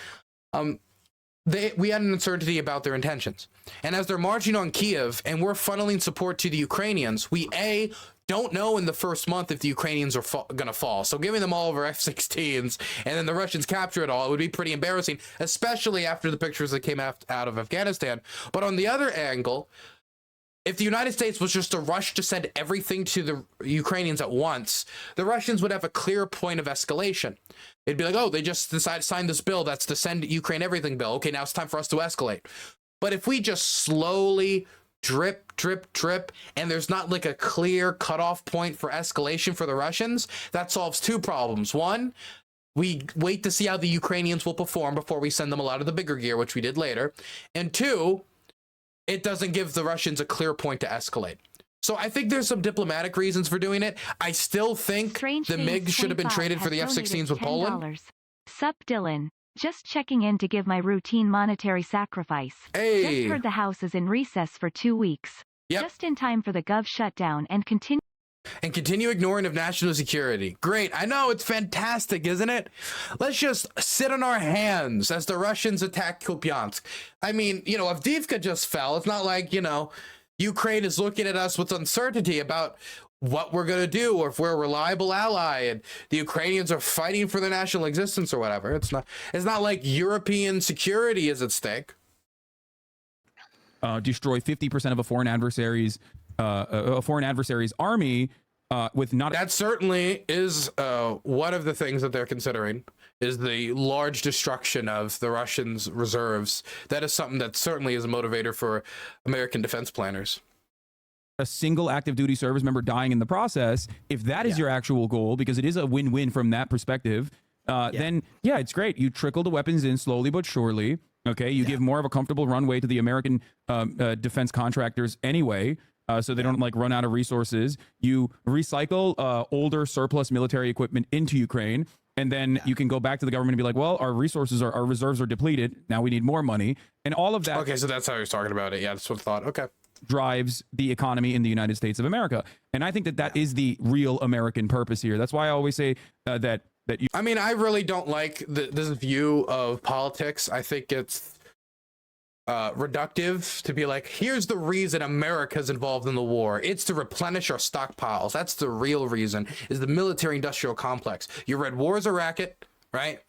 We had an uncertainty about their intentions. And as they're marching on Kiev and we're funneling support to the Ukrainians, we don't know in the first month if the Ukrainians are going to fall. So giving them all of our F-16s and then the Russians capture it all, it would be pretty embarrassing, especially after the pictures that came out of Afghanistan. But on the other angle, If the United States was just to rush to send everything to the Ukrainians at once, the Russians would have a clear point of escalation. It'd be like, oh, they just decided to sign this bill that's to send Ukraine everything bill. Okay, now it's time for us to escalate. But if we just slowly drip, drip, drip, and there's not like a clear cutoff point for escalation for the Russians, that solves two problems. One, we wait to see how the Ukrainians will perform before we send them a lot of the bigger gear, which we did later. And two, it doesn't give the Russians a clear point to escalate. So I think there's some diplomatic reasons for doing it. I still think the MiG should have been traded for the F-16s with Poland. Sup, Dylan. Just checking in to give my routine monetary sacrifice. Hey. Just heard the House is in recess for 2 weeks. Yep. Just in time for the Gov shutdown and continue ignoring of national security. Great. I know, it's fantastic, isn't it? Let's just sit on our hands as the Russians attack Kupiansk. I mean, you know, Avdiivka just fell. It's not like, you know, Ukraine is looking at us with uncertainty about what we're going to do or if we're a reliable ally and the Ukrainians are fighting for their national existence or whatever. It's not like European security is at stake. Destroy 50% of a foreign adversary's army with not. That certainly is one of the things that they're considering, is the large destruction of the Russians' reserves. That is something that certainly is a motivator for American defense planners. A single active duty service member dying in the process, if that is your actual goal, because it is a win-win from that perspective, then yeah, it's great. You trickle the weapons in slowly but surely. Okay, you give more of a comfortable runway to the American defense contractors anyway, so they don't like run out of resources. You recycle older surplus military equipment into Ukraine, and then you can go back to the government and be like, well, our reserves are depleted. Now we need more money, and all of that. Okay, so that's how you're talking about it. Yeah, that's what I thought. Okay. Drives the economy in the United States of America. And I think that is the real American purpose here. That's why I always say that you. I mean, I really don't like this view of politics. I think it's reductive to be like, here's the reason America's involved in the war. It's to replenish our stockpiles. That's the real reason, is the military industrial complex. You read War is a Racket, right?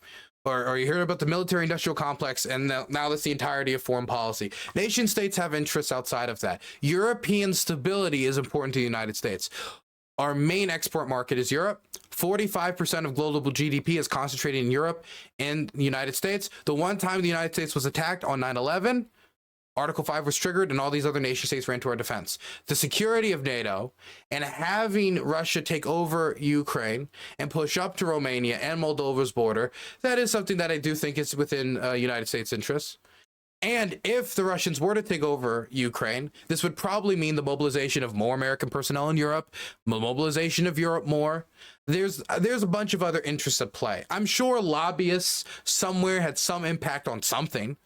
Or you heard about the military industrial complex, and now that's the entirety of foreign policy. Nation states have interests outside of that. European stability is important to the United States. Our main export market is Europe. 45% of global GDP is concentrated in Europe and the United States. The one time the United States was attacked on 9/11, Article 5 was triggered and all these other nation states ran to our defense. The security of NATO and having Russia take over Ukraine and push up to Romania and Moldova's border, that is something that I do think is within United States interests. And if the Russians were to take over Ukraine, this would probably mean the mobilization of more American personnel in Europe, the mobilization of Europe more. There's a bunch of other interests at play. I'm sure lobbyists somewhere had some impact on something.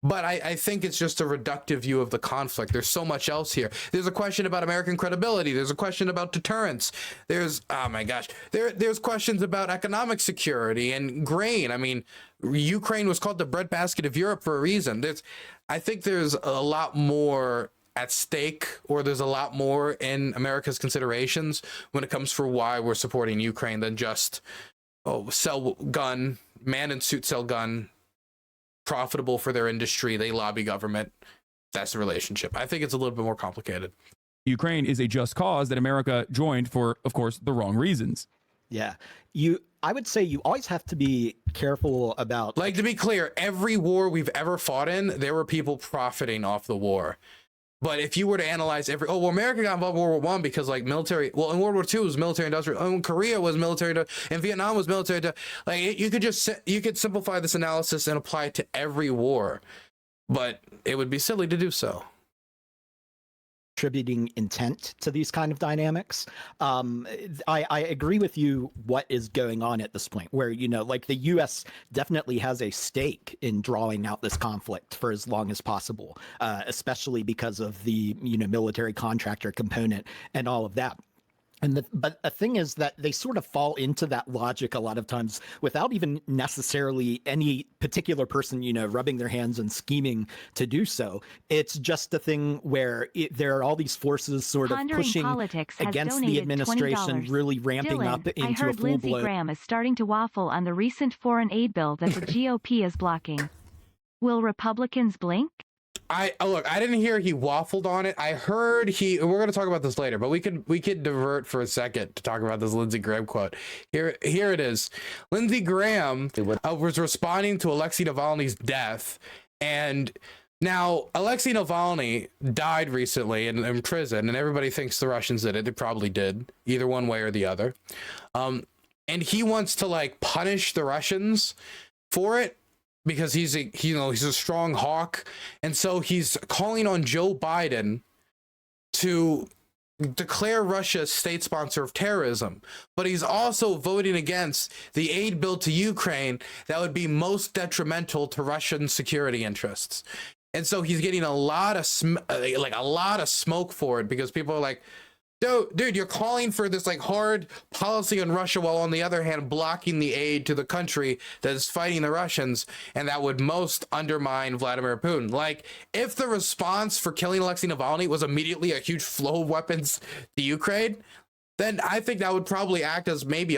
But I think it's just a reductive view of the conflict. There's so much else here. There's a question about American credibility. There's a question about deterrence. There's, oh my gosh, there's questions about economic security and grain. I mean, Ukraine was called the breadbasket of Europe for a reason. I think there's a lot more at stake, or there's a lot more in America's considerations when it comes for why we're supporting Ukraine than just, sell gun, man in suit sell gun, profitable for their industry, they lobby government. That's the relationship. I think it's a little bit more complicated. Ukraine is a just cause that America joined for, of course, the wrong reasons. Yeah. I would say you always have to be careful about... Like, to be clear, every war we've ever fought in, there were people profiting off the war. But if you were to analyze America got involved in World War I because like military, in World War II it was military industrial, in Korea was military, and Vietnam was military. Like you could simplify this analysis and apply it to every war, but it would be silly to do so. Contributing intent to these kind of dynamics. I agree with you what is going on at this point where, like the US definitely has a stake in drawing out this conflict for as long as possible, especially because of the, military contractor component and all of that. But the thing is that they sort of fall into that logic a lot of times without even necessarily any particular person, rubbing their hands and scheming to do so. It's just a thing where there are all these forces sort of pushing against the administration, $20. Really ramping Dylan, up into I heard a full-blown... Lindsey Graham is starting to waffle on the recent foreign aid bill that the GOP is blocking. Will Republicans blink? look, I didn't hear he waffled on it. I heard we're going to talk about this later, but we could divert for a second to talk about this Lindsey Graham quote. Here it is. Lindsey Graham was responding to Alexei Navalny's death, and now Alexei Navalny died recently in prison, and everybody thinks the Russians did it. They probably did, either one way or the other. And he wants to like punish the Russians for it, because he's a strong hawk, and so he's calling on Joe Biden to declare Russia a state sponsor of terrorism. But he's also voting against the aid bill to Ukraine that would be most detrimental to Russian security interests. And so he's getting a lot of smoke for it, because people are like, dude, you're calling for this like hard policy on Russia while on the other hand blocking the aid to the country that is fighting the Russians, and that would most undermine Vladimir Putin. Like, if the response for killing Alexei Navalny was immediately a huge flow of weapons to Ukraine, then I think that would probably act as maybe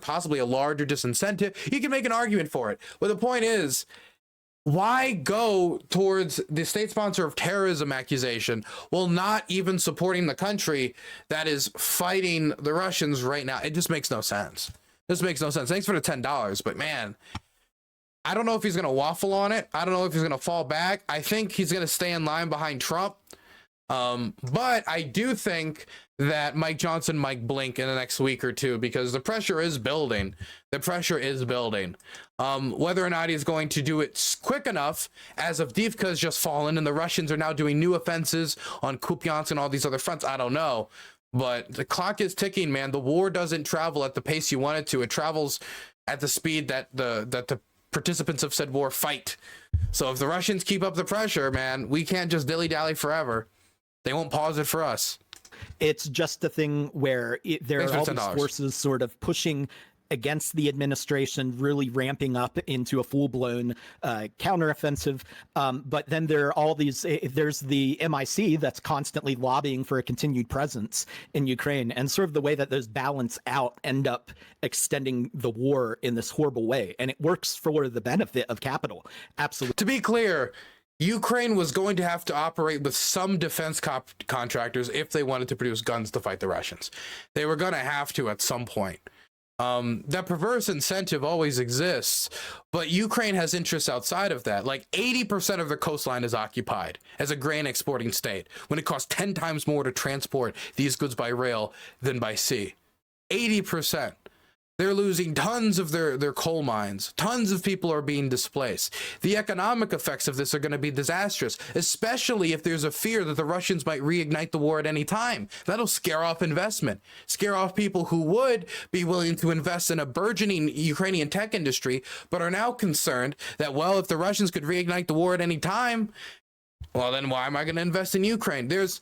possibly a larger disincentive. You can make an argument for it, but the point is, why go towards the state sponsor of terrorism accusation while not even supporting the country that is fighting the Russians right now? It just makes no sense. This makes no sense. Thanks for the $10, but man, I don't know if he's going to waffle on it. I don't know if he's going to fall back. I think he's going to stay in line behind Trump. But I do think that Mike Johnson might blink in the next week or two, because the pressure is building. The pressure is building. Whether or not he's going to do it quick enough, as Avdiivka has just fallen and the Russians are now doing new offenses on Kupiansk and all these other fronts, I don't know. But the clock is ticking, man. The war doesn't travel at the pace you want it to. It travels at the speed that the participants of said war fight. So if the Russians keep up the pressure, man, we can't just dilly-dally forever. They won't pause it for us. It's just a thing where there are all these forces sort of pushing against the administration, really ramping up into a full-blown counteroffensive. But then there are all these, there's the MIC that's constantly lobbying for a continued presence in Ukraine, and sort of the way that those balance out end up extending the war in this horrible way. And it works for the benefit of capital. Absolutely. To be clear, Ukraine was going to have to operate with some defense contractors if they wanted to produce guns to fight the Russians. They were going to have to at some point. That perverse incentive always exists, but Ukraine has interests outside of that. Like 80% of their coastline is occupied as a grain exporting state, when it costs 10 times more to transport these goods by rail than by sea. 80%. They're losing tons of their coal mines. Tons of people are being displaced. The economic effects of this are going to be disastrous, especially if there's a fear that the Russians might reignite the war at any time. That'll scare off investment, scare off people who would be willing to invest in a burgeoning Ukrainian tech industry, but are now concerned that, well, if the Russians could reignite the war at any time, well, then why am I going to invest in Ukraine? There's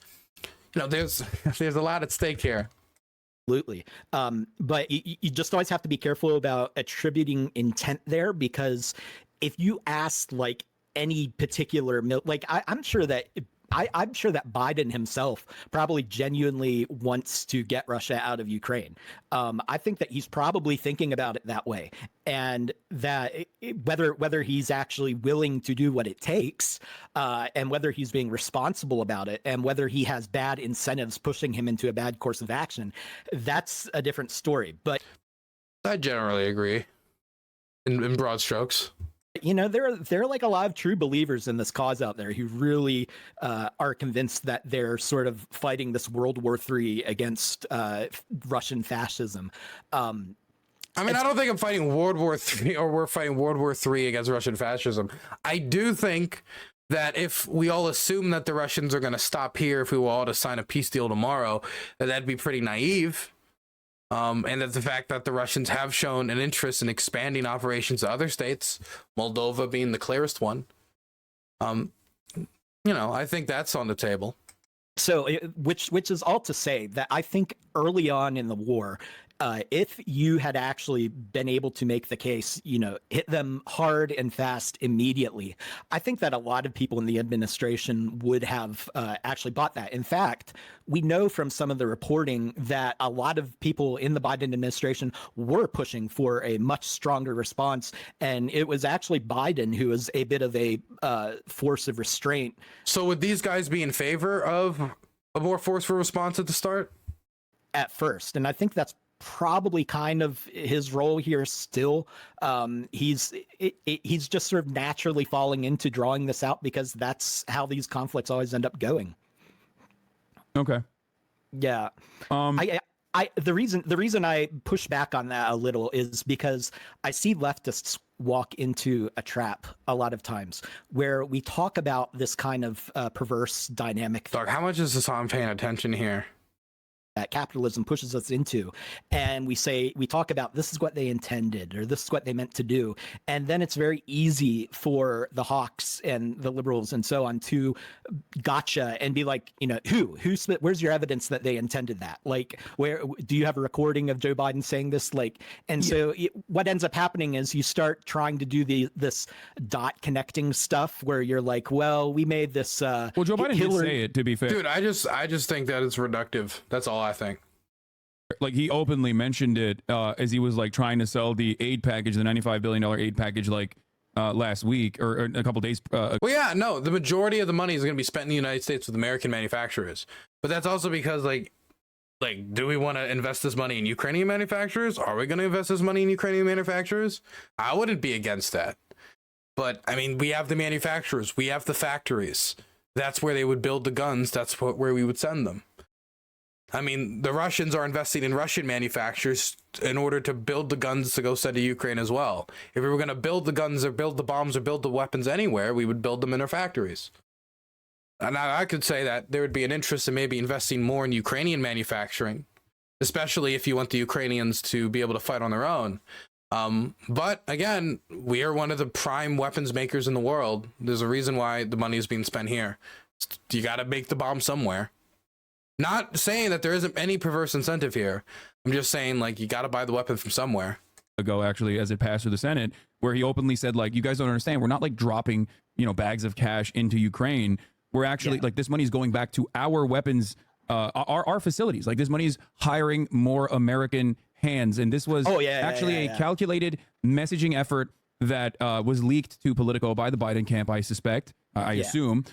a lot at stake here. Absolutely. But you just always have to be careful about attributing intent there, because if you ask like any particular, I'm sure that Biden himself probably genuinely wants to get Russia out of Ukraine. I think that he's probably thinking about it that way, and that whether he's actually willing to do what it takes, and whether he's being responsible about it, and whether he has bad incentives pushing him into a bad course of action, that's a different story. But I generally agree in broad strokes. You know, there are like a lot of true believers in this cause out there who really are convinced that they're sort of fighting this World War III against Russian fascism. I don't think I'm fighting World War III or we're fighting World War III against Russian fascism. I do think that if we all assume that the Russians are going to stop here, if we were all to sign a peace deal tomorrow, that'd be pretty naive. And that the fact that the Russians have shown an interest in expanding operations to other states, Moldova being the clearest one, I think that's on the table. So, which is all to say that I think early on in the war, if you had actually been able to make the case, hit them hard and fast immediately, I think that a lot of people in the administration would have actually bought that. In fact, we know from some of the reporting that a lot of people in the Biden administration were pushing for a much stronger response, and it was actually Biden who was a bit of a force of restraint. So would these guys be in favor of a more forceful response at the start? At first, and I think that's probably kind of his role here still. He's just sort of naturally falling into drawing this out because that's how these conflicts always end up going. Okay. Yeah. The reason I push back on that a little is because I see leftists walk into a trap a lot of times where we talk about this kind of perverse dynamic. Doug, how much is Hasan paying attention here? That capitalism pushes us into, and we talk about this is what they intended or this is what they meant to do, and then it's very easy for the hawks and the liberals and so on to gotcha and be like, where's your evidence that they intended that? Like, where do you have a recording of Joe Biden saying this? Like, and so what ends up happening is you start trying to do this dot connecting stuff where you're like, well, we made this well, Joe Biden did say it, to be fair. Dude, I just think that it's reductive. That's all I think. Like, he openly mentioned it as he was like trying to sell the aid package, the $95 billion aid package, like last week or a couple days. Well, yeah, no, the majority of the money is going to be spent in the United States with American manufacturers. But that's also because like, do we want to invest this money in Ukrainian manufacturers? Are we going to invest this money in Ukrainian manufacturers? I wouldn't be against that. But I mean, we have the manufacturers, we have the factories. That's where they would build the guns. That's where we would send them. I mean, the Russians are investing in Russian manufacturers in order to build the guns to go send to Ukraine as well. If we were going to build the guns or build the bombs or build the weapons anywhere, we would build them in their factories. And I could say that there would be an interest in maybe investing more in Ukrainian manufacturing, especially if you want the Ukrainians to be able to fight on their own. But again, we are one of the prime weapons makers in the world. There's a reason why the money is being spent here. You got to make the bomb somewhere. Not saying that there isn't any perverse incentive here. I'm just saying, like, you got to buy the weapon from somewhere. Ago, actually, as it passed through the Senate, where he openly said, like, you guys don't understand. We're not like dropping, bags of cash into Ukraine. We're actually like, this money is going back to our weapons, our facilities. Like, this money is hiring more American hands. And this was a calculated messaging effort that was leaked to Politico by the Biden camp, I suspect. I assume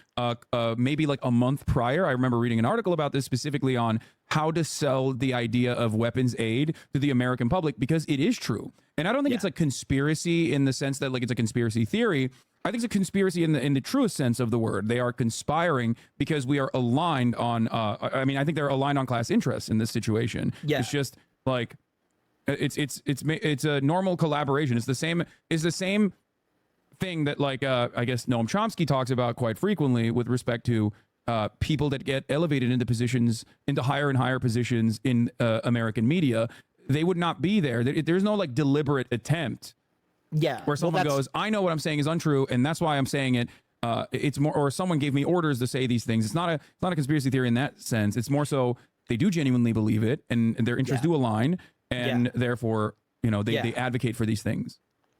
maybe like a month prior. I remember reading an article about this specifically on how to sell the idea of weapons aid to the American public, because it is true. And I don't think it's a conspiracy in the sense that like it's a conspiracy theory. I think it's a conspiracy in the truest sense of the word. They are conspiring because we are aligned on I think they're aligned on class interests in this situation. Yeah. It's just like it's a normal collaboration. It's the same thing that, like, I guess Noam Chomsky talks about quite frequently with respect to people that get elevated into higher and higher positions in American media. They would not be there. There's no like deliberate attempt. Yeah. Where someone goes, I know what I'm saying is untrue, and that's why I'm saying it. It's more, or someone gave me orders to say these things. It's not a conspiracy theory in that sense. It's more so they do genuinely believe it, and their interests do align, and therefore, they advocate for these things.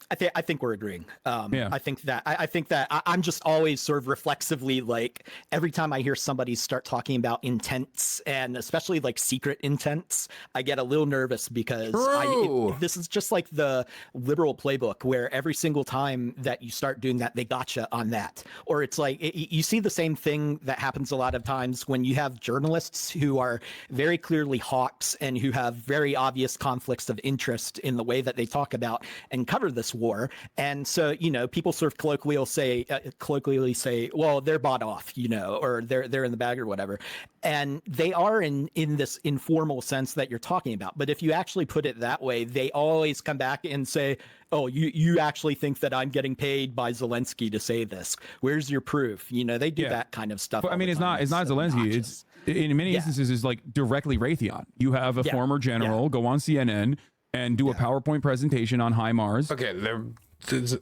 I think we're agreeing. I think that I'm just always sort of reflexively, like, every time I hear somebody start talking about intents, and especially like secret intents, I get a little nervous because this is just like the liberal playbook where every single time that you start doing that, they gotcha on that. Or it's like you see the same thing that happens a lot of times when you have journalists who are very clearly hawks and who have very obvious conflicts of interest in the way that they talk about and cover this war. And so, people sort of colloquially say, well, they're bought off, or they're in the bag or whatever. And they are in this informal sense that you're talking about. But if you actually put it that way, they always come back and say, oh, you actually think that I'm getting paid by Zelensky to say this? Where's your proof? They do that kind of stuff. But I mean, it's not Zelensky. It's in many instances is like directly Raytheon. You have a former general go on CNN and do a PowerPoint presentation on HIMARS. Okay,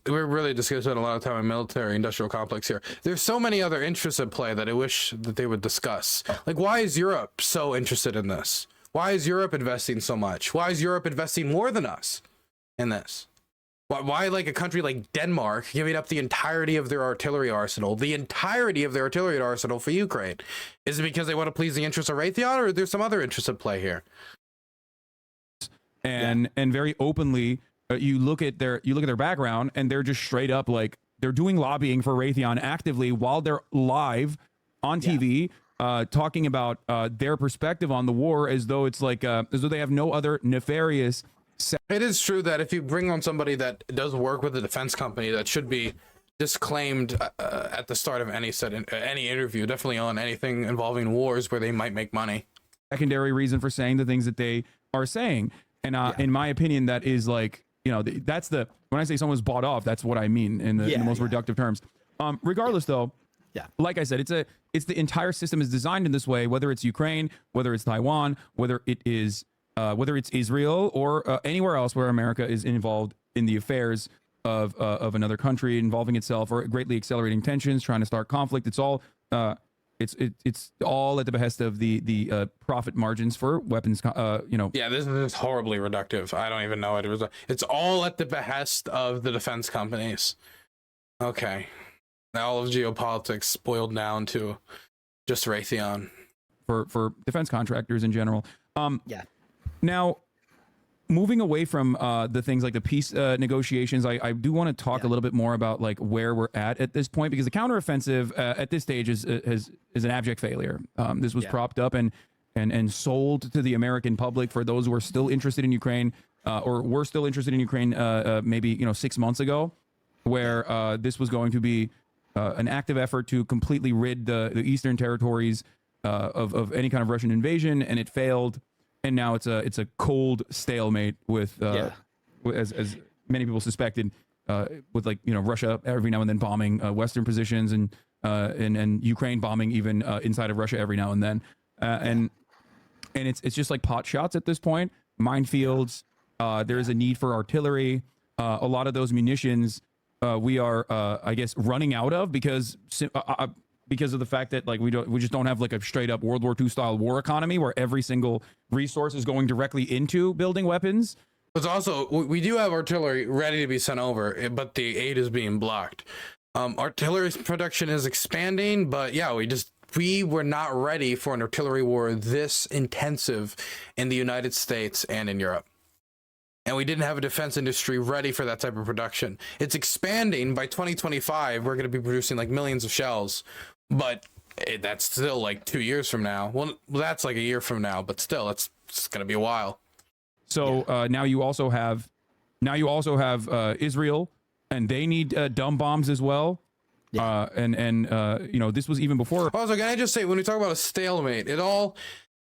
we're really discussing a lot of time in military industrial complex here. There's so many other interests at play that I wish that they would discuss. Like, why is Europe so interested in this? Why is Europe investing so much? Why is Europe investing more than us in this? Why like a country like Denmark giving up the entirety of their artillery arsenal, for Ukraine? Is it because they want to please the interests of Raytheon, or there's some other interest at play here? And very openly, you look at their background, and they're just straight up like they're doing lobbying for Raytheon actively while they're live on TV, talking about their perspective on the war as though it's like as though they have no other nefarious. It is true that if you bring on somebody that does work with a defense company, that should be disclaimed at the start of any interview, definitely on anything involving wars where they might make money. Secondary reason for saying the things that they are saying. And in my opinion, that is like, that's when I say someone's bought off, that's what I mean in the most reductive terms. Regardless though, like I said, it's the entire system is designed in this way, whether it's Ukraine, whether it's Taiwan, whether it's Israel or anywhere else where America is involved in the affairs of another country, involving itself or greatly accelerating tensions, trying to start conflict. It's all it's all at the behest of the profit margins for weapons. Yeah, this is horribly reductive. I don't even know what it was. It's all at the behest of the defense companies. Okay, now all of geopolitics boiled down to just Raytheon for defense contractors in general. Now, moving away from the things like the peace negotiations, I do want to talk a little bit more about like where we're at this point, because the counteroffensive at this stage is an abject failure. This was propped up and sold to the American public for those who are still interested in Ukraine or were still interested in Ukraine maybe 6 months ago, where this was going to be an active effort to completely rid the eastern territories of any kind of Russian invasion, and it failed. And now it's a cold stalemate with as many people suspected, with Russia every now and then bombing Western positions and Ukraine bombing even inside of Russia every now and then, and it's just like pot shots at this point, minefields. There is a need for artillery. A lot of those munitions we are I guess running out of because of the fact that we just don't have like a straight up World War II style war economy where every single resource is going directly into building weapons. But also, we do have artillery ready to be sent over, but the aid is being blocked. Artillery production is expanding, but we were not ready for an artillery war this intensive in the United States and in Europe. And we didn't have a defense industry ready for that type of production. It's expanding. By 2025, we're going to be producing like millions of shells. But that's still like 2 years from now. Well, that's like a year from now, but still, it's going to be a while. So now you also have Israel, and they need dumb bombs as well. This was even before. Also, can I just say, when we talk about a stalemate,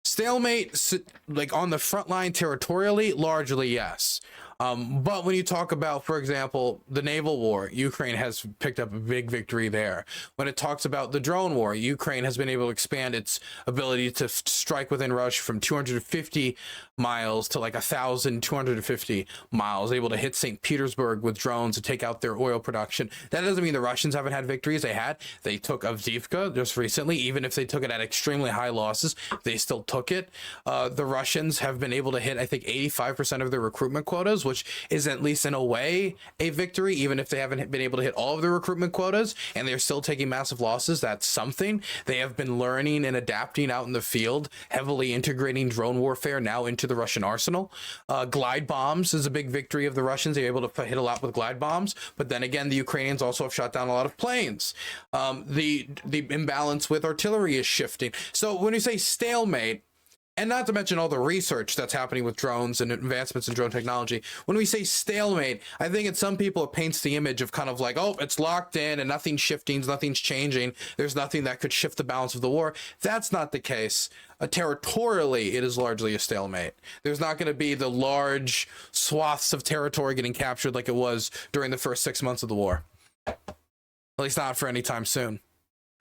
stalemate like on the front line territorially, largely yes. But when you talk about, for example, the naval war, Ukraine has picked up a big victory there. When it talks about the drone war, Ukraine has been able to expand its ability to strike within Russia from 250 miles to like 1,250 miles, able to hit St. Petersburg with drones to take out their oil production. That doesn't mean the Russians haven't had victories. They took Avdiivka just recently. Even if they took it at extremely high losses, they still took it. The Russians have been able to hit, I think, 85% of their recruitment quotas, which is at least in a way a victory, even if they haven't been able to hit all of their recruitment quotas and they're still taking massive losses. That's something. They have been learning and adapting out in the field, heavily integrating drone warfare now into the Russian arsenal. Glide bombs is a big victory of the Russians. They're able to hit a lot with glide bombs, but then again, the Ukrainians also have shot down a lot of planes. The imbalance with artillery is shifting. So when you say stalemate, and not to mention all the research that's happening with drones and advancements in drone technology, when we say stalemate, I think in some people it paints the image of kind of like, oh, it's locked in and nothing's shifting, nothing's changing, there's nothing that could shift the balance of the war. That's not the case. Territorially, it is largely a stalemate. There's not going to be the large swaths of territory getting captured like it was during the first 6 months of the war. At least not for any time soon.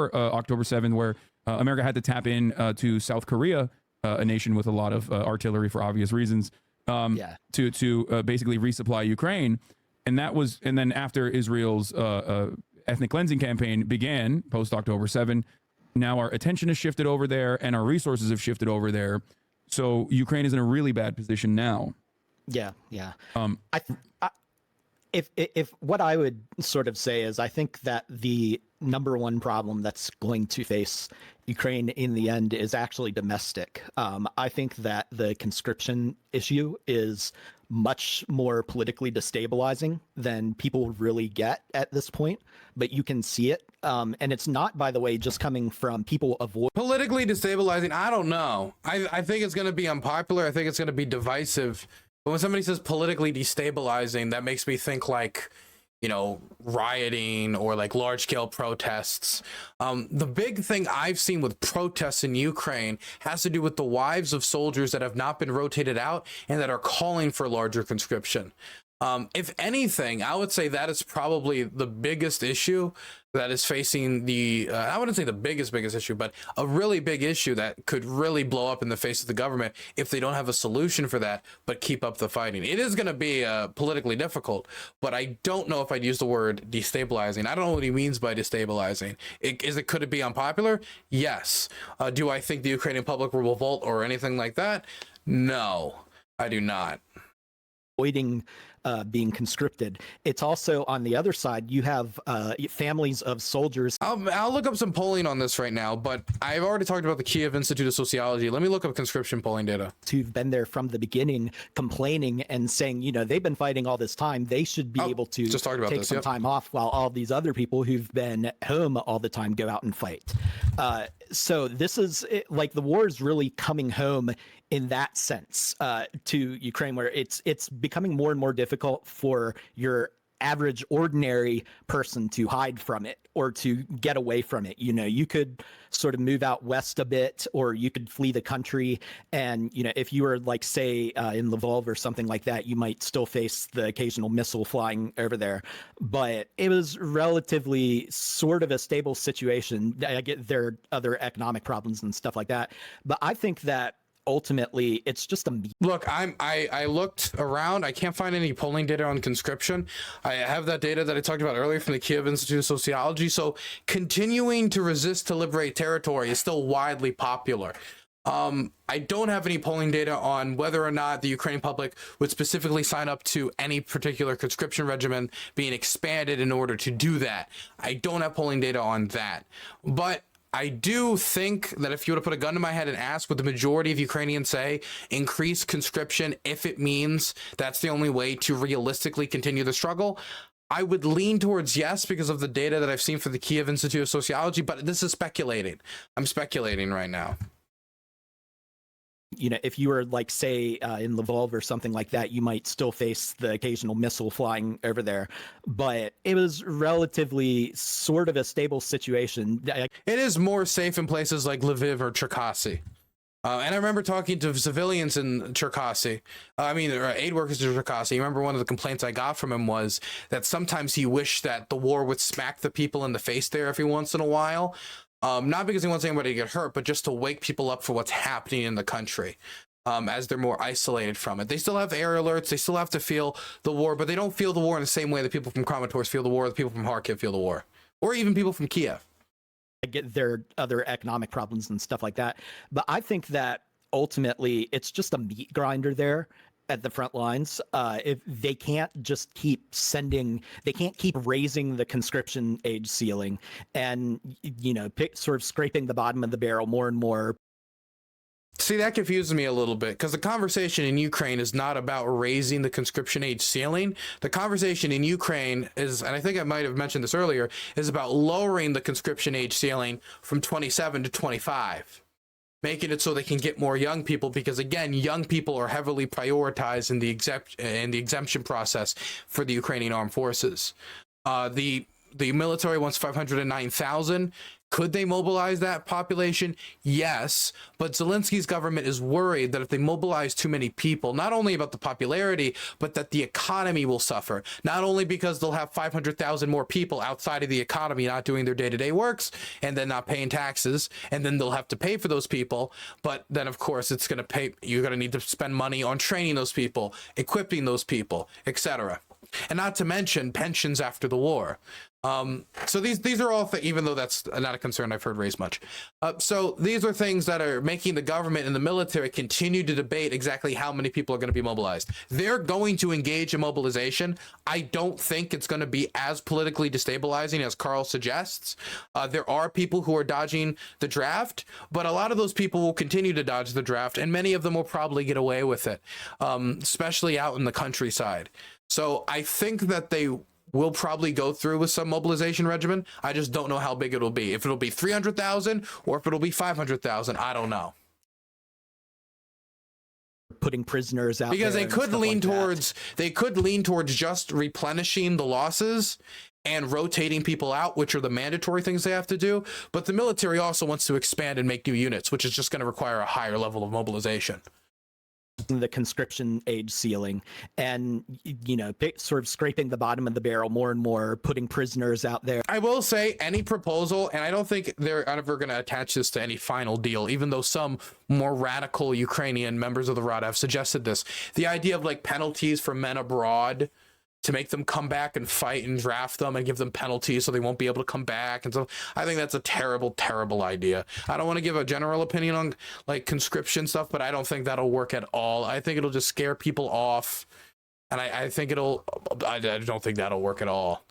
October 7th, where America had to tap in to South Korea, a nation with a lot of artillery for obvious reasons, to basically resupply Ukraine. And then after Israel's ethnic cleansing campaign began post October 7, now our attention has shifted over there and our resources have shifted over there. So Ukraine is in a really bad position now. Yeah. If what I would sort of say is, I think that the number one problem that's going to face Ukraine in the end is actually domestic. I think that the conscription issue is much more politically destabilizing than people really get at this point, but you can see it. And it's not, by the way, just coming from people avoid Politically destabilizing, I don't know. I think it's going to be unpopular. I think it's going to be divisive. But when somebody says politically destabilizing, that makes me think like, you know, rioting or like large scale protests. The big thing I've seen with protests in Ukraine has to do with the wives of soldiers that have not been rotated out and that are calling for larger conscription. If anything, I would say that is probably the biggest issue that is facing the, I wouldn't say the biggest issue, but a really big issue that could really blow up in the face of the government if they don't have a solution for that, but keep up the fighting. It is going to be politically difficult, but I don't know if I'd use the word destabilizing. I don't know what he means by destabilizing. Could it be unpopular? Yes. Do I think the Ukrainian public will revolt or anything like that? No, I do not. avoiding being conscripted. It's also on the other side, you have families of soldiers. I'll look up some polling on this right now, but I've already talked about the Kiev Institute of Sociology. Let me look up conscription polling data. Who've been there from the beginning, complaining and saying, you know, they've been fighting all this time. They should be able to just talked about take this, some time off, while all these other people who've been home all the time go out and fight. So this is like the war is really coming home in that sense to Ukraine, where it's becoming more and more difficult for your average ordinary person to hide from it or to get away from it. You know, you could sort of move out west a bit, or you could flee the country. And, you know, if you were like, say, in Lvov or something like that, you might still face the occasional missile flying over there. But it was relatively sort of a stable situation. I get there are other economic problems and stuff like that. But I think that ultimately it's just a look. I looked around. I can't find any polling data on conscription. I have that data that I talked about earlier from the Kiev Institute of Sociology. So continuing to resist to liberate territory is still widely popular. I don't have any polling data on whether or not the Ukrainian public would specifically sign up to any particular conscription regimen being expanded in order to do that. I don't have polling data on that, but I do think that if you were to put a gun to my head and ask what the majority of Ukrainians say, increase conscription if it means that's the only way to realistically continue the struggle, I would lean towards yes because of the data that I've seen for the Kiev Institute of Sociology, but this is speculating. I'm speculating right now. You know, if you were like, say, in Lvov or something like that, you might still face the occasional missile flying over there. But it was relatively sort of a stable situation. It is more safe in places like Lviv or Cherkasy. And I remember talking to civilians in Cherkasy, aid workers in Cherkasy. I remember one of the complaints I got from him was that sometimes he wished that the war would smack the people in the face there every once in a while. Not because he wants anybody to get hurt, but just to wake people up for what's happening in the country as they're more isolated from it. They still have air alerts. They still have to feel the war, but they don't feel the war in the same way that people from Kramatorsk feel the war, or the people from Kharkiv feel the war, or even people from Kiev. I get their other economic problems and stuff like that. But I think that ultimately it's just a meat grinder there at the front lines. If they can't just they can't keep raising the conscription age ceiling and, you know, sort of scraping the bottom of the barrel more and more. See, that confuses me a little bit, because the conversation in Ukraine is not about raising the conscription age ceiling. The conversation in Ukraine is, and I think I might have mentioned this earlier, is about lowering the conscription age ceiling from 27 to 25. Making it so they can get more young people, because again, young people are heavily prioritized in the exemption process for the Ukrainian armed forces. The military wants 509,000. Could they mobilize that population? Yes, but Zelensky's government is worried that if they mobilize too many people, not only about the popularity, but that the economy will suffer. Not only because they'll have 500,000 more people outside of the economy not doing their day-to-day works and then not paying taxes, and then they'll have to pay for those people, but then of course it's going to pay, you're going to need to spend money on training those people, equipping those people, etc. And not to mention pensions after the war. So these are all even though that's not a concern I've heard raised much. So these are things that are making the government and the military continue to debate exactly how many people are going to be mobilized. They're going to engage in mobilization. I don't think it's going to be as politically destabilizing as Carl suggests. There are people who are dodging the draft, but a lot of those people will continue to dodge the draft, and many of them will probably get away with it, especially out in the countryside. So I think that they will probably go through with some mobilization regimen. I just don't know how big it'll be. If it'll be 300,000 or if it'll be 500,000, I don't know. Putting prisoners out because there they could lean towards just replenishing the losses and rotating people out, which are the mandatory things they have to do. But the military also wants to expand and make new units, which is just going to require a higher level of mobilization. The conscription age ceiling, and sort of scraping the bottom of the barrel more and more, putting prisoners out there. I will say any proposal, and I don't think they're ever going to attach this to any final deal, even though some more radical Ukrainian members of the Rada have suggested this. The idea of like penalties for men abroad to make them come back and fight and draft them and give them penalties so they won't be able to come back. And so I think that's a terrible, terrible idea. I don't want to give a general opinion on like conscription stuff, but I don't think that'll work at all. I think it'll just scare people off. And I think I don't think that'll work at all.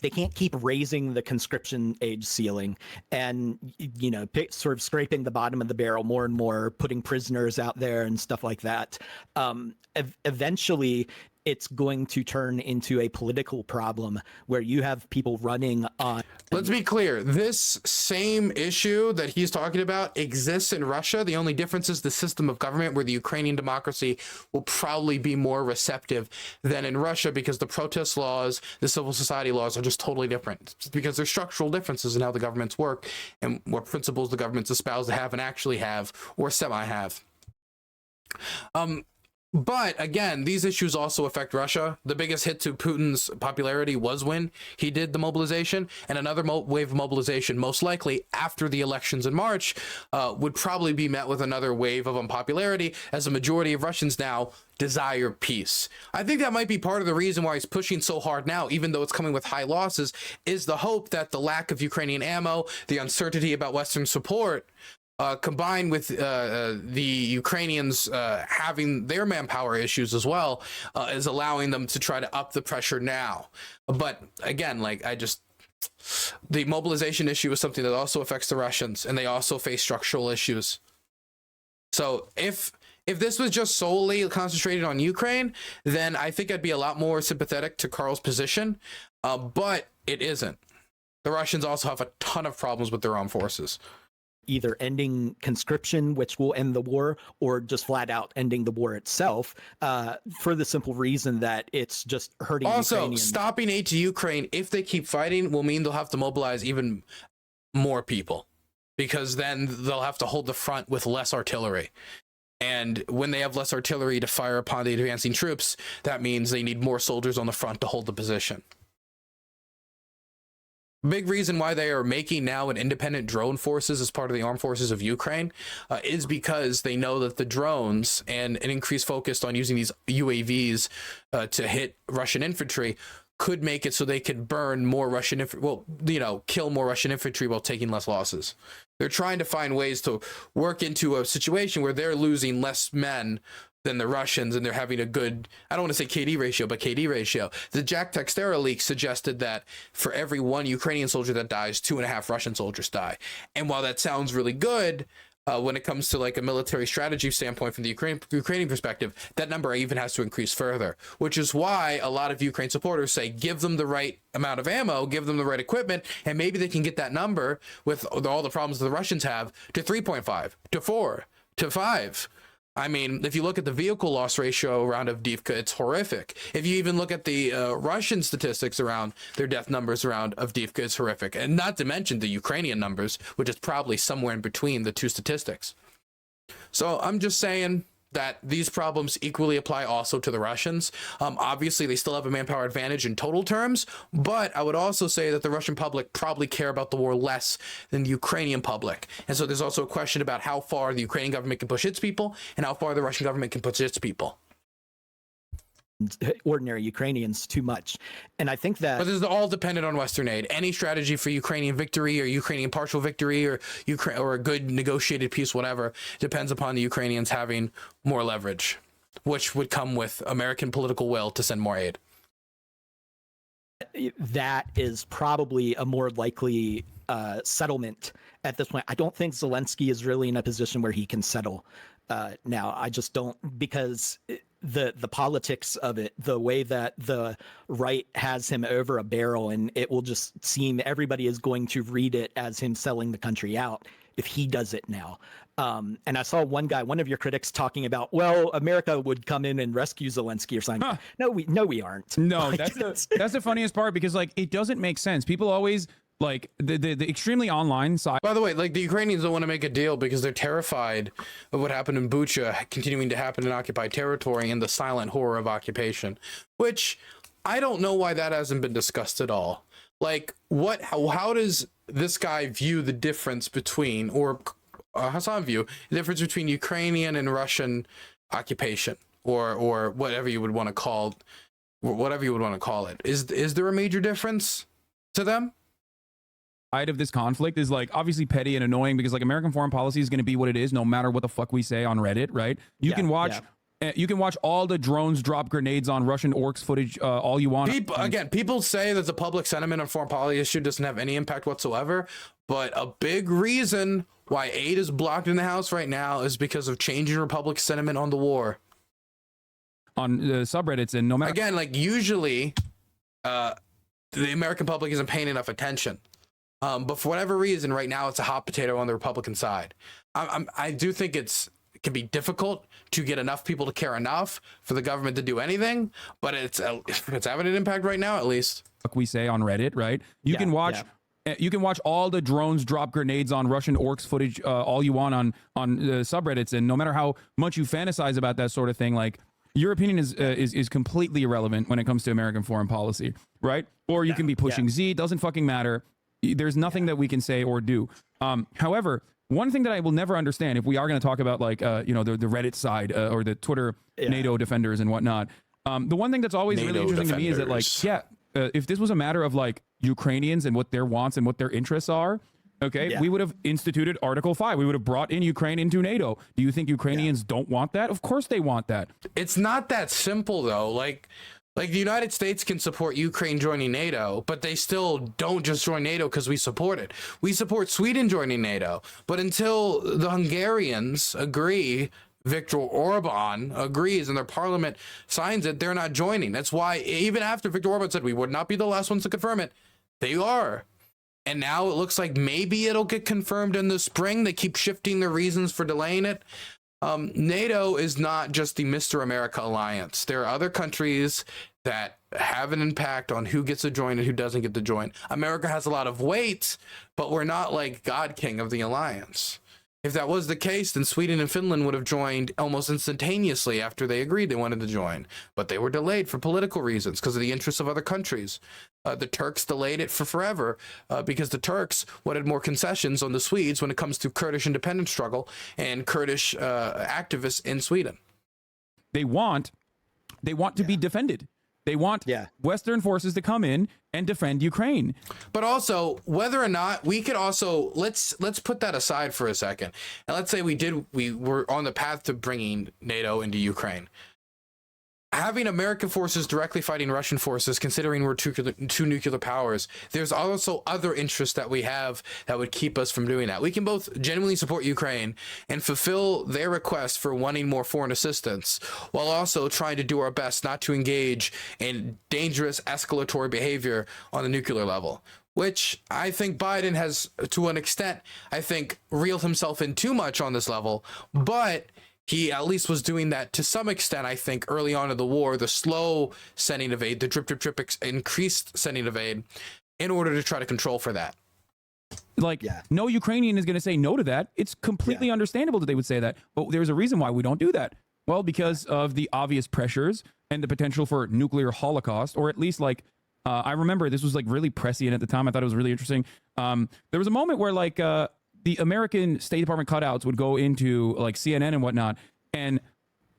They can't keep raising the conscription age ceiling and, sort of scraping the bottom of the barrel more and more, putting prisoners out there and stuff like that. Eventually, it's going to turn into a political problem where you have people running on. Let's be clear. This same issue that he's talking about exists in Russia. The only difference is the system of government, where the Ukrainian democracy will probably be more receptive than in Russia, because the protest laws, the civil society laws are just totally different, because there's structural differences in how the governments work and what principles the governments espouse to have and actually have or semi-have. But again, these issues also affect Russia. The biggest hit to Putin's popularity was when he did the mobilization, and another wave of mobilization, most likely after the elections in March, would probably be met with another wave of unpopularity, as a majority of Russians now desire peace. I think that might be part of the reason why he's pushing so hard now, even though it's coming with high losses, is the hope that the lack of Ukrainian ammo, the uncertainty about Western support, combined with the Ukrainians having their manpower issues as well, is allowing them to try to up the pressure now. But again, the mobilization issue is something that also affects the Russians, and they also face structural issues. So if this was just solely concentrated on Ukraine, then I think I'd be a lot more sympathetic to Carl's position, but it isn't. The Russians also have a ton of problems with their armed forces. Either ending conscription, which will end the war, or just flat out ending the war itself, for the simple reason that it's just hurting Also, stopping aid to Ukraine, if they keep fighting, will mean they'll have to mobilize even more people, because then they'll have to hold the front with less artillery. And when they have less artillery to fire upon the advancing troops, that means they need more soldiers on the front to hold the position. Big reason why they are making now an independent drone forces as part of the armed forces of Ukraine is because they know that the drones and an increased focus on using these UAVs to hit Russian infantry could make it so they can burn more Russian kill more Russian infantry while taking less losses. They're trying to find ways to work into a situation where they're losing less men than the Russians, and they're having a good, I don't want to say KD ratio, but KD ratio. The Jack Textera leak suggested that for every one Ukrainian soldier that dies, 2.5 Russian soldiers die. And while that sounds really good, when it comes to like a military strategy standpoint from the Ukrainian perspective, that number even has to increase further, which is why a lot of Ukraine supporters say give them the right amount of ammo, give them the right equipment, and maybe they can get that number, with all the problems the Russians have, to 3.5, to 4, to 5. I mean, if you look at the vehicle loss ratio around Avdiivka, it's horrific. If you even look at the Russian statistics around their death numbers around Avdiivka, it's horrific. And not to mention the Ukrainian numbers, which is probably somewhere in between the two statistics. So I'm just saying that these problems equally apply also to the Russians. Obviously, they still have a manpower advantage in total terms, but I would also say that the Russian public probably care about the war less than the Ukrainian public. And so there's also a question about how far the Ukrainian government can push its people and how far the Russian government can push its people. ordinary Ukrainians too much. And I think that... But this is all dependent on Western aid. Any strategy for Ukrainian victory or Ukrainian partial victory or a good negotiated peace, whatever, depends upon the Ukrainians having more leverage, which would come with American political will to send more aid. That is probably a more likely settlement at this point. I don't think Zelensky is really in a position where he can settle now. I just don't, because the politics of it, the way that the right has him over a barrel, and it will just seem everybody is going to read it as him selling the country out if he does it now. And I saw one of your critics talking about, well, America would come in and rescue Zelensky or something. Huh. No, we aren't. No, like, that's the funniest part, because like it doesn't make sense. People always like the extremely online side. By the way, like the Ukrainians don't want to make a deal because they're terrified of what happened in Bucha continuing to happen in occupied territory and the silent horror of occupation, which I don't know why that hasn't been discussed at all. Like how does this guy view the difference between, or Hasan view the difference between Ukrainian and Russian occupation, or whatever you would want to call it? Is there a major difference to them? Side of this conflict is like obviously petty and annoying, because like American foreign policy is going to be what it is no matter what the fuck we say on Reddit, right? You can watch all the drones drop grenades on Russian orcs footage all you want. People say that the public sentiment on foreign policy issue doesn't have any impact whatsoever, but a big reason why aid is blocked in the House right now is because of changing public sentiment on the war. On the subreddits, and no matter... Again, like usually the American public isn't paying enough attention. But for whatever reason, right now it's a hot potato on the Republican side. I do think it can be difficult to get enough people to care enough for the government to do anything, but it's having an impact right now, at least. Like we say on Reddit, right? You can watch all the drones drop grenades on Russian orcs footage all you want on the subreddits, and no matter how much you fantasize about that sort of thing, like your opinion is completely irrelevant when it comes to American foreign policy, right? Or you can be pushing Z, doesn't fucking matter. There's nothing that we can say or do. However, one thing that I will never understand, if we are going to talk about like the Reddit side or the Twitter NATO defenders and whatnot, the one thing that's always really interesting to me is that like if this was a matter of like Ukrainians and what their wants and what their interests are, we would have instituted Article 5. We would have brought in Ukraine into NATO. Do you think Ukrainians don't want that? Of course they want that. It's not that simple though. Like the United States can support Ukraine joining NATO, but they still don't just join NATO because we support it. We support Sweden joining NATO, but until the Hungarians agree, Viktor Orban agrees and their parliament signs it, they're not joining. That's why even after Viktor Orban said we would not be the last ones to confirm it, they are. And now it looks like maybe it'll get confirmed in the spring. They keep shifting their reasons for delaying it. NATO is not just the Mr. America alliance. There are other countries that have an impact on who gets to join and who doesn't get to join. America has a lot of weight, but we're not like God King of the alliance. If that was the case, then Sweden and Finland would have joined almost instantaneously after they agreed they wanted to join. But they were delayed for political reasons because of the interests of other countries. The Turks delayed it for forever because the Turks wanted more concessions on the Swedes when it comes to Kurdish independence struggle and Kurdish activists in Sweden. They want to be defended. They want Western forces to come in and defend Ukraine. But also, whether or not we could also let's put that aside for a second, and let's say we were on the path to bringing NATO into Ukraine. Having American forces directly fighting Russian forces, considering we're two nuclear powers, there's also other interests that we have that would keep us from doing that. We can both genuinely support Ukraine and fulfill their request for wanting more foreign assistance, while also trying to do our best not to engage in dangerous escalatory behavior on the nuclear level, which I think Biden has, to an extent, I think, reeled himself in too much on this level, but he at least was doing that to some extent, I think, early on in the war, the slow sending of aid, the drip, increased sending of aid in order to try to control for that. Like, no Ukrainian is going to say no to that. It's completely understandable that they would say that. But there's a reason why we don't do that. Well, because of the obvious pressures and the potential for nuclear holocaust, or at least like, I remember this was like really prescient at the time. I thought it was really interesting. There was a moment where like, the American State Department cutouts would go into like CNN and whatnot, and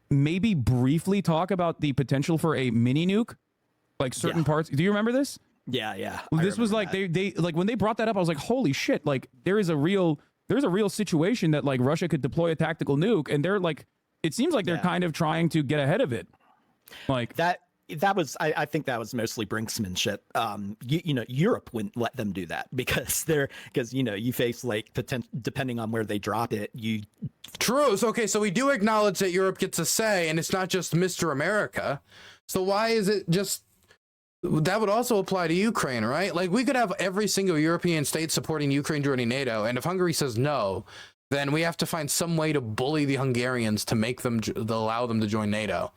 maybe briefly talk about the potential for a mini nuke, like certain parts. Do you remember this? Yeah. This was like they like when they brought that up, I was like, holy shit! Like there's a real situation that like Russia could deploy a tactical nuke, and they're like, it seems like they're kind of trying to get ahead of it. Like that was I think that was mostly brinksmanship. You know, Europe wouldn't let them do that because you know, you face like depending on where they drop it, you True. So, okay, so we do acknowledge that Europe gets a say, and it's not just Mr. America. So why is it just that would also apply to Ukraine, right? Like we could have every single European state supporting Ukraine joining NATO, and if Hungary says no, then we have to find some way to bully the Hungarians to make them allow them to join NATO.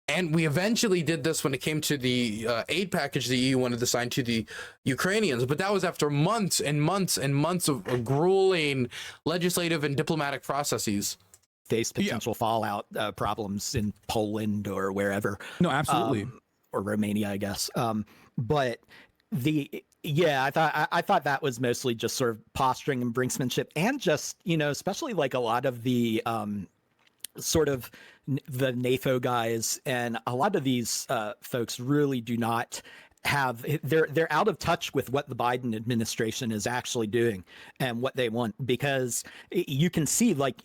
And we eventually did this when it came to the aid package the EU wanted to sign to the Ukrainians, but that was after months and months and months of grueling legislative and diplomatic processes. Face potential fallout problems in Poland or wherever. No, absolutely. Or Romania, I guess. But I thought that was mostly just sort of posturing and brinksmanship, and just, you know, especially like a lot of the sort of the NATO guys and a lot of these folks really do not have, they're out of touch with what the Biden administration is actually doing and what they want, because you can see like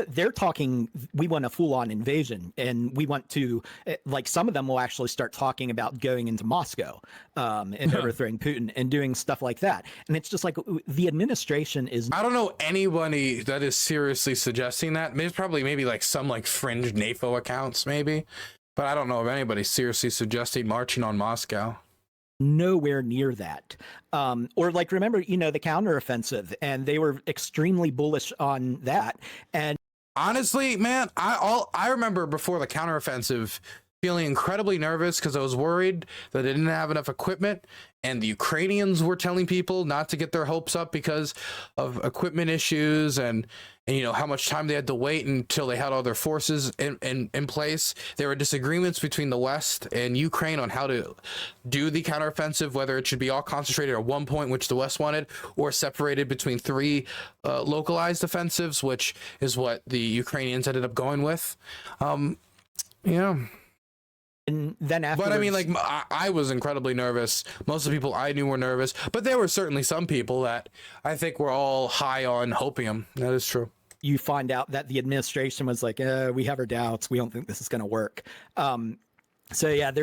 they're talking, we want a full-on invasion, and we want to, like, some of them will actually start talking about going into Moscow and overthrowing Putin and doing stuff like that. And it's just like the administration is, I don't know anybody that is seriously suggesting that. There's probably maybe like some like fringe NATO accounts maybe, but I don't know of anybody seriously suggesting marching on Moscow. nowhere near that. Or like, remember, you know, the counteroffensive, and they were extremely bullish on that. And honestly, man, I remember before the counteroffensive feeling incredibly nervous because I was worried that they didn't have enough equipment, and the Ukrainians were telling people not to get their hopes up because of equipment issues and you know how much time they had to wait until they had all their forces in place. There were disagreements between the West and Ukraine on how to do the counteroffensive, whether it should be all concentrated at one point, which the West wanted, or separated between three localized offensives, which is what the Ukrainians ended up going with. Yeah. And then afterwards, but I mean, like, I was incredibly nervous. Most of the people I knew were nervous, but there were certainly some people that I think were all high on hopium. That is true. You find out that the administration was like, we have our doubts. We don't think this is going to work. So yeah,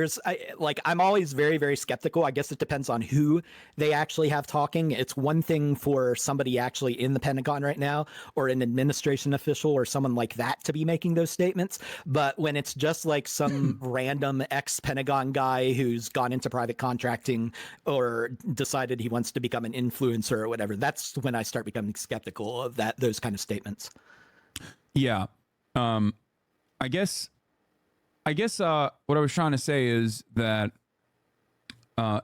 I'm always very, very skeptical. I guess it depends on who they actually have talking. It's one thing for somebody actually in the Pentagon right now, or an administration official or someone like that to be making those statements. But when it's just like some random ex-Pentagon guy who's gone into private contracting or decided he wants to become an influencer or whatever, that's when I start becoming skeptical of those kind of statements. Yeah. I guess what I was trying to say is that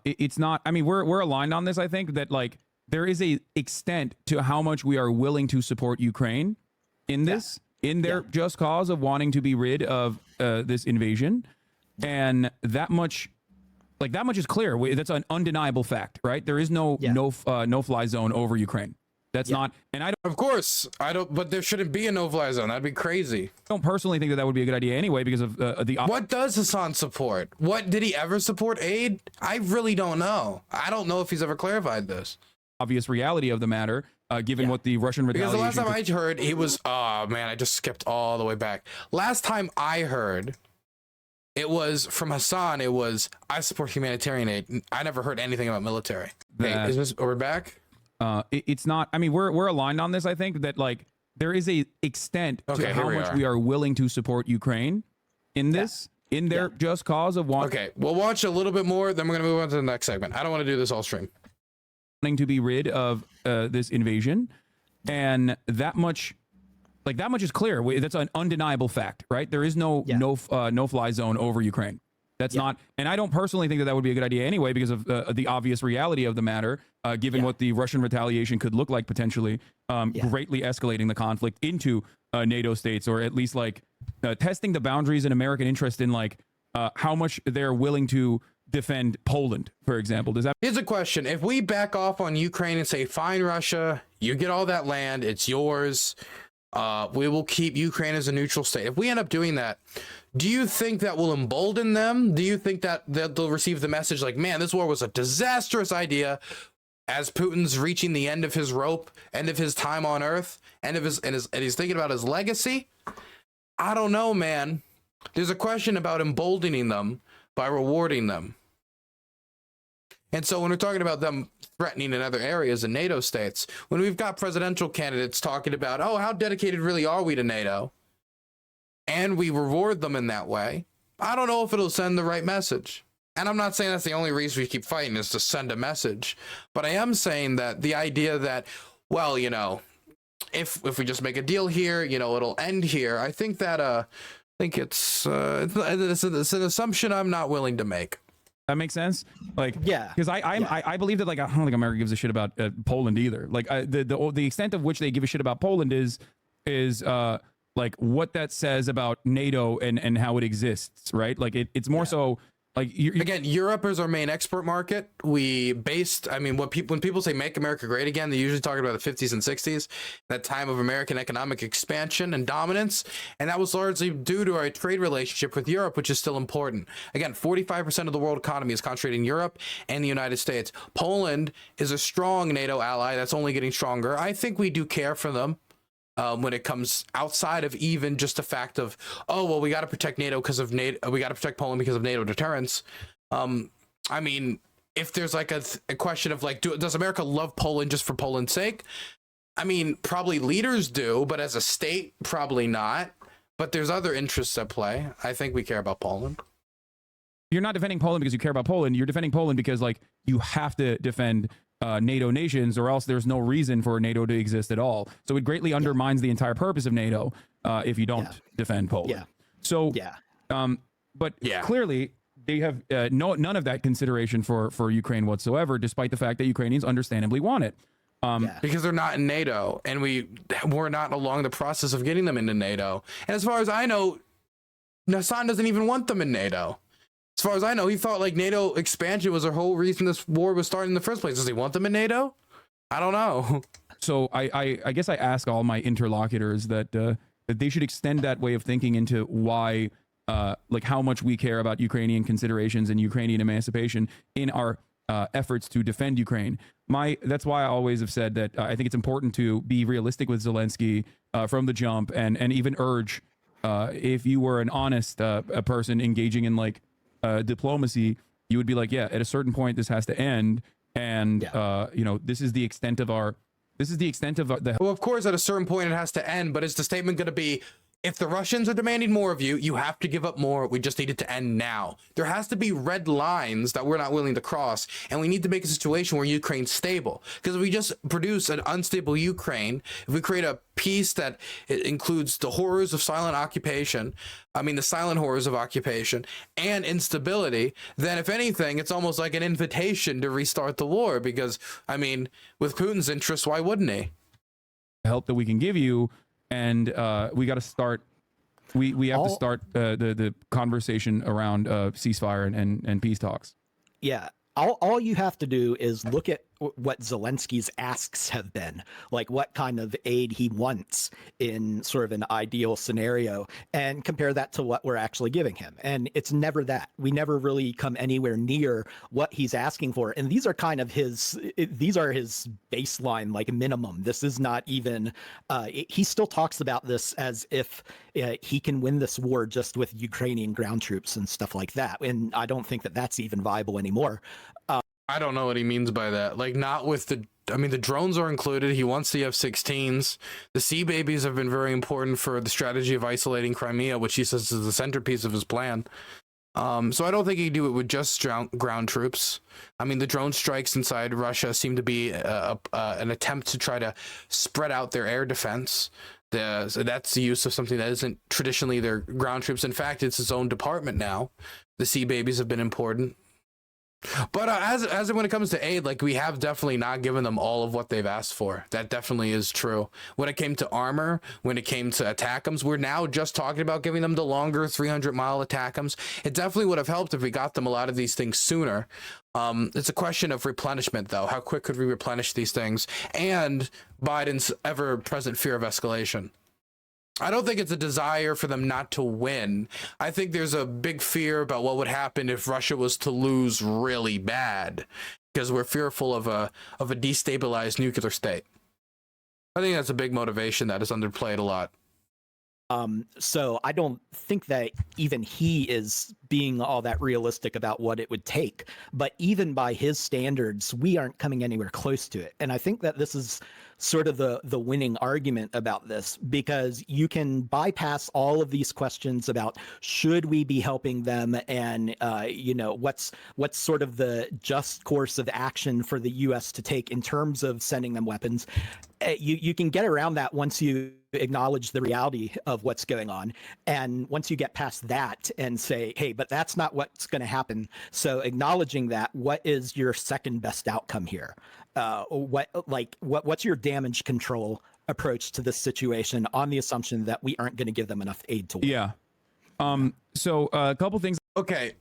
it's not, I mean, we're aligned on this. I think that like there is a extent to how much we are willing to support Ukraine in this, in their just cause of wanting to be rid of this invasion. And that much is clear. That's an undeniable fact, right? There is no no-fly zone over Ukraine. That's not, and I don't. Of course, I don't. But there shouldn't be a no-fly zone. That'd be crazy. I don't personally think that would be a good idea anyway, because of the. What does Hasan support? What did he ever support? Aid? I really don't know. I don't know if he's ever clarified this. Obvious reality of the matter, given what the Russian retaliation. Because the last time I heard, he was. Oh man, I just skipped all the way back. Last time I heard, it was from Hasan. It was, I support humanitarian aid. I never heard anything about military. Is this? Are we back? It's not, I mean, we're aligned on this. I think that like there is a extent to how much we are willing to support Ukraine in this, in their just cause of wanting. Okay, we'll watch a little bit more, then we're going to move on to the next segment. I don't want to do this all stream. Wanting to be rid of this invasion, and that much is clear. That's an undeniable fact, right? There is no no-fly zone over Ukraine. That's not, and I don't personally think that would be a good idea anyway, because of the obvious reality of the matter, given what the Russian retaliation could look like potentially, greatly escalating the conflict into NATO states, or at least like testing the boundaries in American interest in like how much they're willing to defend Poland, for example. Does that? Here's a question. If we back off on Ukraine and say, fine, Russia, you get all that land, it's yours. We will keep Ukraine as a neutral state. If we end up doing that, do you think that will embolden them? Do you think that they'll receive the message like, man, this war was a disastrous idea, as Putin's reaching the end of his rope, end of his time on Earth, end of and he's thinking about his legacy? I don't know, man. There's a question about emboldening them by rewarding them. And so when we're talking about them threatening in other areas in NATO states, when we've got presidential candidates talking about, oh, how dedicated really are we to NATO? And we reward them in that way, I don't know if it'll send the right message. And I'm not saying that's the only reason we keep fighting is to send a message. But I am saying that the idea that, well, you know, if we just make a deal here, you know, it'll end here. I think that it's an assumption I'm not willing to make. That makes sense. Like, yeah, because I believe that, like, I don't think America gives a shit about Poland either. Like, the extent of which they give a shit about Poland is like what that says about NATO and how it exists, right? Like it's more so like again, Europe is our main export market. When people say make America great again, they usually talk about the 50s and 60s, that time of American economic expansion and dominance. And that was largely due to our trade relationship with Europe, which is still important. Again, 45% of the world economy is concentrated in Europe and the United States. Poland is a strong NATO ally that's only getting stronger. I think we do care for them. When it comes outside of even just the fact of, oh, well, we got to protect NATO because of NATO, we got to protect Poland because of NATO deterrence. I mean, if there's like a question of like, does America love Poland just for Poland's sake? I mean, probably leaders do, but as a state, probably not. But there's other interests at play. I think we care about Poland. You're not defending Poland because you care about Poland. You're defending Poland because, like, you have to defend NATO nations, or else there's no reason for NATO to exist at all. So it greatly undermines the entire purpose of NATO if you don't defend Poland. Yeah. So, but clearly they have none of that consideration for Ukraine whatsoever, despite the fact that Ukrainians understandably want it. Because they're not in NATO, and we're not along the process of getting them into NATO. And as far as I know, Hasan doesn't even want them in NATO. As far as I know, he thought like NATO expansion was the whole reason this war was started in the first place. Does he want them in NATO? I don't know. So I guess I ask all my interlocutors that they should extend that way of thinking into why, like how much we care about Ukrainian considerations and Ukrainian emancipation in our efforts to defend Ukraine. That's why I always have said that I think it's important to be realistic with Zelensky from the jump, and even urge, if you were an honest a person engaging in like diplomacy, you would be like, yeah, at a certain point this has to end, and you know, this is the extent of the well, of course at a certain point it has to end, but is the statement going to be, if the Russians are demanding more of you, you have to give up more. We just need it to end now. There has to be red lines that we're not willing to cross, and we need to make a situation where Ukraine's stable. Because if we just produce an unstable Ukraine, if we create a peace that includes the horrors of silent occupation, the silent horrors of occupation and instability, then if anything, it's almost like an invitation to restart the war. Because, with Putin's interests, why wouldn't he? Help that we can give you. And we got to start. We have to start the conversation around ceasefire and peace talks. Yeah, all you have to do is look at what Zelensky's asks have been, like what kind of aid he wants in sort of an ideal scenario, and compare that to what we're actually giving him. And it's never that. We never really come anywhere near what he's asking for. And these are kind of his baseline, like minimum. This is not even, he still talks about this as if he can win this war just with Ukrainian ground troops and stuff like that. And I don't think that that's even viable anymore. I don't know what he means by that. Like, not with the drones are included. He wants the F-16s. The sea babies have been very important for the strategy of isolating Crimea, which he says is the centerpiece of his plan. So I don't think he'd do it with just ground troops. The drone strikes inside Russia seem to be an attempt to try to spread out their air defense. So that's the use of something that isn't traditionally their ground troops. In fact, it's its own department now. The sea babies have been important. But as when it comes to aid, like, we have definitely not given them all of what they've asked for. That definitely is true. When it came to armor, when it came to ATACMS, we're now just talking about giving them the longer 300-mile ATACMS. It definitely would have helped if we got them a lot of these things sooner. It's a question of replenishment, though. How quick could we replenish these things? And Biden's ever-present fear of escalation. I don't think it's a desire for them not to win. I think there's a big fear about what would happen if Russia was to lose really bad, because we're fearful of a destabilized nuclear state. I think that's a big motivation that is underplayed a lot. So I don't think that even he is being all that realistic about what it would take. But even by his standards, we aren't coming anywhere close to it. And I think that this is sort of the winning argument about this, because you can bypass all of these questions about should we be helping them, and what's sort of the just course of action for the U.S. to take in terms of sending them weapons. You can get around that once you acknowledge the reality of what's going on, and once you get past that and say, hey, but that's not what's going to happen. So acknowledging that, what is your second best outcome here? What's your damage control approach to this situation on the assumption that we aren't going to give them enough aid to win? Yeah. So a couple things. Okay.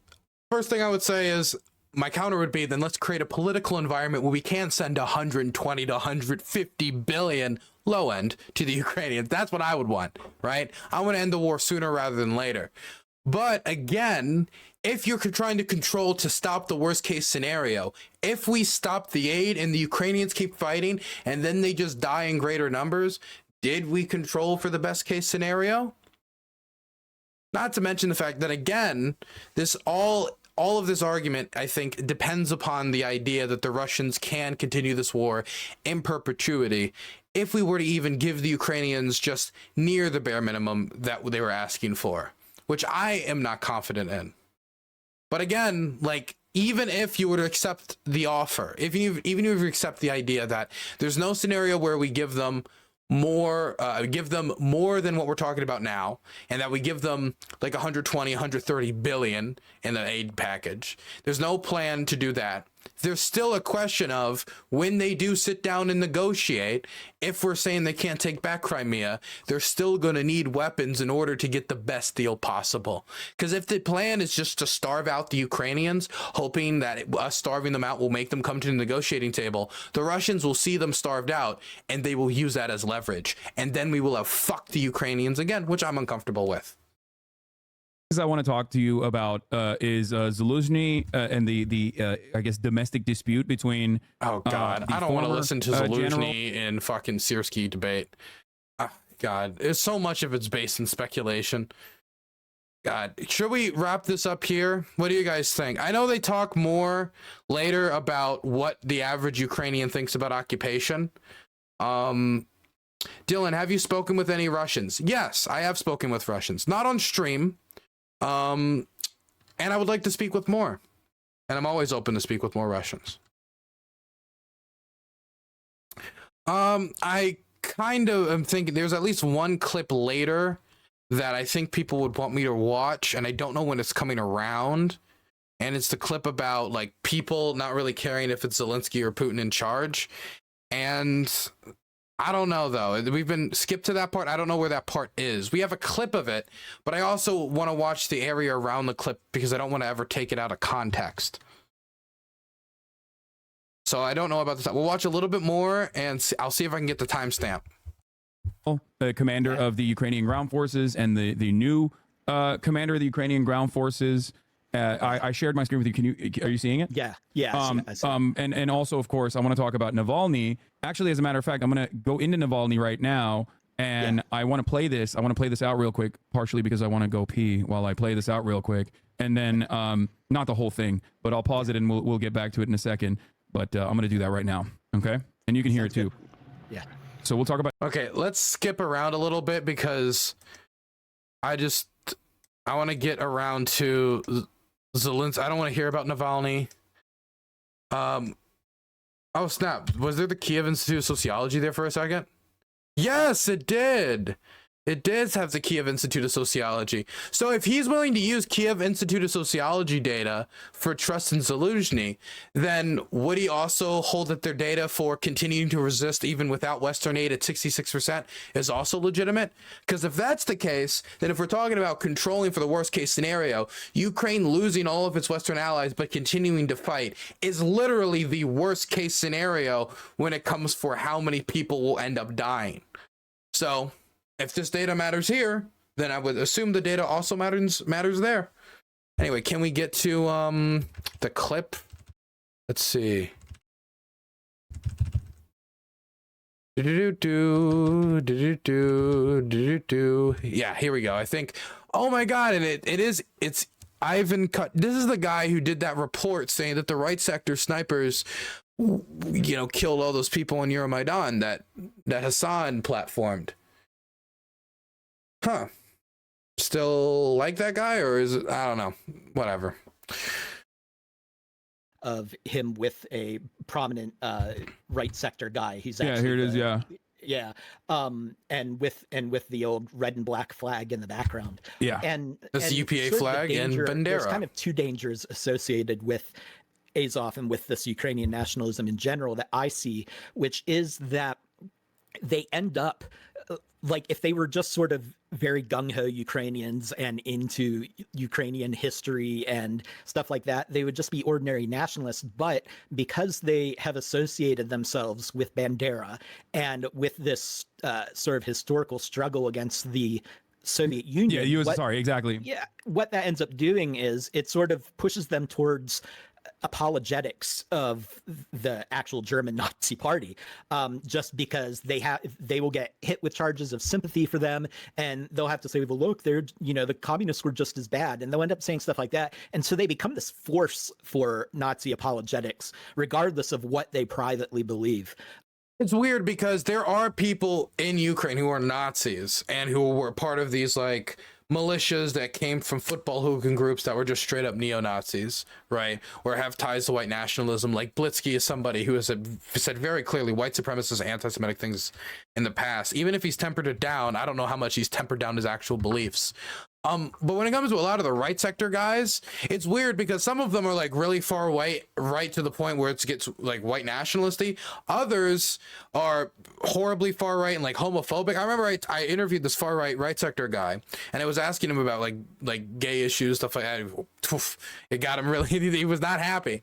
First thing I would say is, my counter would be, then let's create a political environment where we can send 120 to 150 billion low end to the Ukrainians. That's what I would want, right? I want to end the war sooner rather than later. But again, if you're trying to control to stop the worst case scenario, if we stop the aid and the Ukrainians keep fighting and then they just die in greater numbers, did we control for the best case scenario? Not to mention the fact that, again, this all of this argument, I think, depends upon the idea that the Russians can continue this war in perpetuity if we were to even give the Ukrainians just near the bare minimum that they were asking for, which I am not confident in. But again, like, even if you were to accept the offer, even if you accept the idea that there's no scenario where we give them more than what we're talking about now, and that we give them like 120, 130 billion in the aid package, there's no plan to do that. There's still a question of when they do sit down and negotiate, if we're saying they can't take back Crimea, they're still going to need weapons in order to get the best deal possible. Because if the plan is just to starve out the Ukrainians, hoping that us starving them out will make them come to the negotiating table, the Russians will see them starved out and they will use that as leverage. And then we will have fucked the Ukrainians again, which I'm uncomfortable with. I want to talk to you about is Zaluzhny and the I guess domestic dispute between. Oh God, I don't want to listen to Zaluzhny in fucking Siersky debate. God, it's so much of it's based in speculation. God, should we wrap this up here? What do you guys think? I know they talk more later about what the average Ukrainian thinks about occupation. Dylan, have you spoken with any Russians? Yes, I have spoken with Russians, not on stream. And I would like to speak with more, and I'm always open to speak with more Russians. I kind of am thinking there's at least one clip later that I think people would want me to watch, and I don't know when it's coming around. And it's the clip about like people not really caring if it's Zelensky or Putin in charge. And I don't know, though. We've been skipped to that part. I don't know where that part is. We have a clip of it, but I also want to watch the area around the clip because I don't want to ever take it out of context. So I don't know about this. We'll watch a little bit more, and I'll see if I can get the timestamp. The commander of the Ukrainian ground forces and the new commander of the Ukrainian ground forces. I shared my screen with you. Are you seeing it? Yeah. I see. And also, of course, I want to talk about Navalny. Actually, as a matter of fact, I'm going to go into Navalny right now, and I want to play this. I want to play this out real quick, partially because I want to go pee while I play this out real quick, and then not the whole thing, but I'll pause it and we'll get back to it in a second. But I'm going to do that right now, okay? And you can hear it too. Yeah. So we'll talk about. Okay, let's skip around a little bit because I want to get around to Zelensky. I don't want to hear about Navalny. Oh snap! Was there the Kiev Institute of Sociology there for a second? Yes, it did. It did have the Kiev Institute of Sociology. So if he's willing to use Kiev Institute of Sociology data for trust in Zaluzhny, then would he also hold that their data for continuing to resist even without Western aid at 66% is also legitimate? Because if that's the case, then if we're talking about controlling for the worst case scenario, Ukraine losing all of its Western allies but continuing to fight is literally the worst case scenario when it comes for how many people will end up dying. So if this data matters here, then I would assume the data also matters there. Anyway, can we get to the clip? Let's see. Yeah, here we go. I think. Oh my God! And it's Ivan Cut. This is the guy who did that report saying that the right sector snipers, killed all those people on Euromaidan that Hasan platformed. Huh. Still like that guy, or is it? I don't know. Whatever. Of him with a prominent right sector guy. He's actually here it is. Yeah. And with the old red and black flag in the background. Yeah. And that's the UPA flag and Bandera. There's kind of two dangers associated with Azov and with this Ukrainian nationalism in general that I see, which is that they end up like if they were just sort of very gung-ho Ukrainians and into Ukrainian history and stuff like that, they would just be ordinary nationalists. But because they have associated themselves with Bandera and with this sort of historical struggle against the Soviet Union. Yeah, USSR, exactly. Yeah, what that ends up doing is it sort of pushes them towards apologetics of the actual German Nazi party, just because they will get hit with charges of sympathy for them, and they'll have to say, well, look, the communists were just as bad, and they'll end up saying stuff like that, and so they become this force for Nazi apologetics, regardless of what they privately believe. It's weird because there are people in Ukraine who are Nazis and who were part of these like militias that came from football hooligan groups that were just straight up neo-Nazis, right? Or have ties to white nationalism. Like Blitzky is somebody who has said very clearly white supremacist, anti-Semitic things in the past. Even if he's tempered it down, I don't know how much he's tempered down his actual beliefs. But when it comes to a lot of the right sector guys, it's weird because some of them are like really far right to the point where it gets like white nationalisty. Others are horribly far right and like homophobic. I remember I interviewed this far right sector guy, and I was asking him about like gay issues, stuff like that. It got him really, he was not happy.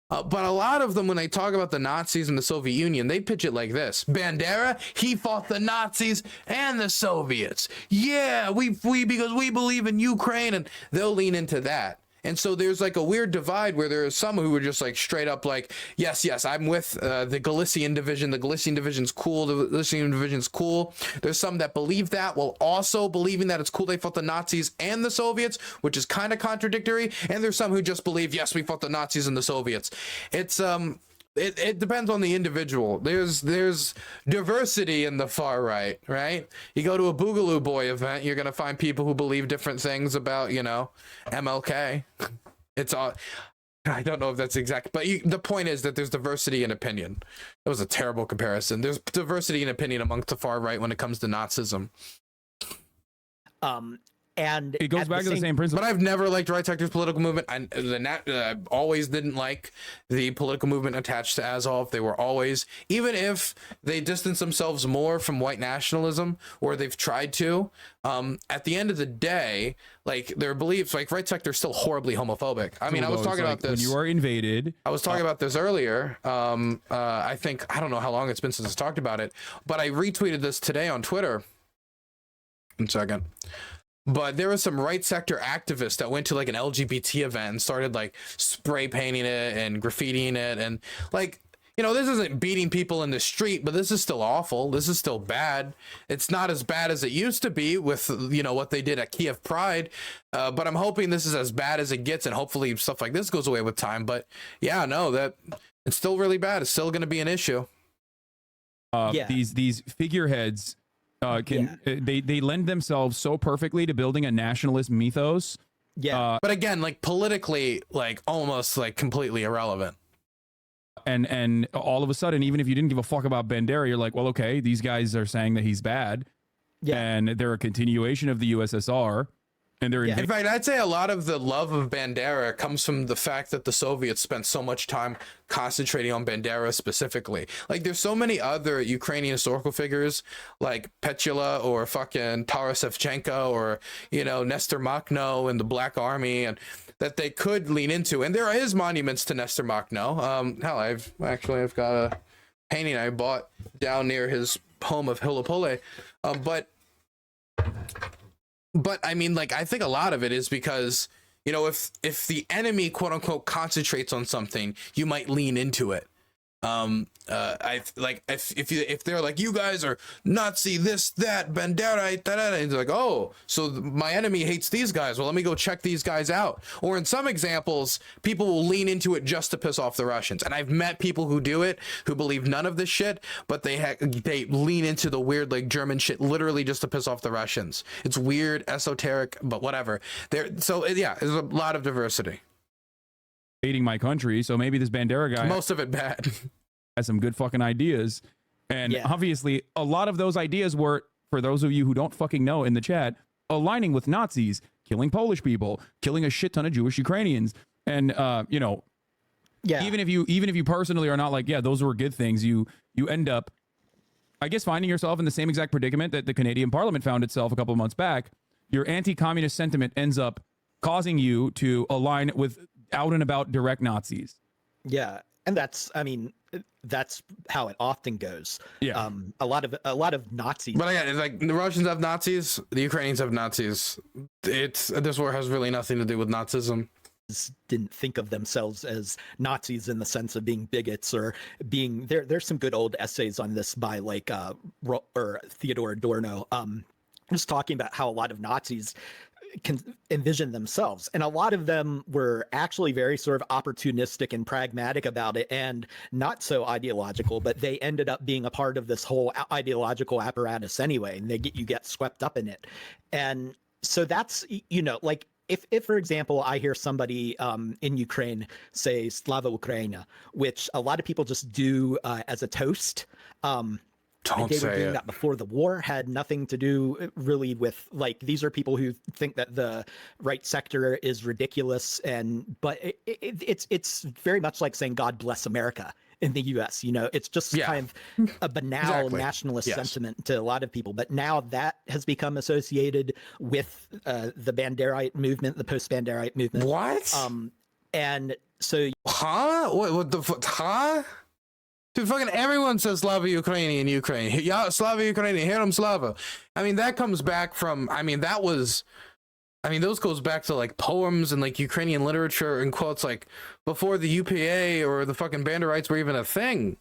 But a lot of them, when they talk about the Nazis and the Soviet Union, they pitch it like this: Bandera, he fought the Nazis and the Soviets. Yeah, we because we believe in Ukraine, and they'll lean into that. And so there's like a weird divide where there are some who are just like straight up like, yes, I'm with the Galician division. The Galician division's cool. The Galician division's cool. There's some that believe that while also believing that it's cool they fought the Nazis and the Soviets, which is kind of contradictory. And there's some who just believe, yes, we fought the Nazis and the Soviets. It's it depends on the individual. There's diversity in the far right? You go to a Boogaloo Boy event, you're gonna find people who believe different things about, MLK. It's all, I don't know if that's exact, but the point is that there's diversity in opinion. That was a terrible comparison. There's diversity in opinion amongst the far right when it comes to Nazism. And it goes back to the same principle. But I've never liked right sector's political movement. I always didn't like the political movement attached to Azov. They were always, even if they distance themselves more from white nationalism, or they've tried to, at the end of the day, like their beliefs, like right sector is still horribly homophobic. I mean, I was talking about this. When you are invaded. I was talking about this earlier. I think, I don't know how long it's been since I talked about it, but I retweeted this today on Twitter. 1 second. But there was some right sector activists that went to like an LGBT event and started like spray painting it and graffitiing it. And like, this isn't beating people in the street, but this is still awful. This is still bad. It's not as bad as it used to be with, what they did at Kiev Pride. But I'm hoping this is as bad as it gets, and hopefully stuff like this goes away with time. But yeah, no, that it's still really bad. It's still going to be an issue. These figureheads they lend themselves so perfectly to building a nationalist mythos. But again, like politically, like almost like completely irrelevant. And all of a sudden, even if you didn't give a fuck about Bandera, you're like, well, okay, these guys are saying that he's bad, and they're a continuation of the USSR. And they're in fact, I'd say a lot of the love of Bandera comes from the fact that the Soviets spent so much time concentrating on Bandera specifically. Like, there's so many other Ukrainian historical figures like Petula or fucking Taras Shevchenko or, Nestor Makhno and the Black Army, and that they could lean into. And there is monuments to Nestor Makhno. Hell, I've got a painting I bought down near his home of Hilopole. But but I mean, like, I think a lot of it is because, you know, if the enemy, quote unquote, concentrates on something, you might lean into it. I like if they're like, you guys are Nazi, this, that, Banderite, and they're like, oh, so my enemy hates these guys. Well, let me go check these guys out. Or in some examples, people will lean into it just to piss off the Russians. And I've met people who do it, who believe none of this shit, but they lean into the weird, like, German shit literally just to piss off the Russians. It's weird, esoteric, but whatever. So yeah, there's a lot of diversity. Hating my country, so maybe this Bandera guy, most of it bad, has some good fucking ideas. And obviously a lot of those ideas were, for those of you who don't fucking know in the chat, aligning with Nazis, killing Polish people, killing a shit ton of Jewish Ukrainians. And you know, even if you personally are not like, yeah, those were good things, you end up, I guess, finding yourself in the same exact predicament that the Canadian Parliament found itself a couple of months back. Your anti-communist sentiment ends up causing you to align with out and about direct Nazis. Yeah, and that's, I mean, that's how it often goes. Yeah, a lot of Nazis. But again, it's like the Russians have Nazis, the Ukrainians have Nazis. This war has really nothing to do with Nazism. Didn't think of themselves as Nazis in the sense of being bigots or being there's some good old essays on this by like or Theodore Adorno, just talking about how a lot of Nazis can envision themselves, and a lot of them were actually very sort of opportunistic and pragmatic about it and not so ideological, but they ended up being a part of this whole ideological apparatus anyway, and you get swept up in it. And so that's, you know, like if for example I hear somebody in Ukraine say Slava Ukraina, which a lot of people just do as a toast, they were doing that before the war, had nothing to do really with, like, these are people who think that the right sector is ridiculous, but it's very much like saying God bless America in the US, you know. It's just kind of a banal nationalist sentiment to a lot of people, but now that has become associated with the Banderite movement, the post-Banderite movement. What? And so what the fuck? Dude, fucking everyone says Slava Ukraini in Ukraine. Yeah, Slava Ukraini, Herum Slava. I mean, that comes back from, those goes back to like poems and like Ukrainian literature and quotes, like before the UPA or the fucking Banderites were even a thing.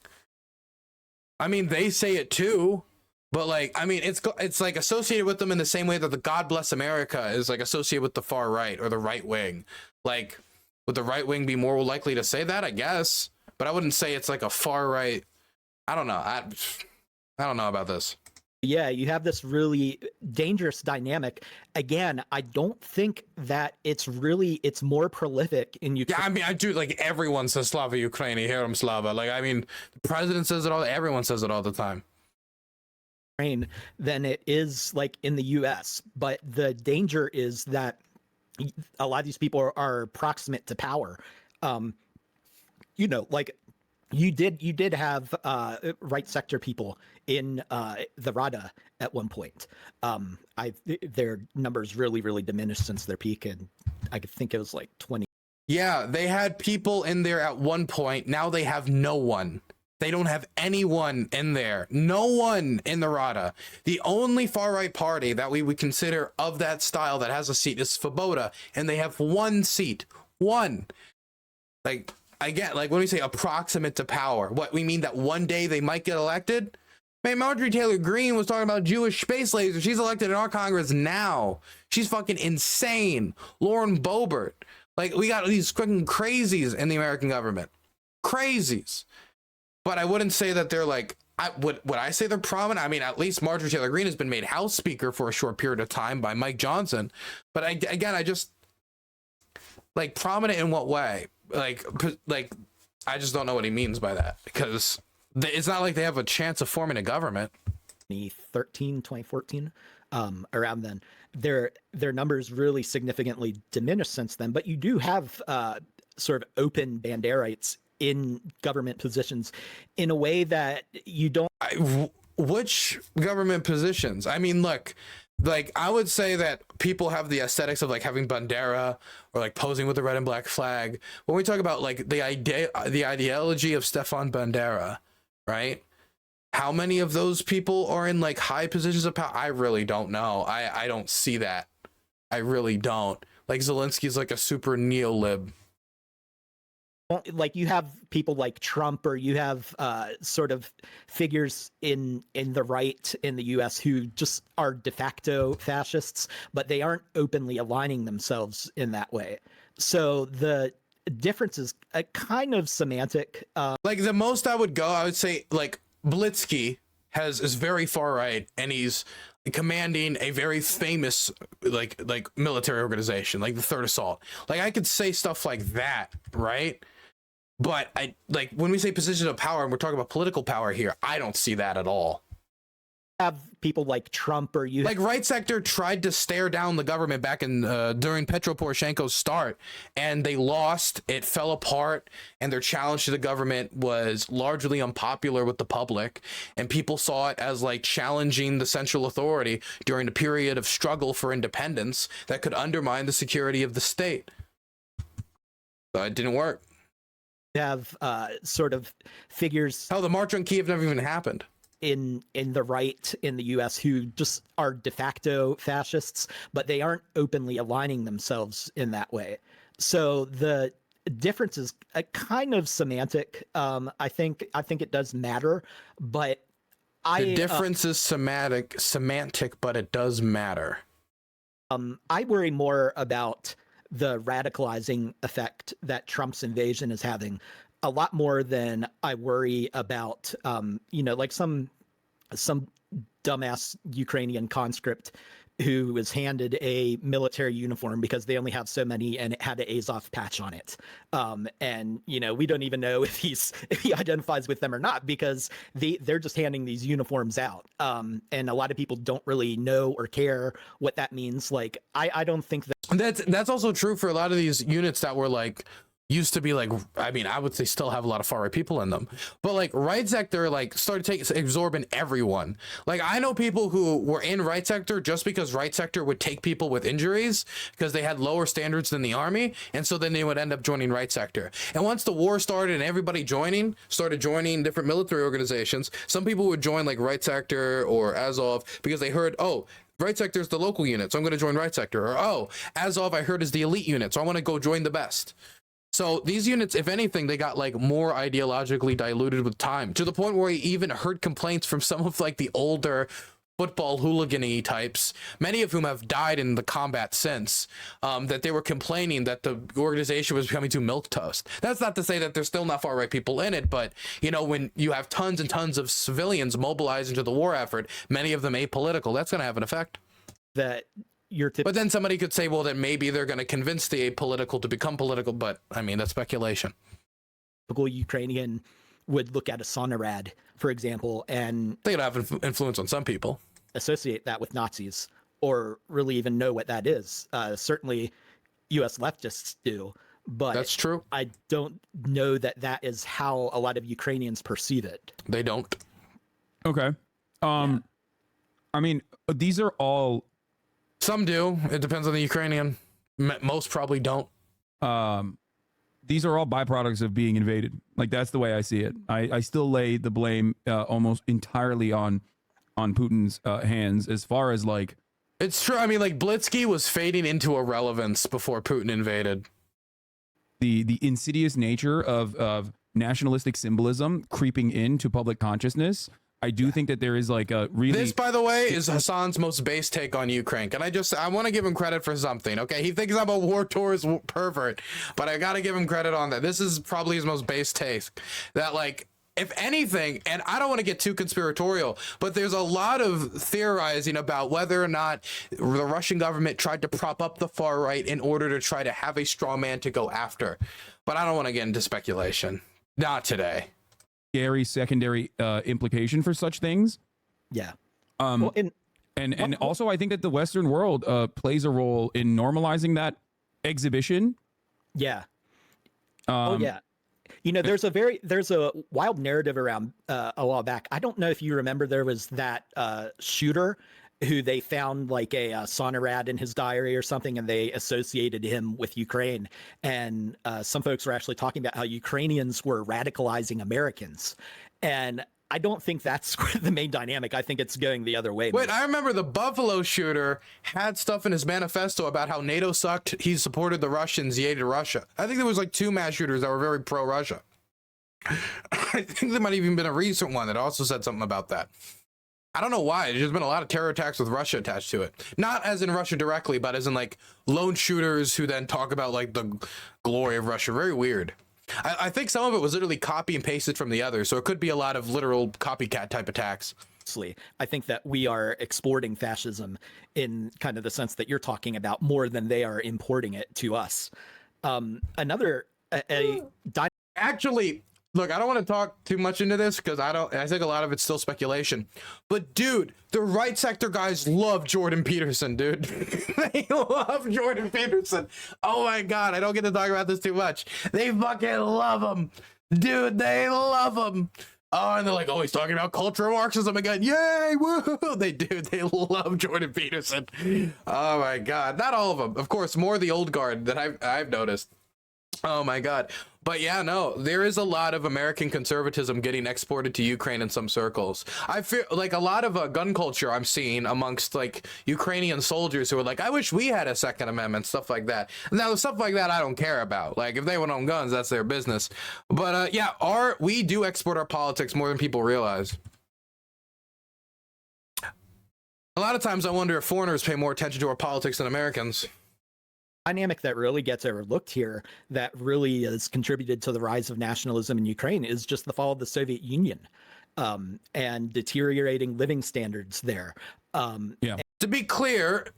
I mean, they say it too, but like, I mean, it's like associated with them in the same way that the God bless America is like associated with the far right or the right wing. Like, would the right wing be more likely to say that? I guess. But I wouldn't say it's like a far right. I don't know. I don't know about this. Yeah, you have this really dangerous dynamic. Again, I don't think that it's more prolific in Ukraine. Yeah, I mean, I do, like, everyone says Slava Ukraini, Herum Slava. Like, I mean, the president says it all. Everyone says it all the time. Than it is like in the US. But the danger is that a lot of these people are proximate to power. You know, like you did have right sector people in the Rada at one point. Their numbers really diminished since their peak, and I could think it was like 20. Yeah, they had people in there at one point. Now they have no one. They don't have anyone in there. No one in the Rada. The only far right party that we would consider of that style that has a seat is Svoboda, and they have one seat. One. Like, I get, like, when we say approximate to power, what we mean that one day they might get elected? Man, Marjorie Taylor Greene was talking about Jewish space lasers. She's elected in our Congress now. She's fucking insane. Lauren Boebert. Like, we got these fucking crazies in the American government. Crazies. But I wouldn't say that they're like, would I say they're prominent? I mean, at least Marjorie Taylor Greene has been made House Speaker for a short period of time by Mike Johnson. But I just, like, prominent in what way? Like I just don't know what he means by that, because it's not like they have a chance of forming a government. 2014, around then, their numbers really significantly diminished since then. But you do have sort of open Banderites in government positions in a way that you don't. Which government positions? I mean, look. Like, I would say that people have the aesthetics of like having Bandera or like posing with the red and black flag. When we talk about like the ideology of Stefan Bandera, right? How many of those people are in like high positions of power? I really don't know. I don't see that. I really don't. Like Zelensky's like a super neo-lib. Like you have people like Trump, or you have sort of figures in the right in the US who just are de facto fascists, but they aren't openly aligning themselves in that way. So the difference is a kind of semantic. Like the most I would go, I would say like Blitzky is very far right, and he's commanding a very famous like military organization, like the Third Assault. Like I could say stuff like that, right? But I like when we say position of power and we're talking about political power here, I don't see that at all. Have people like Trump, or you like right sector tried to stare down the government back in during Petro Poroshenko's start, and they lost. It fell apart, and their challenge to the government was largely unpopular with the public, and people saw it as like challenging the central authority during a period of struggle for independence that could undermine the security of the state. So it didn't work. have sort of figures. Hell, the March on Kiev never even happened. In the right in the US who just are de facto fascists, but they aren't openly aligning themselves in that way. So the difference is a kind of semantic. I think it does matter, but the difference is semantic, but it does matter. I worry more about the radicalizing effect that Trump's invasion is having, a lot more than I worry about, like some dumbass Ukrainian conscript who was handed a military uniform because they only have so many, and it had an Azov patch on it. And we don't even know if he identifies with them or not, because they're just handing these uniforms out. And a lot of people don't really know or care what that means. Like, I don't think that's also true for a lot of these units that were like used to be like, I mean, I would say still have a lot of far right people in them, but like right sector like started absorbing everyone. Like I know people who were in right sector just because right sector would take people with injuries because they had lower standards than the army, and so then they would end up joining right sector. And once the war started and everybody started joining different military organizations, some people would join like right sector or Azov because they heard, oh, right sector is the local unit, so I'm going to join right sector. Or, oh, Azov I heard is the elite unit, so I want to go join the best. So these units, if anything, they got like more ideologically diluted with time, to the point where I even heard complaints from some of like the older football hooligan-y types, many of whom have died in the combat since, that they were complaining that the organization was becoming too milquetoast. That's not to say that there's still not far right people in it, but when you have tons and tons of civilians mobilized into the war effort, many of them apolitical, that's going to have an effect. But then somebody could say, well, then maybe they're going to convince the apolitical to become political. But I mean, that's speculation. Typical Ukrainian would look at a Sonarad, for example, and they could have influence on some people, associate that with Nazis, or really even know what that is. Certainly US leftists do, but that's true. I don't know that is how a lot of Ukrainians perceive it. They don't. Okay. I mean, these are all... Some do. It depends on the Ukrainian. Most probably don't. These are all byproducts of being invaded. Like, that's the way I see it. I still lay the blame almost entirely on Putin's hands, as far as like... It's true. I mean, like, Blitzky was fading into irrelevance before Putin invaded. The insidious nature of nationalistic symbolism creeping into public consciousness. I do think that there is like a really... This, by the way, is Hasan's most base take on Ukraine. Can I want to give him credit for something, okay? He thinks I'm a war tourist pervert, but I got to give him credit on that. This is probably his most base take. That, like, if anything, and I don't want to get too conspiratorial, but there's a lot of theorizing about whether or not the Russian government tried to prop up the far right in order to try to have a straw man to go after. But I don't want to get into speculation. Not today. Scary secondary implication for such things. Yeah. And also I think that the Western world plays a role in normalizing that exhibition. Yeah. Yeah. There's a wild narrative around a while back. I don't know if you remember, there was that shooter who they found like a Sonarad in his diary or something, and they associated him with Ukraine. And some folks were actually talking about how Ukrainians were radicalizing Americans. And I don't think that's the main dynamic. I think it's going the other way. Wait, I remember the Buffalo shooter had stuff in his manifesto about how NATO sucked. He supported the Russians. He hated Russia. I think there was like 2 mass shooters that were very pro-Russia. I think there might have even been a recent one that also said something about that. I don't know why. There's just been a lot of terror attacks with Russia attached to it. Not as in Russia directly, but as in like lone shooters who then talk about like the glory of Russia. Very weird. I think some of it was literally copy and pasted from the other. So it could be a lot of literal copycat type attacks. I think that we are exporting fascism in kind of the sense that you're talking about more than they are importing it to us. Actually, look, I don't want to talk too much into this because I think a lot of it's still speculation. But dude, the right sector guys love Jordan Peterson, dude. They love Jordan Peterson. Oh my God, I don't get to talk about this too much. They fucking love him. Dude, they love him. Oh, and they're like, oh, he's talking about cultural Marxism again. Yay, woo! They love Jordan Peterson. Oh my God. Not all of them. Of course, more the old guard that I've noticed. Oh my God. But yeah, no, there is a lot of American conservatism getting exported to Ukraine in some circles. I feel like a lot of gun culture I'm seeing amongst like Ukrainian soldiers who are like, I wish we had a Second Amendment, stuff like that. Now, stuff like that I don't care about. Like if they want to own guns, that's their business. But yeah, we do export our politics more than people realize. A lot of times I wonder if foreigners pay more attention to our politics than Americans. Dynamic that really gets overlooked here, that really has contributed to the rise of nationalism in Ukraine, is just the fall of the Soviet Union and deteriorating living standards there. Yeah. To be clear,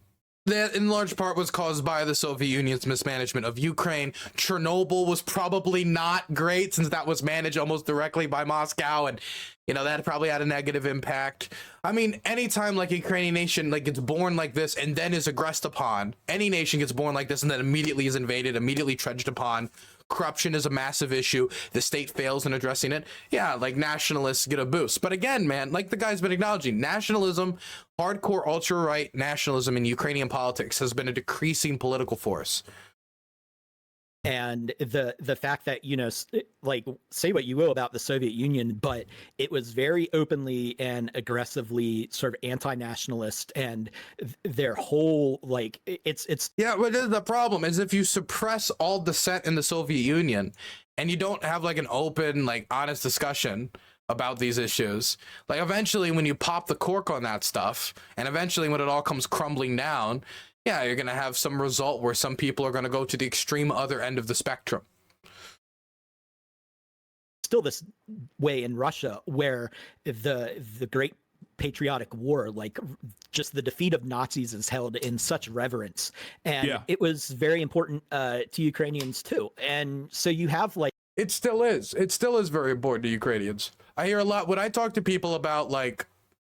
that in large part was caused by the Soviet Union's mismanagement of Ukraine. Chernobyl was probably not great since that was managed almost directly by Moscow, and you know that probably had a negative impact. I mean, anytime like a Ukrainian nation like gets born like this and then is aggressed upon, any nation gets born like this and then immediately is invaded, immediately trudged upon. Corruption is a massive issue. The state fails in addressing it. Yeah, like nationalists get a boost. But again, man, like the guy's been acknowledging, nationalism, hardcore ultra-right nationalism in Ukrainian politics has been a decreasing political force. And the fact that, you know, like say what you will about the Soviet Union, but it was very openly and aggressively sort of anti-nationalist, and their whole like it's yeah. But the problem is if you suppress all dissent in the Soviet Union and you don't have like an open, like honest discussion about these issues, like eventually when you pop the cork on that stuff, and eventually when it all comes crumbling down, yeah, you're going to have some result where some people are going to go to the extreme other end of the spectrum. Still this way in Russia, where the Great Patriotic War, like just the defeat of Nazis, is held in such reverence. And it was very important to Ukrainians too. And so you have like... It still is. It still is very important to Ukrainians. I hear a lot when I talk to people about like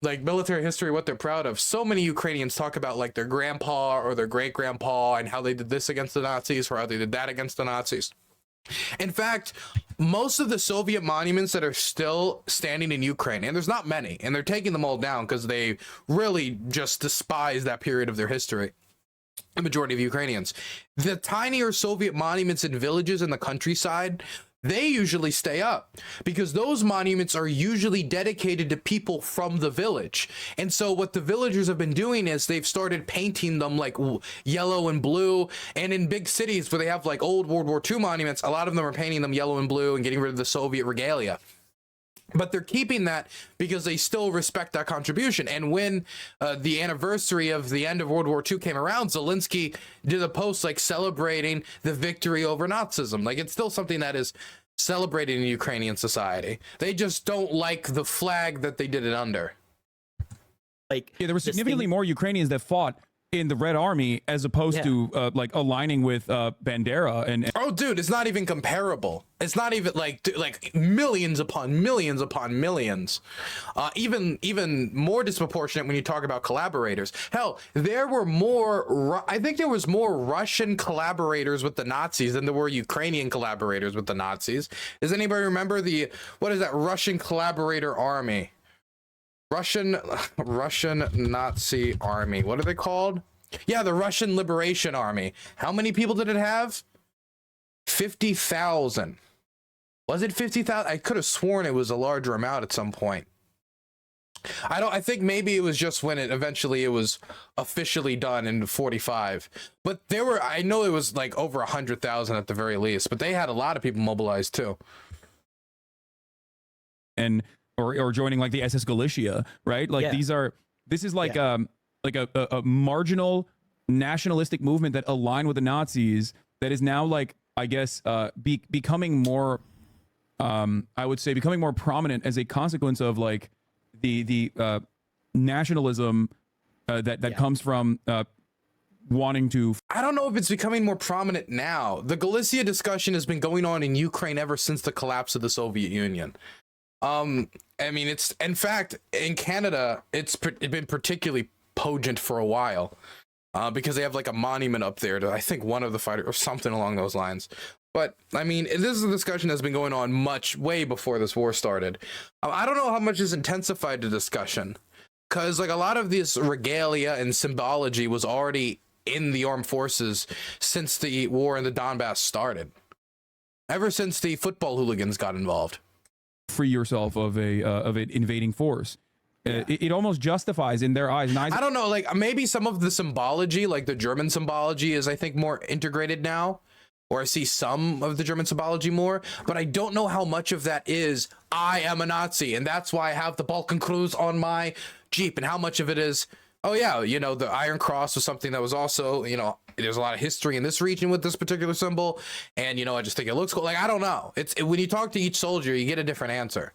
military history, what they're proud of. So many Ukrainians talk about like their grandpa or their great grandpa and how they did this against the Nazis or how they did that against the Nazis. In fact, most of the Soviet monuments that are still standing in Ukraine, and there's not many, and they're taking them all down because they really just despise that period of their history. The majority of Ukrainians, the tinier Soviet monuments in villages in the countryside, they usually stay up because those monuments are usually dedicated to people from the village. And so what the villagers have been doing is they've started painting them like yellow and blue. And in big cities where they have like old World War II monuments, a lot of them are painting them yellow and blue and getting rid of the Soviet regalia. But they're keeping that because they still respect that contribution. And when the anniversary of the end of World War II came around, Zelensky did a post like celebrating the victory over Nazism. Like it's still something that is celebrated in Ukrainian society. They just don't like the flag that they did it under. Like there were significantly more Ukrainians that fought in the Red Army as opposed to like aligning with Bandera and oh dude, it's not even comparable. It's not even like millions upon millions upon millions. Even more disproportionate when you talk about collaborators. Hell, there were more I think there was more Russian collaborators with the Nazis than there were Ukrainian collaborators with the Nazis. Does anybody remember what is that Russian collaborator army? Russian Nazi army. What are they called? Yeah, the Russian Liberation Army. How many people did it have? 50,000. Was it 50,000? I could have sworn it was a larger amount at some point. I think maybe it was just when it was officially done in 45. But I know it was like over 100,000 at the very least, but they had a lot of people mobilized too. And or joining like the SS Galicia, right? Like this is like a marginal nationalistic movement that aligned with the Nazis that is now like, I guess, becoming more, I would say becoming more prominent as a consequence of like the nationalism that comes from wanting to. I don't know if it's becoming more prominent now. The Galicia discussion has been going on in Ukraine ever since the collapse of the Soviet Union. I mean, it's, in fact, in Canada, it's been particularly potent for a while, because they have like a monument up there to, I think, one of the fighters or something along those lines. But I mean, this is a discussion that's been going on way before this war started. I don't know how much has intensified the discussion, because like a lot of this regalia and symbology was already in the armed forces since the war in the Donbass started, ever since the football hooligans got involved. Free yourself of an invading force. It almost justifies in their eyes. And I don't know, like maybe some of the symbology, like the German symbology, is I think more integrated now, or I see some of the German symbology more, but I don't know how much of that is I am a Nazi and that's why I have the Balkan Cruise on my Jeep, and how much of it is, oh yeah, you know, the Iron Cross was something that was also, you know, there's a lot of history in this region with this particular symbol, and you know, I just think it looks cool. Like, I don't know, when you talk to each soldier, you get a different answer.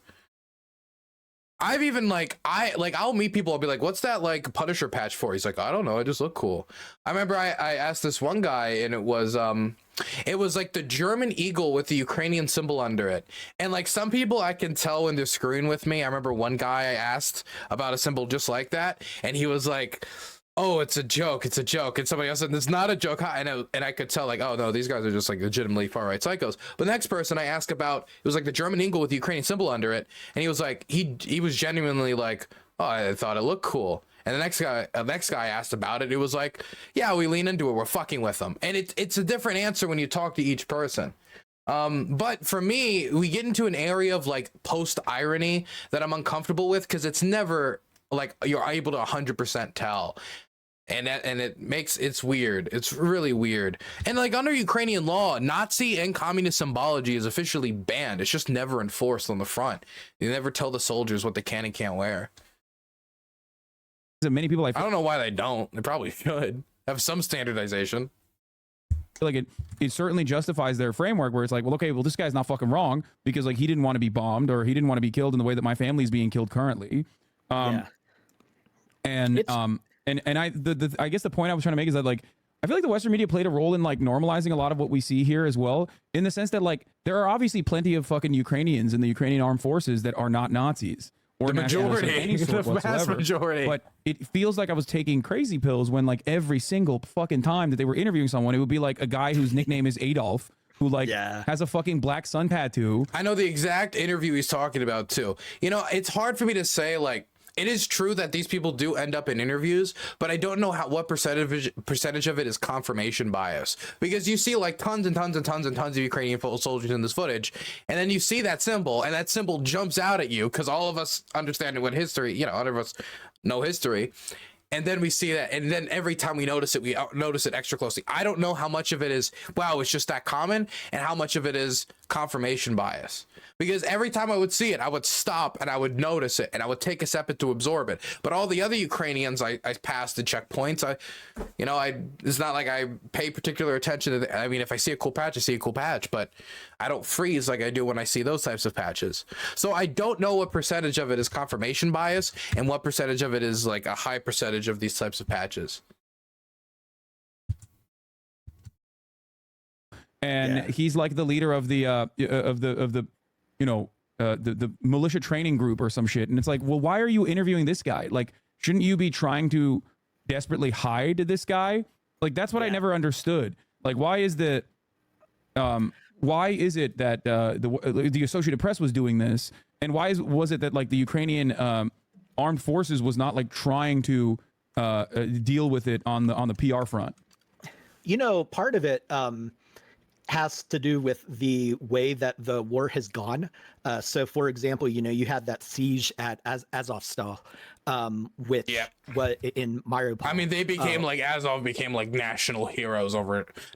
I've even I'll meet people, I'll be like, what's that like Punisher patch for? He's like, I don't know, I just look cool. I remember I asked this one guy, and it was like the German eagle with the Ukrainian symbol under it. And like some people, I can tell when they're screwing with me. I remember one guy I asked about a symbol just like that, and he was like, oh, it's a joke, it's a joke. And somebody else said, it's not a joke. And I could tell, like, oh no, these guys are just like legitimately far right psychos. But the next person I asked about, it was like the German eagle with the Ukrainian symbol under it, and he was like, he was genuinely like, oh, I thought it looked cool. And the next guy asked about it. It was like, yeah, we lean into it. We're fucking with them. And it's a different answer when you talk to each person. But for me, we get into an area of like post irony that I'm uncomfortable with, because it's never like you're able to 100% tell. And it's weird. It's really weird. And like under Ukrainian law, Nazi and communist symbology is officially banned. It's just never enforced on the front. You never tell the soldiers what they can and can't wear. Many people, I don't know why they don't. They probably should have some standardization. Like it certainly justifies their framework, where it's like, well, okay, well, this guy's not fucking wrong, because like he didn't want to be bombed, or he didn't want to be killed in the way that my family's being killed currently. And I guess the point I was trying to make is that like I feel like the Western media played a role in like normalizing a lot of what we see here as well, in the sense that like there are obviously plenty of fucking Ukrainians in the Ukrainian armed forces that are not Nazis, or the majority, any sort the vast majority. But it feels like I was taking crazy pills when like every single fucking time that they were interviewing someone, it would be like a guy whose nickname is Adolf, who like has a fucking black sun tattoo. I know the exact interview he's talking about too. You know, it's hard for me to say, like, it is true that these people do end up in interviews, but I don't know what percentage of it is confirmation bias, because you see like tons and tons and tons and tons of Ukrainian soldiers in this footage, and then you see that symbol, and that symbol jumps out at you because all of us understand what history, you know, all of us know history. And then we see that, and then every time we notice it, we notice it extra closely. I don't know how much of it is, wow, it's just that common, and how much of it is confirmation bias. Because every time I would see it, I would stop and I would notice it, and I would take a second to absorb it. But all the other Ukrainians I passed the checkpoints, it's not like I pay particular attention to I mean, if I see a cool patch, I see a cool patch, but I don't freeze like I do when I see those types of patches. So I don't know what percentage of it is confirmation bias and what percentage of it is like a high percentage of these types of patches. And he's like the leader of the the militia training group or some shit. And it's like, well, why are you interviewing this guy? Like, shouldn't you be trying to desperately hide this guy? Like, that's what I never understood. Like, why is it that the Associated Press was doing this, and was it that like the Ukrainian armed forces was not like trying to deal with it on the PR front? You know, part of it, has to do with the way that the war has gone. So, for example, you had that siege at Azovstal, which was in Mariupol. I mean, they became like Azov became like national heroes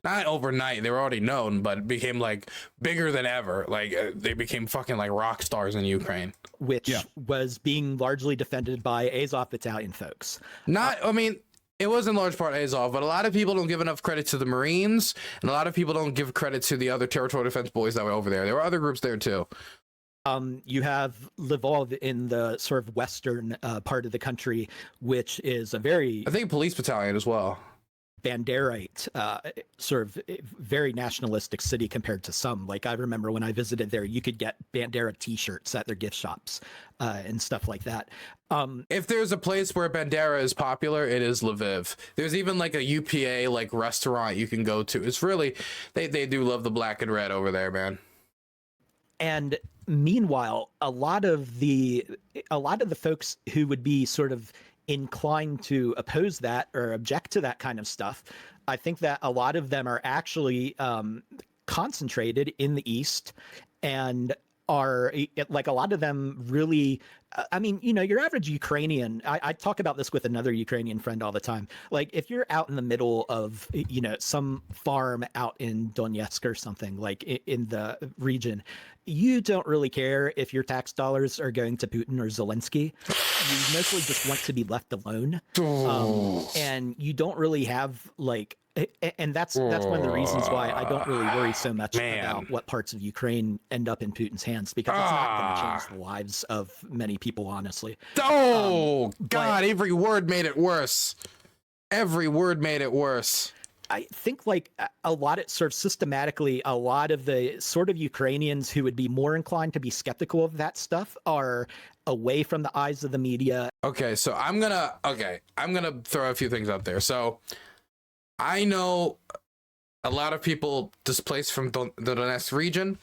not overnight. They were already known, but it became like bigger than ever. Like they became fucking like rock stars in Ukraine, which was being largely defended by Azov battalion folks. I mean, it was in large part Azov, but a lot of people don't give enough credit to the Marines, and a lot of people don't give credit to the other territorial defense boys that were over there. There were other groups there too. You have Lvov in the sort of western part of the country, which is a very, I think, police battalion as well. Banderite, sort of very nationalistic city compared to some. Like I remember when I visited there, you could get Bandera T-shirts at their gift shops and stuff like that. If there's a place where Bandera is popular, it is Lviv. There's even like a UPA like restaurant you can go to. It's really they do love the black and red over there, man. And meanwhile, a lot of the folks who would be sort of inclined to oppose that or object to that kind of stuff, I think that a lot of them are actually concentrated in the East and are like a lot of them really, I mean, your average Ukrainian, I talk about this with another Ukrainian friend all the time. Like if you're out in the middle of, some farm out in Donetsk or something like in the region, you don't really care if your tax dollars are going to Putin or Zelensky. You mostly just want to be left alone. And you don't really have like, and that's one of the reasons why I don't really worry so much about what parts of Ukraine end up in Putin's hands, because it's not going to change the lives of many people, honestly. God, every word made it worse. Every word made it worse. I think like a lot of sort of systematically, a lot of the sort of Ukrainians who would be more inclined to be skeptical of that stuff are away from the eyes of the media. Okay, so I'm gonna throw a few things out there. So I know a lot of people displaced from the Donetsk region,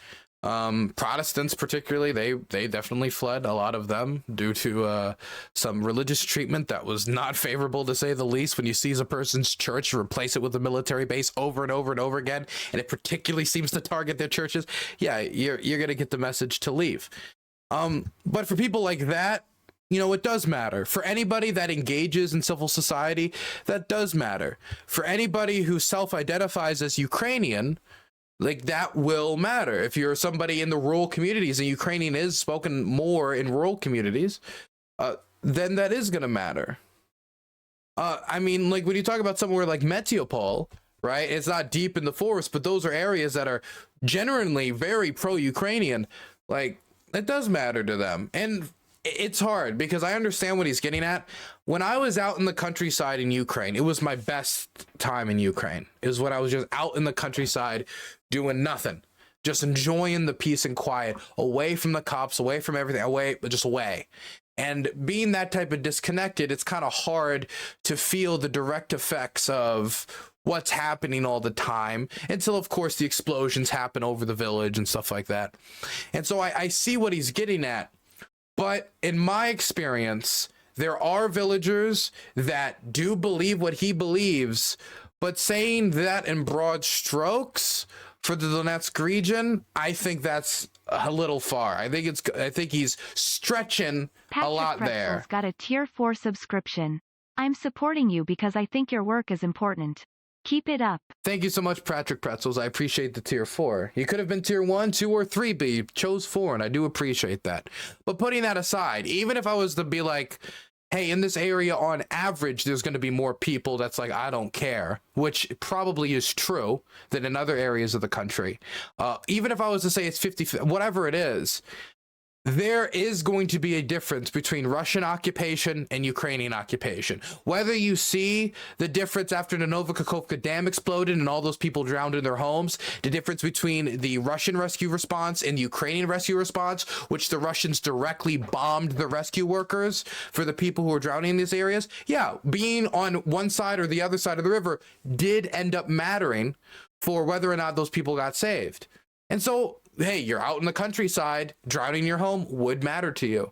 Protestants particularly, they definitely fled, a lot of them, due to some religious treatment that was not favorable, to say the least. When you seize a person's church, replace it with a military base over and over and over again, and it particularly seems to target their churches, you're gonna get the message to leave. But for people like that, it does matter. For anybody that engages in civil society, that does matter. For anybody who self-identifies as Ukrainian, like that will matter. If you're somebody in the rural communities, and Ukrainian is spoken more in rural communities, then that is going to matter. I mean, like when you talk about somewhere like Metiopol, right? It's not deep in the forest, but those are areas that are generally very pro-Ukrainian. Like it does matter to them. And it's hard because I understand what he's getting at. When I was out in the countryside in Ukraine, it was my best time in Ukraine. It was when I was just out in the countryside doing nothing, just enjoying the peace and quiet, away from the cops, away from everything, away. And being that type of disconnected, it's kind of hard to feel the direct effects of what's happening all the time until, of course, the explosions happen over the village and stuff like that. And so I see what he's getting at. But in my experience, there are villagers that do believe what he believes, but saying that in broad strokes for the Donetsk region, I think that's a little far. I think he's stretching a lot there. Got a tier 4 subscription. I'm supporting you because I think your work is important. Keep it up. Thank you so much, Patrick Pretzels. I appreciate the tier 4. You could have been tier 1, 2, or 3, but you chose 4, and I do appreciate that. But putting that aside, even if I was to be like, hey, in this area on average, there's going to be more people that's like, I don't care, which probably is true than in other areas of the country. Even if I was to say it's 50, whatever it is, there is going to be a difference between Russian occupation and Ukrainian occupation. Whether you see the difference after the Novokakhovka Dam exploded and all those people drowned in their homes, the difference between the Russian rescue response and the Ukrainian rescue response, which the Russians directly bombed the rescue workers for the people who were drowning in these areas. Yeah, being on one side or the other side of the river did end up mattering for whether or not those people got saved. And so hey, you're out in the countryside, drowning your home would matter to you.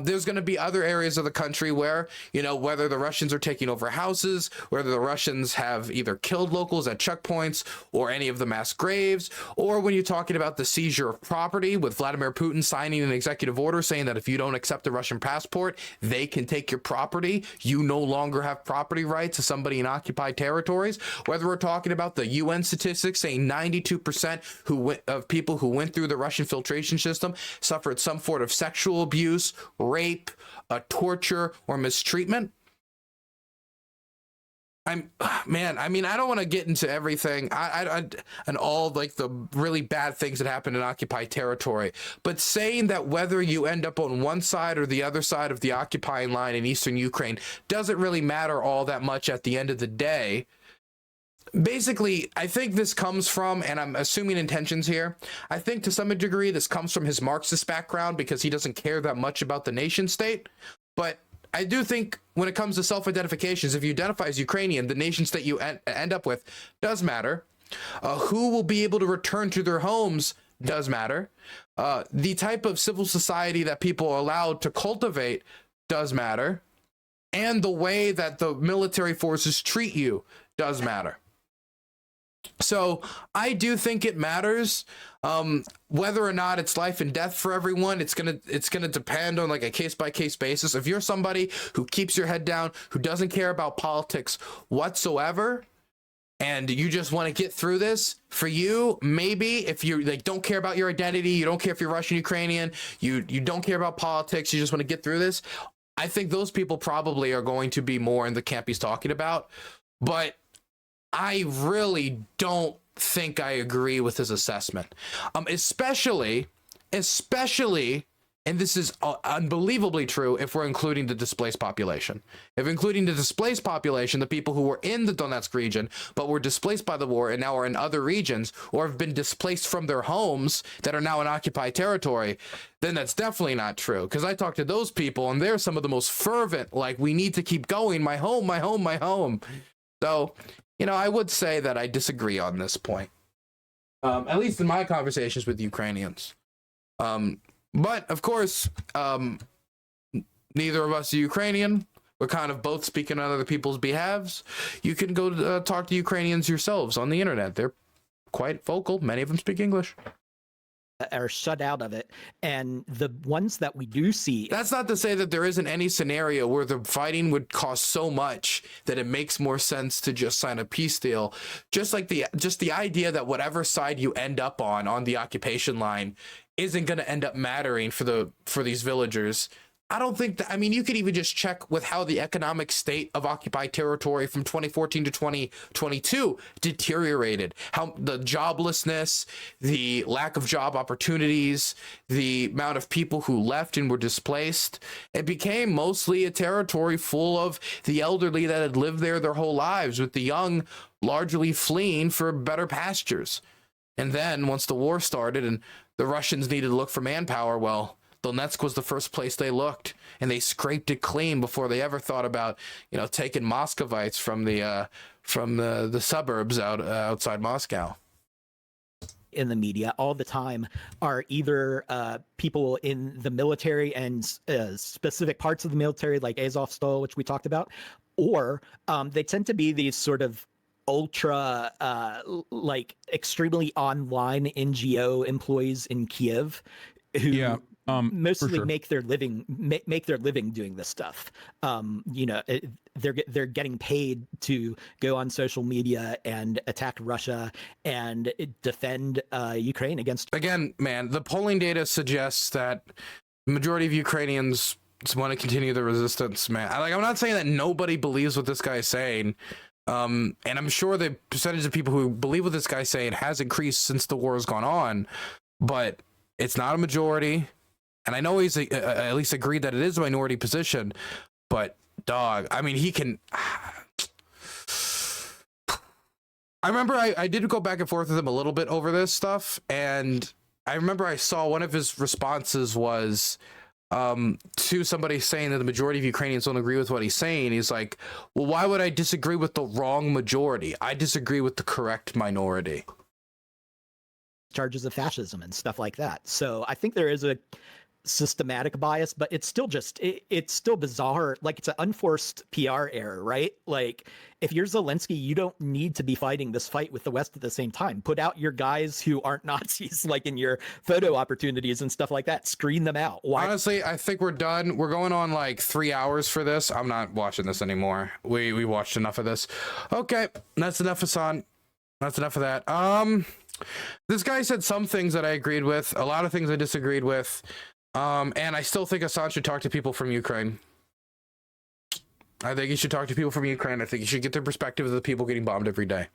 There's going to be other areas of the country where, you know, whether the Russians are taking over houses, whether the Russians have either killed locals at checkpoints or any of the mass graves, or when you're talking about the seizure of property with Vladimir Putin signing an executive order saying that if you don't accept a Russian passport, they can take your property. You no longer have property rights as somebody in occupied territories. Whether we're talking about the UN statistics saying 92% of people who went through the Russian filtration system suffered some sort of sexual abuse, rape, torture, or mistreatment. I don't want to get into everything and all like the really bad things that happen in occupied territory, but saying that whether you end up on one side or the other side of the occupying line in eastern Ukraine doesn't really matter all that much at the end of the day. Basically, I think this comes from, and I'm assuming intentions here, I think to some degree this comes from his Marxist background because he doesn't care that much about the nation state. But I do think when it comes to self-identifications, if you identify as Ukrainian, the nation state you end up with does matter. Who will be able to return to their homes does matter. The type of civil society that people are allowed to cultivate does matter. And the way that the military forces treat you does matter. So I do think it matters. Whether or not it's life and death for everyone, it's gonna depend on like a case-by-case basis. If you're somebody who keeps your head down, who doesn't care about politics whatsoever, and you just want to get through this, for you, maybe if you like don't care about your identity, you don't care if you're Russian, Ukrainian, you don't care about politics, you just want to get through this, I think those people probably are going to be more in the camp he's talking about. But I really don't think I agree with his assessment, especially, and this is unbelievably true if we're including the displaced population. If including the displaced population, the people who were in the Donetsk region but were displaced by the war and now are in other regions or have been displaced from their homes that are now in occupied territory, then that's definitely not true. Because I talked to those people and they're some of the most fervent, like, we need to keep going, my home, my home, my home. So, you know, I would say that I disagree on this point, at least in my conversations with Ukrainians. But of course, neither of us are Ukrainian. We're kind of both speaking on other people's behalves. You can go talk to Ukrainians yourselves on the internet. They're quite vocal. Many of them speak English. Are shut out of it, and the ones that we do see, that's not to say that there isn't any scenario where the fighting would cost so much that it makes more sense to just sign a peace deal. Just the idea that whatever side you end up on the occupation line isn't going to end up mattering for these villagers. I don't think that, I mean, you could even just check with how the economic state of occupied territory from 2014 to 2022 deteriorated. How the joblessness, the lack of job opportunities, the amount of people who left and were displaced. It became mostly a territory full of the elderly that had lived there their whole lives, with the young largely fleeing for better pastures. And then once the war started and the Russians needed to look for manpower, well, Donetsk was the first place they looked, and they scraped it clean before they ever thought about, you know, taking Muscovites from the suburbs outside Moscow. In the media all the time are either people in the military and specific parts of the military, like Azovstal, which we talked about, or they tend to be these sort of ultra like extremely online NGO employees in Kiev who mostly make their living doing this stuff. You know, they're getting paid to go on social media and attack Russia and defend Ukraine against. Again, man, the polling data suggests that the majority of Ukrainians want to continue the resistance, man. I'm not saying that nobody believes what this guy is saying. And I'm sure the percentage of people who believe what this guy's saying has increased since the war has gone on, but it's not a majority. And I know he's at least agreed that it is a minority position, but dog, I mean, he can. I remember I did go back and forth with him a little bit over this stuff, and I remember I saw one of his responses was to somebody saying that the majority of Ukrainians don't agree with what he's saying. He's like, well, why would I disagree with the wrong majority? I disagree with the correct minority. charges of fascism and stuff like that. So I think there is a systematic bias, but it's still just it's still bizarre. Like, it's an unforced PR error, right? Like, if you're Zelensky, you don't need to be fighting this fight with the West at the same time. Put out your guys who aren't Nazis, like in your photo opportunities and stuff like that. Screen them out. Why? Honestly, I think we're done. We're going on like 3 hours for this. I'm not watching this anymore. We watched enough of this. Okay, that's enough, Hasan. That's enough of that. This guy said some things that I agreed with, a lot of things I disagreed with. And I still think Hasan should talk to people from Ukraine. I think he should talk to people from Ukraine. I think he should get the perspective of the people getting bombed every day.